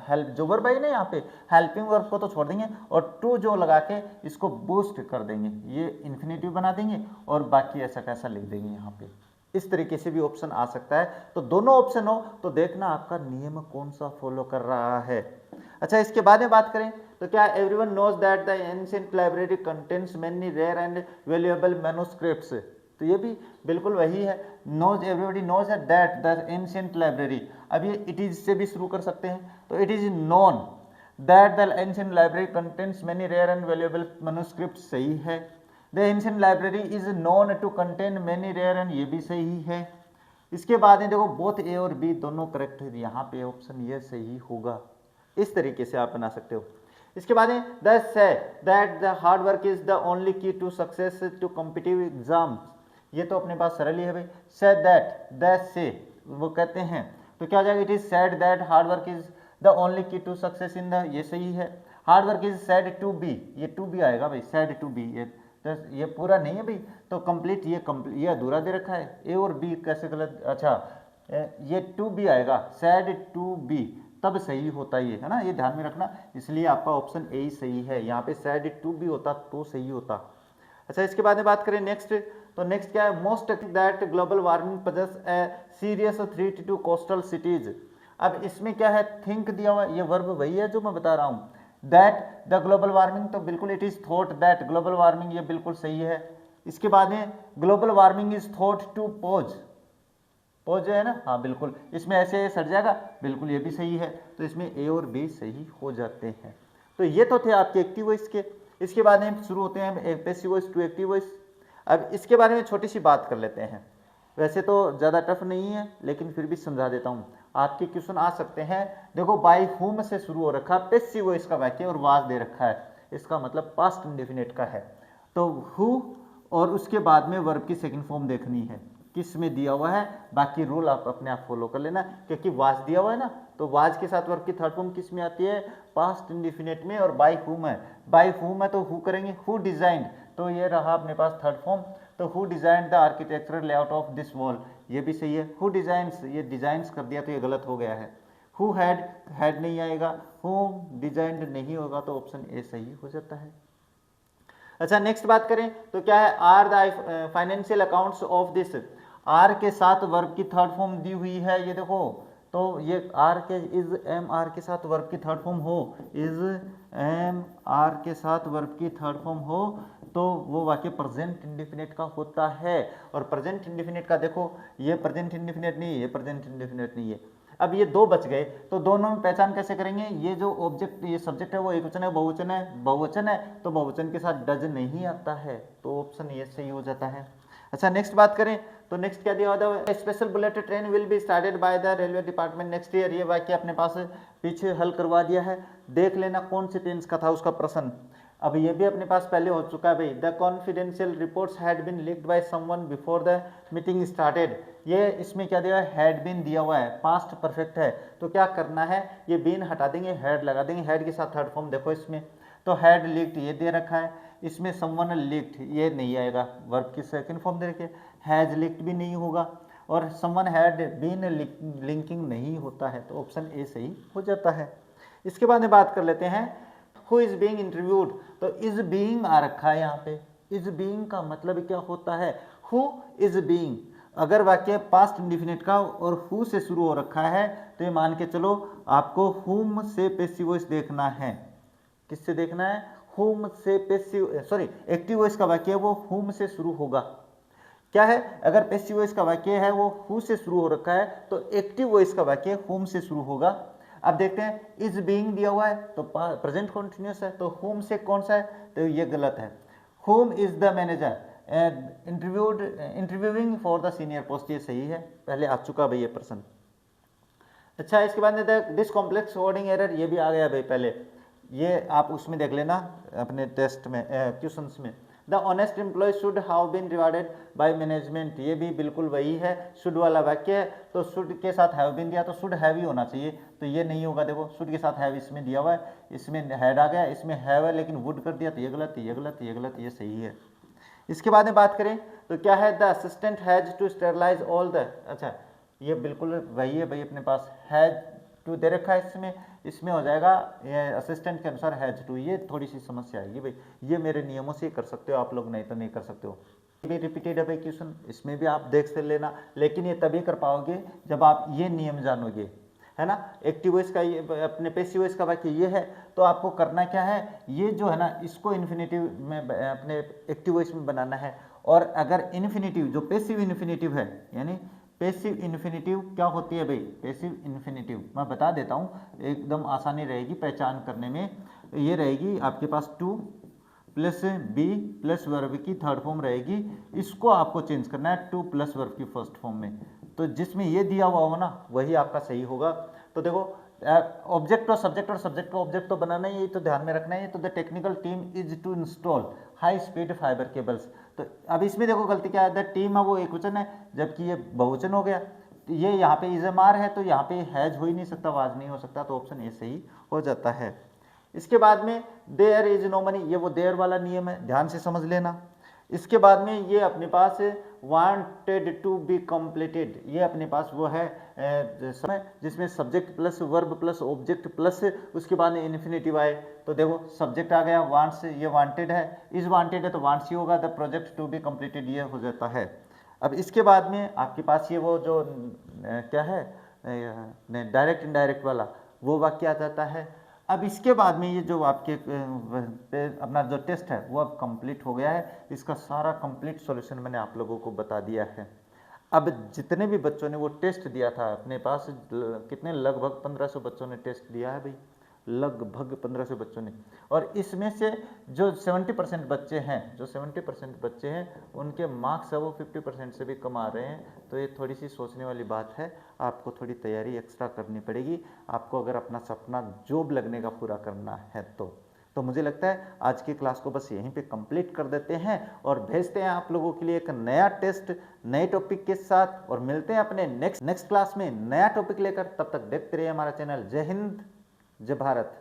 हेल्प जो वर्ब आई ना यहाँ पे, हेल्पिंग वर्ब को तो छोड़ देंगे और टू जो लगा के इसको बूस्ट कर देंगे, ये इन्फिनेटिव बना देंगे और बाकी ऐसा कैसा लिख देंगे यहाँ पे। इस तरीके से भी ऑप्शन आ सकता है। तो दोनों ऑप्शन हो तो देखना आपका नियम कौन सा फॉलो कर रहा है। अच्छा, इसके बाद में बात करें तो क्या everyone knows that the ancient library contains many rare and valuable manuscripts, तो ये भी बिल्कुल वही है, knows, everybody knows that the ancient library. अब ये इट इज से भी शुरू कर सकते हैं, तो it is known that the ancient library contains many rare and valuable manuscripts, सही है। The ancient library is known to contain many rare and, ये भी सही है। इसके बाद में देखो बोथ ए और बी दोनों करेक्ट है, यहाँ पे ऑप्शन ये सही होगा। इस तरीके से आप बना सकते हो। इसके बाद में द से that the hard work is the only key to success to competitive exam, ये तो अपने पास सरल ही है भाई। से दैट, द से वो कहते हैं, तो क्या हो जाएगा, it is said that hard work is the only key to success in the, ये सही है। Hard work is said to be, ये टू बी आएगा भाई, सेड टू बी, ये पूरा नहीं है भाई, तो कंप्लीट, ये अधूरा दे रखा है, ए और बी कैसे गलत, अच्छा ये टू बी आएगा, सेड टू बी, तब सही होता ये है ना, ये ध्यान में रखना, इसलिए आपका ऑप्शन ए ही सही है। यहाँ पे सैड टू भी होता तो सही होता। अच्छा, इसके बाद में बात करें नेक्स्ट, तो नेक्स्ट क्या है, most that global warming poses a serious threat to coastal cities. अब इसमें क्या है, थिंक दिया हुआ, ये वर्ब वही है जो मैं बता रहा हूँ, दैट द ग्लोबल वार्मिंग, तो बिल्कुल it is thought that global warming, ये बिल्कुल सही है। इसके बाद में global warming is thought to pose जो है ना, हाँ बिल्कुल, इसमें ऐसे सट जाएगा, बिल्कुल ये भी सही है, तो इसमें ए और बी सही हो जाते हैं। तो ये तो थे आपके एक्टिव वॉइस के। इसके बाद में शुरू होते हैं passive voice to active voice. अब इसके बारे में छोटी सी बात कर लेते हैं, वैसे तो ज़्यादा टफ नहीं है लेकिन फिर भी समझा देता हूँ, आपके क्वेश्चन आ सकते हैं। देखो बाय हुम से शुरू हो रखा पैसिव वॉइस का वाक्य और वाज दे रखा है, इसका मतलब पास्ट इंडेफिनिट का है, तो हु और उसके बाद में वर्ब की सेकंड फॉर्म देखनी है, किस में दिया हुआ है, बाकी रूल आप अपने आप फॉलो कर लेना, क्योंकि वाज दिया हुआ है ना, तो वाज के साथ वर्ब की थर्ड फॉर्म किस में आती है, पास्ट इंडेफिनिट में, और बाय हुम है, बाय हुम है तो हु करेंगे, हु डिजाइंड, तो ये रहा अपने पास थर्ड फॉर्म, तो who designed the architectural layout of this wall, ये भी सही है। हु डिजाइंस, ये डिजाइंस कर दिया तो ये गलत हो गया है। हु हैड नहीं आएगा, हु डिजाइंड नहीं होगा, तो ऑप्शन ए सही हो जाता है। अच्छा, नेक्स्ट बात करें तो क्या है, are the financial accounts of this, are के साथ वर्ब की थर्ड फॉर्म दी हुई है, ये देखो, तो ये आर के इज एम आर के साथ वर्ब की थर्ड फॉर्म हो, इज एम आर के साथ वर्ब की थर्ड फॉर्म हो, तो वो वाक्य प्रेजेंट इंडेफिनिट का होता है। और प्रेजेंट इंडेफिनिट का देखो, ये प्रेजेंट इंडेफिनिट नहीं है, ये प्रेजेंट इंडेफिनिट नहीं है, अब ये दो बच गए, तो दोनों में पहचान कैसे करेंगे? ये जो ऑब्जेक्ट, ये सब्जेक्ट है वो एकवचन है बहुवचन है? बहुवचन है, तो बहुवचन के साथ डज नहीं आता है, तो ऑप्शन ये सही हो जाता है। अच्छा, नेक्स्ट बात करें तो नेक्स्ट क्या दिया हुआ है? Special bullet train will be started by the railway department next year. ये वाक्य अपने पास पीछे हल करवा दिया है, देख लेना कौन से टेंस का था उसका प्रश्न। अब ये भी अपने पास पहले हो चुका है भाई। The confidential reports had been leaked by someone before the meeting started. ये इसमें क्या दिया है? हैड बीन दिया हुआ है, पास्ट परफेक्ट है, तो क्या करना है? ये बीन हटा देंगे, हैड लगा देंगे। हैड के साथ थर्ड फॉर्म देखो इसमें, तो हैड लीक्ड ये दे रखा है, इसमें समवन लीक्ड ये नहीं आएगा, वर्ब की सेकंड फॉर्म दे रखी है। हैज लीक्ड भी नहीं होगा, और समवन हैड बीन लिंकिंग नहीं होता है, तो ऑप्शन ए सही हो जाता है। इसके बाद में बात कर लेते हैं हु इज बीइंग इंटरव्यूड। तो इज बीइंग आ रखा है यहाँ पे। इज बीइंग का मतलब क्या होता है? Who is being. अगर वाक्य पास्ट इंडिफिनिट का और हु से शुरू हो रखा है, तो ये मान के चलो आपको हुम से पैसिव वॉइस देखना है। किससे देखना है? हुम से पैसिव, सॉरी एक्टिव वॉइस का वाक्य है वो हुम से शुरू होगा। क्या है? अगर पैसिव वॉइस का वाक्य है वो हु से शुरू हो रखा है, तो एक्टिव वॉइस का वाक्य हुम से शुरू होगा। अब देखते हैं, इज बीइंग दिया हुआ है तो प्रेजेंट कंटिन्यूअस है, तो हुम से कौन सा है? तो ये गलत है। हुम is the manager interviewing for the senior post, ये सही है, पहले आ चुका भाई ये प्रश्न। अच्छा, इसके बाद में दिस कॉम्प्लेक्स वर्डिंग एरर, ये भी आ गया भाई पहले, ये आप उसमें देख लेना अपने टेस्ट में, क्वेश्चंस में। The honest employee should have been rewarded by management, ये भी बिल्कुल वही है, शुड वाला वाक्य है, तो शुड के साथ हैव बीन दिया तो शुड हैव ही होना चाहिए, तो ये नहीं होगा। देखो शुड के साथ हैव इसमें दिया हुआ है, इसमें हैड आ गया, इसमें हैव है लेकिन वुड कर दिया, तो ये गलत, ये गलत, ये गलत, ये सही है। इसके बाद में बात करें तो क्या है? The assistant has to sterilise all the, अच्छा ये बिल्कुल वही है भाई, अपने पास हैज टू दे रखा है, इसमें हो जाएगा ये असिस्टेंट के अनुसार हैज टू। ये थोड़ी सी समस्या आएगी भाई, ये मेरे नियमों से कर सकते हो आप लोग, नहीं तो नहीं कर सकते हो। ये भी रिपीटेड है भाई क्वेश्चन, इसमें भी आप देख से लेना, लेकिन ये तभी कर पाओगे जब आप ये नियम जानोगे, है ना। एक्टिव वॉइस का ये अपने पैसिव वॉइस का वाक्य ये है, तो आपको करना क्या है? ये जो है ना इसको इन्फिनेटिव में अपने एक्टिव वॉइस में बनाना है। और अगर इन्फिनेटिव जो पैसिव इन्फिनेटिव है, यानी पैसिव इन्फिनेटिव क्या होती है भाई? पैसिव इन्फिनेटिव मैं बता देता हूँ, एकदम आसानी रहेगी पहचान करने में। ये रहेगी आपके पास to plus be plus verb की थर्ड फॉर्म रहेगी, इसको आपको चेंज करना है टू प्लस वर्ब की फर्स्ट फॉर्म में, तो जिसमें ये दिया हुआ हो ना वही आपका सही होगा। तो देखो ऑब्जेक्ट और सब्जेक्ट का ऑब्जेक्ट तो बनाना ही है, तो ध्यान में रखना है। तो the technical team is to install high speed fibre cables, तो अब इसमें देखो गलती क्या है? द टीम है वो एकवचन है, जबकि ये बहुवचन हो गया। ये यहाँ पे इजमार है, तो यहाँ पे हैज हो ही नहीं सकता, वाज नहीं हो सकता, तो ऑप्शन ए सही हो जाता है। इसके बाद में देयर इज नो मनी, ये वो देयर वाला नियम है, ध्यान से समझ लेना। इसके बाद में ये अपने पास वांटेड टू बी कंप्लीटेड, ये अपने पास वो है समय जिसमें subject plus verb plus object plus उसके बाद में इन्फिनेटिव आए, तो देखो सब्जेक्ट आ गया वांट्स, ये वांटेड है, इज वांटेड है तो वांट्स ही होगा, the project to be completed ये हो जाता है। अब इसके बाद में आपके पास ये वो जो क्या है डायरेक्ट इनडायरेक्ट वाला वो वाक्य आ जाता है। अब इसके बाद में ये जो आपके अपना जो टेस्ट है वो अब कंप्लीट हो गया है, इसका सारा कंप्लीट सॉल्यूशन मैंने आप लोगों को बता दिया है। अब जितने भी बच्चों ने वो टेस्ट दिया था अपने पास, कितने लगभग 1500 बच्चों ने टेस्ट दिया है भाई, लगभग 1500 बच्चों ने, और इसमें से जो 70% बच्चे हैं, जो 70% बच्चे हैं उनके मार्क्स है वो 50% से भी कम आ रहे हैं, तो ये थोड़ी सी सोचने वाली बात है। आपको थोड़ी तैयारी एक्स्ट्रा करनी पड़ेगी आपको, अगर अपना सपना जॉब लगने का पूरा करना है तो मुझे लगता है आज की क्लास को बस यहीं पे कंप्लीट कर देते हैं और भेजते हैं आप लोगों के लिए एक नया टेस्ट नए टॉपिक के साथ, और मिलते हैं अपने नेक्स्ट क्लास में नया टॉपिक लेकर। तब तक देखते रहिए हमारा चैनल। जय हिंद, जय भारत।